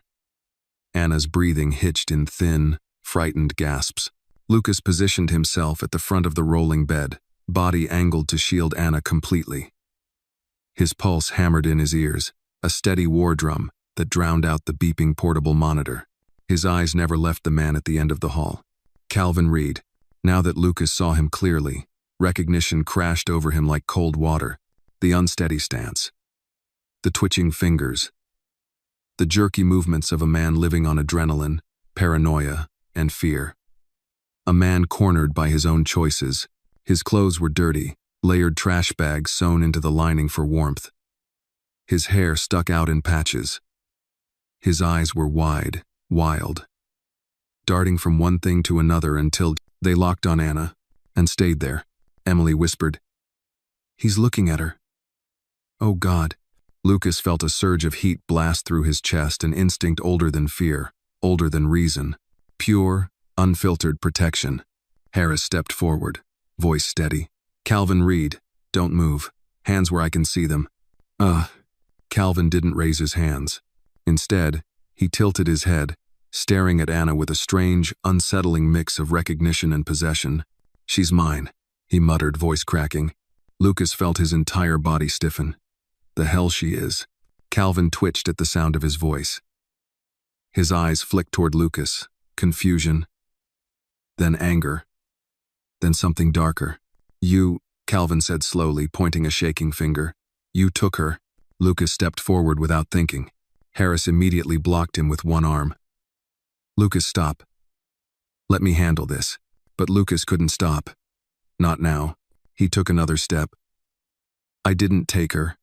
S1: Anna's breathing hitched in thin, frightened gasps. Lucas positioned himself at the front of the rolling bed, body angled to shield Anna completely. His pulse hammered in his ears, a steady war drum that drowned out the beeping portable monitor. His eyes never left the man at the end of the hall. Calvin Reed. Now that Lucas saw him clearly, recognition crashed over him like cold water. The unsteady stance, the twitching fingers, the jerky movements of a man living on adrenaline, paranoia, and fear. A man cornered by his own choices. His clothes were dirty, layered trash bags sewn into the lining for warmth. His hair stuck out in patches. His eyes were wide, wild, darting from one thing to another until they locked on Anna and stayed there. Emily whispered, he's looking at her. Oh God. Lucas felt a surge of heat blast through his chest, an instinct older than fear, older than reason. Pure, unfiltered protection. Harris stepped forward, voice steady. Calvin Reed, don't move. Hands where I can see them. Calvin didn't raise his hands. Instead, he tilted his head, staring at Anna with a strange, unsettling mix of recognition and possession. She's mine, he muttered, voice cracking. Lucas felt his entire body stiffen. The hell she is. Calvin twitched at the sound of his voice. His eyes flicked toward Lucas, confusion, then anger, then something darker. You, Calvin said slowly, pointing a shaking finger. You took her. Lucas stepped forward without thinking. Harris immediately blocked him with one arm. Lucas, stop. Let me handle this. But Lucas couldn't stop. Not now. He took another step. I didn't take her.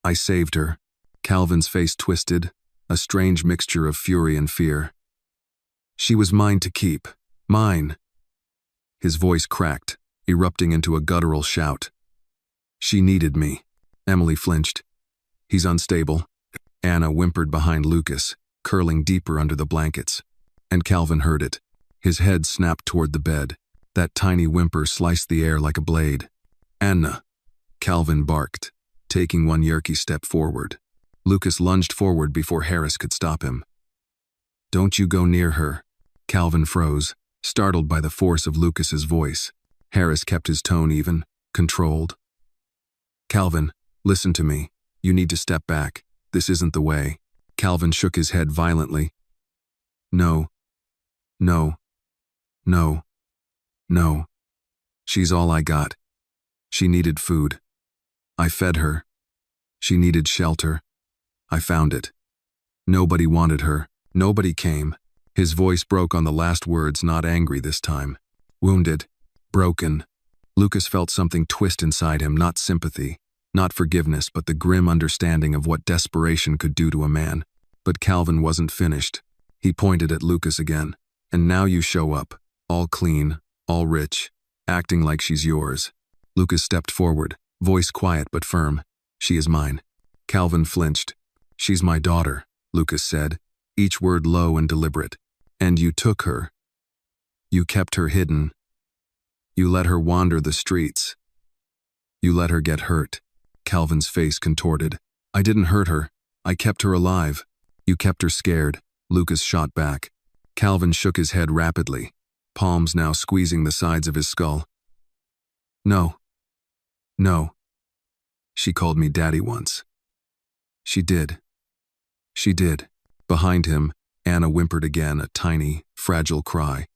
S1: I saved her. Calvin's face twisted, a strange mixture of fury and fear. She was mine to keep. Mine. His voice cracked, erupting into a guttural shout. She needed me. Emily flinched. He's unstable. Anna whimpered behind Lucas, curling deeper under the blankets. And Calvin heard it. His head snapped toward the bed, That tiny whimper sliced the air like a blade. "Anna," Calvin barked, taking one yerky step forward. Lucas lunged forward before Harris could stop him. "Don't you go near her." Calvin froze, startled by the force of Lucas's voice. Harris kept his tone even, controlled. "Calvin, listen to me. You need to step back. This isn't the way." Calvin shook his head violently. "No. No. No. No. She's all I got. She needed food. I fed her. She needed shelter. I found it. Nobody wanted her. Nobody came." His voice broke on the last words, not angry this time. Wounded. Broken. Lucas felt something twist inside him, not sympathy, not forgiveness, but the grim understanding of what desperation could do to a man. But Calvin wasn't finished. He pointed at Lucas again. "And now you show up, all clean, all rich, acting like she's yours." Lucas stepped forward, voice quiet but firm. "She is mine." Calvin flinched. "She's my daughter," Lucas said, each word low and deliberate. "And you took her. You kept her hidden. You let her wander the streets. You let her get hurt." Calvin's face contorted. "I didn't hurt her. I kept her alive." "You kept her scared," Lucas shot back. Calvin shook his head rapidly, palms now squeezing the sides of his skull. "No. No. She called me daddy once. She did. She did." Behind him, Anna whimpered again, a tiny, fragile cry.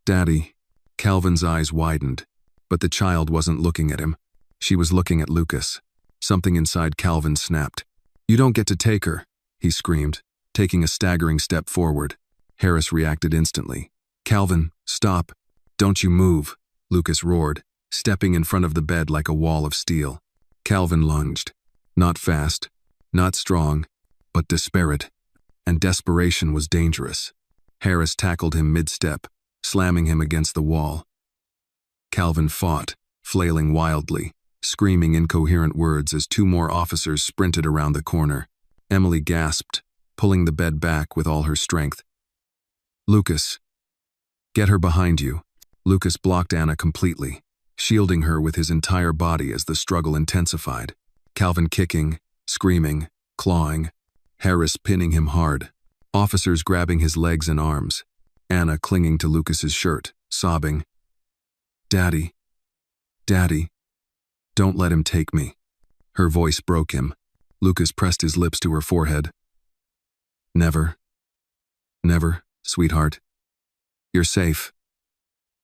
S1: "Daddy." Calvin's eyes widened, but the child wasn't looking at him. She was looking at Lucas. Something inside Calvin snapped. "You don't get to take her," he screamed, taking a staggering step forward. Harris reacted instantly. "Calvin, stop. Don't you move," Lucas roared, stepping in front of the bed like a wall of steel. Calvin lunged. Not fast, not strong, but desperate. And desperation was dangerous. Harris tackled him mid-step, slamming him against the wall. Calvin fought, flailing wildly, screaming incoherent words as two more officers sprinted around the corner. Emily gasped, pulling the bed back with all her strength. "Lucas, get her behind you." Lucas blocked Anna completely, shielding her with his entire body as the struggle intensified. Calvin kicking, screaming, clawing, Harris pinning him hard, officers grabbing his legs and arms, Anna clinging to Lucas's shirt, sobbing. "Daddy, Daddy, don't let him take me." Her voice broke him. Lucas pressed his lips to her forehead. "Never. Never, sweetheart. You're safe.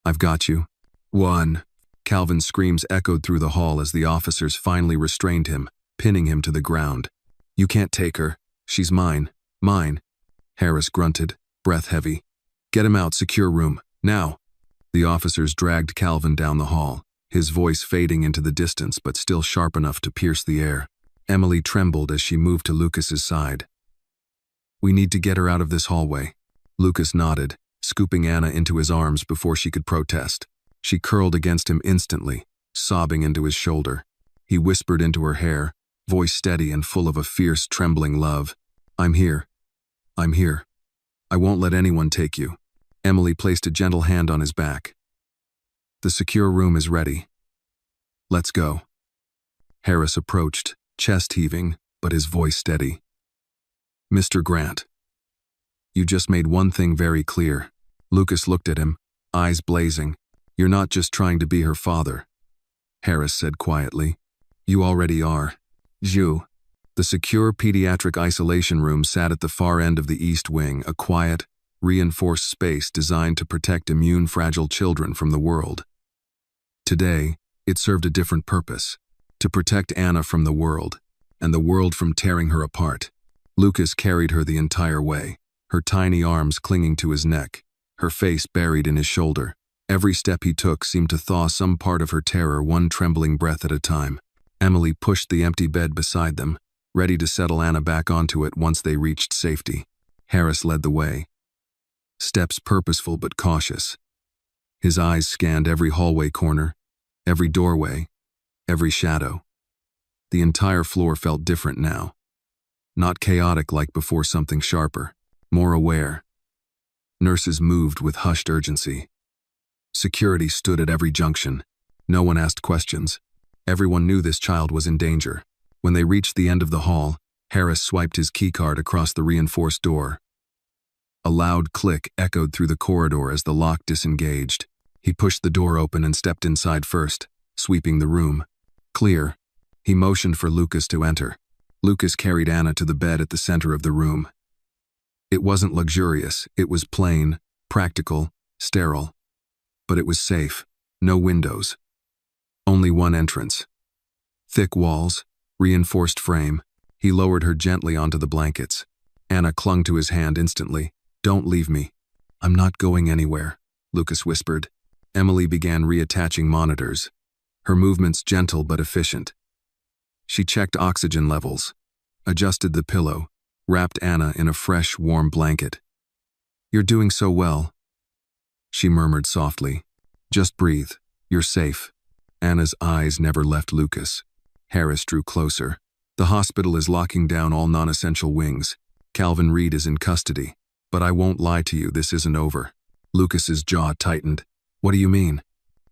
S1: I've got you." "One." Calvin's screams echoed through the hall as the officers finally restrained him, pinning him to the ground. "You can't take her. She's mine. Mine." Harris grunted, breath heavy. "Get him out, secure room, now." The officers dragged Calvin down the hall, his voice fading into the distance but still sharp enough to pierce the air. Emily trembled as she moved to Lucas's side. "We need to get her out of this hallway." Lucas nodded, scooping Anna into his arms before she could protest. She curled against him instantly, sobbing into his shoulder. He whispered into her hair, voice steady and full of a fierce, trembling love. "I'm here. I'm here. I won't let anyone take you." Emily placed a gentle hand on his back. "The secure room is ready. Let's go." Harris approached, chest heaving, but his voice steady. "Mr. Grant, you just made one thing very clear." Lucas looked at him, eyes blazing. "You're not just trying to be her father." Harris said quietly. "You already are." Zhu. The secure pediatric isolation room sat at the far end of the East Wing, a quiet, reinforced space designed to protect immune-fragile children from the world. Today, it served a different purpose, to protect Anna from the world, and the world from tearing her apart. Lucas carried her the entire way, her tiny arms clinging to his neck, her face buried in his shoulder. Every step he took seemed to thaw some part of her terror, one trembling breath at a time. Emily pushed the empty bed beside them, ready to settle Anna back onto it once they reached safety. Harris led the way, steps purposeful but cautious. His eyes scanned every hallway corner, every doorway, every shadow. The entire floor felt different now. Not chaotic like before, something sharper, more aware. Nurses moved with hushed urgency. Security stood at every junction. No one asked questions. Everyone knew this child was in danger. When they reached the end of the hall, Harris swiped his keycard across the reinforced door. A loud click echoed through the corridor as the lock disengaged. He pushed the door open and stepped inside first, sweeping the room. Clear. He motioned for Lucas to enter. Lucas carried Anna to the bed at the center of the room. It wasn't luxurious, it was plain, practical, sterile. But it was safe. No windows. Only one entrance. Thick walls, reinforced frame. He lowered her gently onto the blankets. Anna clung to his hand instantly. "Don't leave me." "I'm not going anywhere," Lucas whispered. Emily began reattaching monitors. Her movements gentle but efficient. She checked oxygen levels, adjusted the pillow, wrapped Anna in a fresh, warm blanket. "You're doing so well," she murmured softly. "Just breathe. You're safe." Anna's eyes never left Lucas. Harris drew closer. "The hospital is locking down all non-essential wings. Calvin Reed is in custody. But I won't lie to you, this isn't over." Lucas's jaw tightened. "What do you mean?"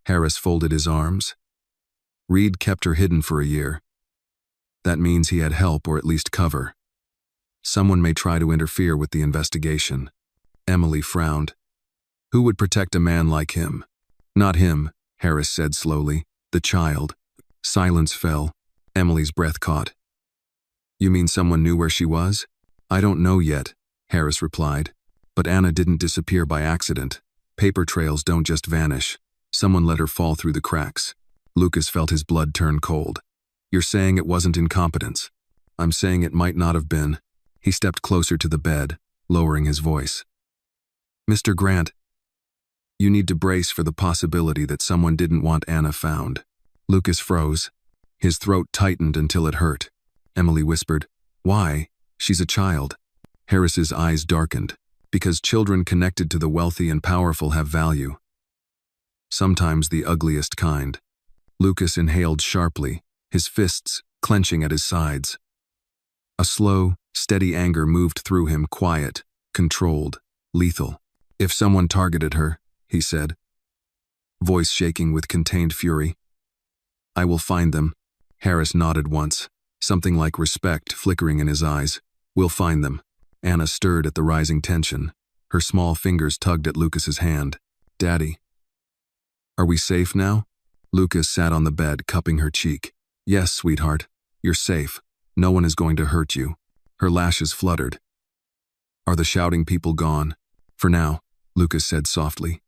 S1: Harris folded his arms. "Reed kept her hidden for a year. That means he had help or at least cover. Someone may try to interfere with the investigation." Emily frowned. "Who would protect a man like him?" "Not him," Harris said slowly. "The child." Silence fell. Emily's breath caught. "You mean someone knew where she was?" "I don't know yet," Harris replied. "But Anna didn't disappear by accident. Paper trails don't just vanish. Someone let her fall through the cracks." Lucas felt his blood turn cold. "You're saying it wasn't incompetence." "I'm saying it might not have been." He stepped closer to the bed, lowering his voice. "Mr. Grant, you need to brace for the possibility that someone didn't want Anna found." Lucas froze. His throat tightened until it hurt. Emily whispered, "Why? She's a child." Harris's eyes darkened. "Because children connected to the wealthy and powerful have value. Sometimes the ugliest kind." Lucas inhaled sharply, his fists clenching at his sides. A slow, steady anger moved through him, quiet, controlled, lethal. "If someone targeted her," he said, voice shaking with contained fury, "I will find them." Harris nodded once, something like respect flickering in his eyes. "We'll find them." Anna stirred at the rising tension. Her small fingers tugged at Lucas's hand. "Daddy, are we safe now?" Lucas sat on the bed, cupping her cheek. "Yes, sweetheart. You're safe. No one is going to hurt you." Her lashes fluttered. "Are the shouting people gone?" "For now," Lucas said softly.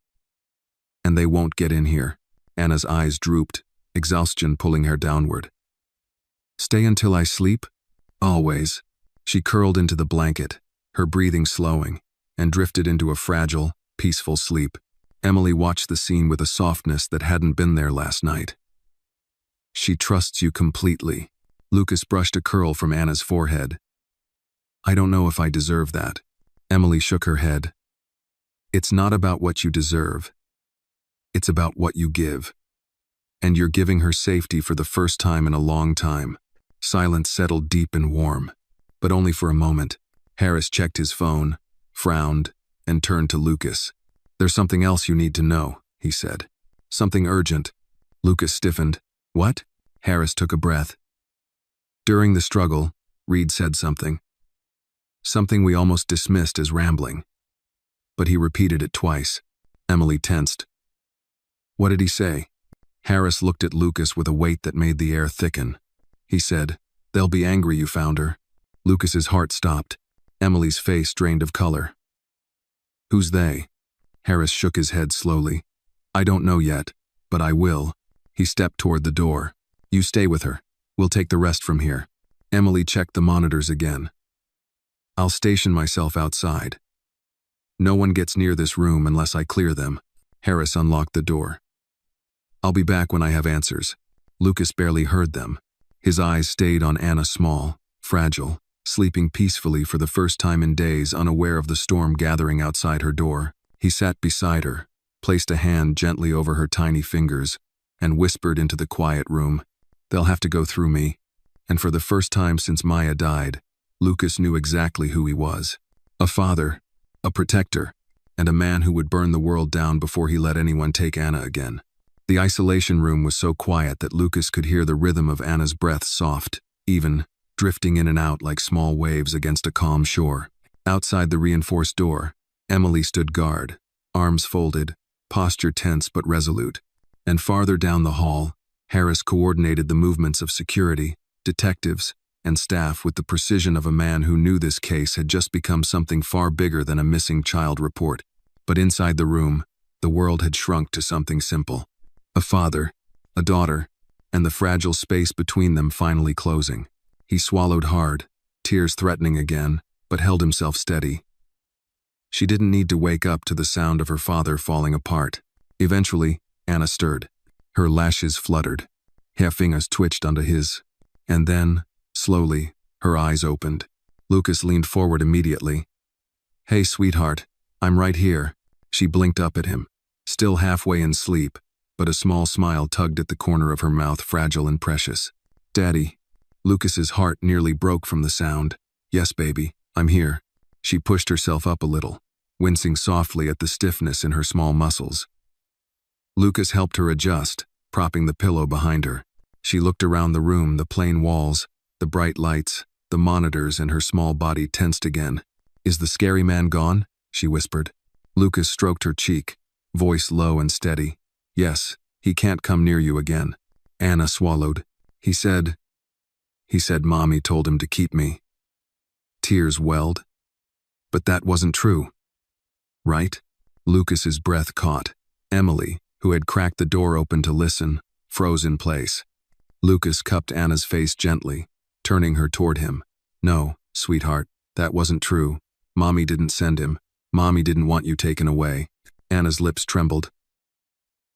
S1: "And they won't get in here." Anna's eyes drooped, exhaustion pulling her downward. "Stay until I sleep?" "Always." She curled into the blanket, her breathing slowing, and drifted into a fragile, peaceful sleep. Emily watched the scene with a softness that hadn't been there last night. "She trusts you completely." Lucas brushed a curl from Anna's forehead. "I don't know if I deserve that." Emily shook her head. "It's not about what you deserve. It's about what you give. And you're giving her safety for the first time in a long time." Silence settled deep and warm, but only for a moment. Harris checked his phone, frowned, and turned to Lucas. "There's something else you need to know," he said. "Something urgent." Lucas stiffened. "What?" Harris took a breath. "During the struggle, Reed said something. Something we almost dismissed as rambling. But he repeated it twice." Emily tensed. "What did he say?" Harris looked at Lucas with a weight that made the air thicken. He said, "They'll be angry you found her." Lucas's heart stopped. Emily's face drained of color. "Who's they?" Harris shook his head slowly. "I don't know yet, but I will." He stepped toward the door. "You stay with her. We'll take the rest from here." Emily checked the monitors again. "I'll station myself outside. No one gets near this room unless I clear them." Harris unlocked the door. "I'll be back when I have answers." Lucas barely heard them. His eyes stayed on Anna, small, fragile, sleeping peacefully for the first time in days, unaware of the storm gathering outside her door. He sat beside her, placed a hand gently over her tiny fingers, and whispered into the quiet room, "They'll have to go through me." And for the first time since Maya died, Lucas knew exactly who he was. A father, a protector, and a man who would burn the world down before he let anyone take Anna again. The isolation room was so quiet that Lucas could hear the rhythm of Anna's breath, soft, even, drifting in and out like small waves against a calm shore. Outside the reinforced door, Emily stood guard, arms folded, posture tense but resolute. And farther down the hall, Harris coordinated the movements of security, detectives, and staff with the precision of a man who knew this case had just become something far bigger than a missing child report. But inside the room, the world had shrunk to something simple. A father, a daughter, and the fragile space between them finally closing. He swallowed hard, tears threatening again, but held himself steady. She didn't need to wake up to the sound of her father falling apart. Eventually, Anna stirred. Her lashes fluttered. Her fingers twitched onto his. And then, slowly, her eyes opened. Lucas leaned forward immediately. "Hey, sweetheart, I'm right here." She blinked up at him, still halfway in sleep, but a small smile tugged at the corner of her mouth, fragile and precious. "Daddy." Lucas's heart nearly broke from the sound. "Yes, baby, I'm here." She pushed herself up a little, wincing softly at the stiffness in her small muscles. Lucas helped her adjust, propping the pillow behind her. She looked around the room, the plain walls, the bright lights, the monitors, and her small body tensed again. "Is the scary man gone?" she whispered. Lucas stroked her cheek, voice low and steady. "Yes, he can't come near you again." Anna swallowed. He said, Mommy told him to keep me." Tears welled. But that wasn't true. Right? Lucas's breath caught. Emily, who had cracked the door open to listen, froze in place. Lucas cupped Anna's face gently, turning her toward him. "No, sweetheart, that wasn't true. Mommy didn't send him. Mommy didn't want you taken away." Anna's lips trembled.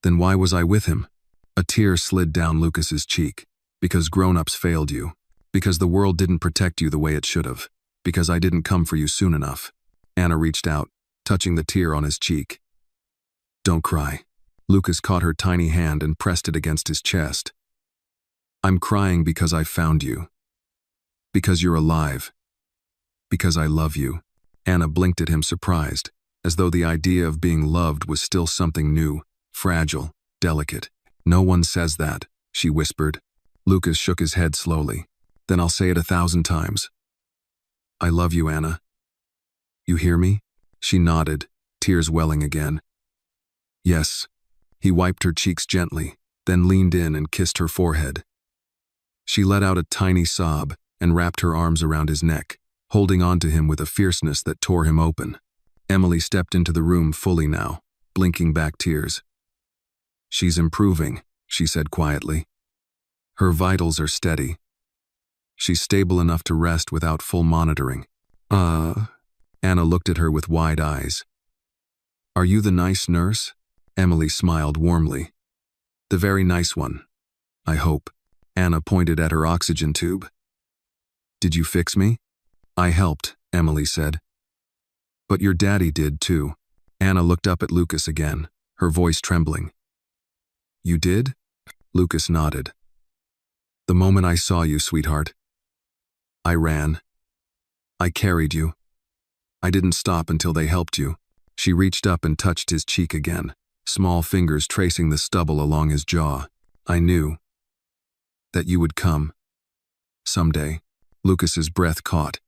S1: "Then why was I with him?" A tear slid down Lucas's cheek. "Because grown-ups failed you. Because the world didn't protect you the way it should have. Because I didn't come for you soon enough." Anna reached out, touching the tear on his cheek. "Don't cry." Lucas caught her tiny hand and pressed it against his chest. "I'm crying because I found you. Because you're alive. Because I love you." Anna blinked at him, surprised, as though the idea of being loved was still something new, fragile, delicate. "No one says that," she whispered. Lucas shook his head slowly. "Then I'll say it 1,000 times. I love you, Anna. You hear me?" She nodded, tears welling again. "Yes." He wiped her cheeks gently, then leaned in and kissed her forehead. She let out a tiny sob and wrapped her arms around his neck, holding on to him with a fierceness that tore him open. Emily stepped into the room fully now, blinking back tears. "She's improving," she said quietly. "Her vitals are steady. She's stable enough to rest without full monitoring." Anna looked at her with wide eyes. "Are you the nice nurse?" Emily smiled warmly. "The very nice one, I hope." Anna pointed at her oxygen tube. "Did you fix me?" "I helped," Emily said. "But your daddy did too." Anna looked up at Lucas again, her voice trembling. "You did?" Lucas nodded. "The moment I saw you, sweetheart, I ran. I carried you. I didn't stop until they helped you." She reached up and touched his cheek again, small fingers tracing the stubble along his jaw. "I knew that you would come. Someday." Lucas's breath caught.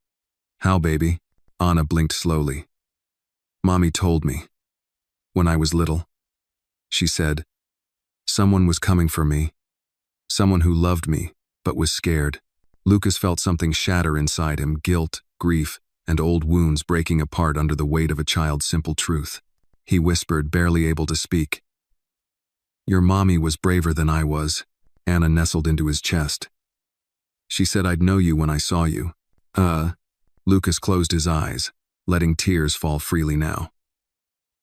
S1: "How, baby?" Anna blinked slowly. "Mommy told me. When I was little. She said, someone was coming for me. Someone who loved me, but was scared." Lucas felt something shatter inside him, guilt, grief, and old wounds breaking apart under the weight of a child's simple truth. He whispered, barely able to speak. "Your mommy was braver than I was." Anna nestled into his chest. "She said I'd know you when I saw you." Lucas closed his eyes, letting tears fall freely now.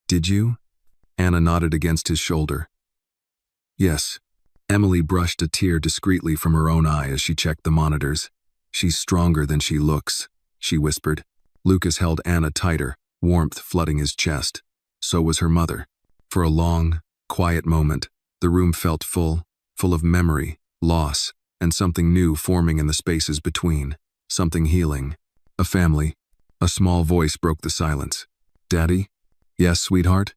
S1: "Did you?" Anna nodded against his shoulder. "Yes." Emily brushed a tear discreetly from her own eye as she checked the monitors. "She's stronger than she looks," she whispered. Lucas held Anna tighter, warmth flooding his chest. So was her mother. For a long, quiet moment, the room felt full of memory, loss, and something new forming in the spaces between. Something healing. A family. A small voice broke the silence. "Daddy?" Yes, sweetheart?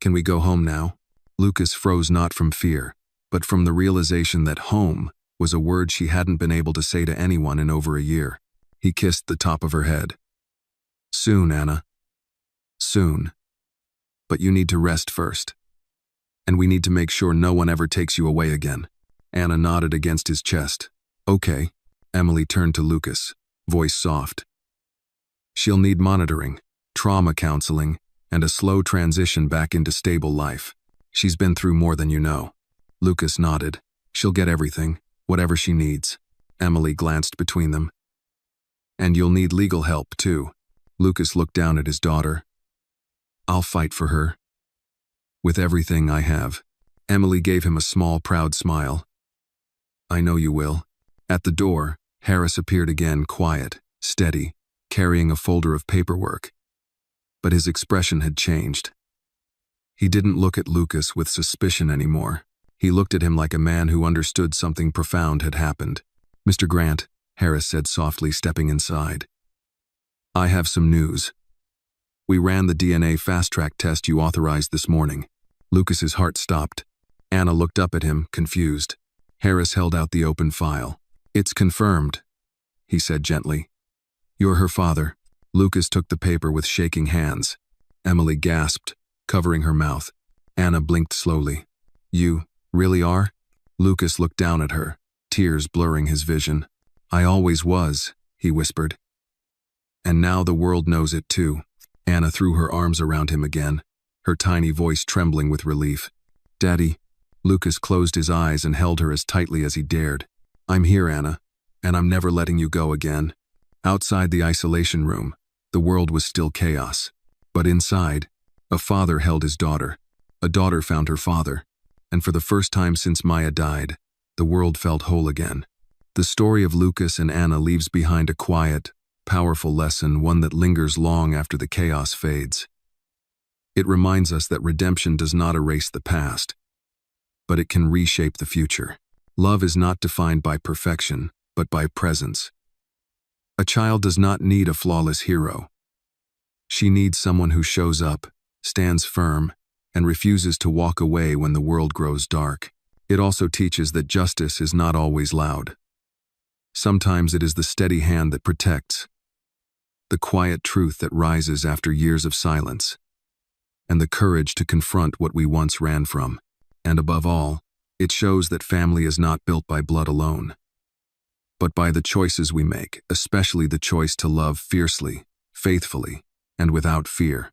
S1: Can we go home now? Lucas froze not from fear, but from the realization that home was a word she hadn't been able to say to anyone in over a year. He kissed the top of her head. Soon, Anna. Soon. But you need to rest first. And we need to make sure no one ever takes you away again. Anna nodded against his chest. Okay. Emily turned to Lucas, voice soft. She'll need monitoring, trauma counseling, and a slow transition back into stable life. She's been through more than you know. Lucas nodded. She'll get everything, whatever she needs. Emily glanced between them. And you'll need legal help, too. Lucas looked down at his daughter. I'll fight for her. With everything I have. Emily gave him a small, proud smile. I know you will. At the door, Harris appeared again, quiet, steady, carrying a folder of paperwork. But his expression had changed. He didn't look at Lucas with suspicion anymore. He looked at him like a man who understood something profound had happened. Mr. Grant, Harris said softly, stepping inside. I have some news. We ran the DNA fast-track test you authorized this morning. Lucas's heart stopped. Anna looked up at him, confused. Harris held out the open file. It's confirmed, he said gently. You're her father. Lucas took the paper with shaking hands. Emily gasped, covering her mouth. Anna blinked slowly. You really are? Lucas looked down at her, tears blurring his vision. I always was, he whispered. And now the world knows it too. Anna threw her arms around him again, her tiny voice trembling with relief. Daddy. Lucas closed his eyes and held her as tightly as he dared. I'm here, Anna, and I'm never letting you go again. Outside the isolation room, the world was still chaos. But inside, a father held his daughter. A daughter found her father. And for the first time since Maya died, the world felt whole again. The story of Lucas and Anna leaves behind a quiet, powerful lesson, one that lingers long after the chaos fades. It reminds us that redemption does not erase the past, but it can reshape the future. Love is not defined by perfection, but by presence. A child does not need a flawless hero. She needs someone who shows up, stands firm, and refuses to walk away when the world grows dark. It also teaches that justice is not always loud. Sometimes it is the steady hand that protects, the quiet truth that rises after years of silence, and the courage to confront what we once ran from. And above all, it shows that family is not built by blood alone, but by the choices we make, especially the choice to love fiercely, faithfully, and without fear.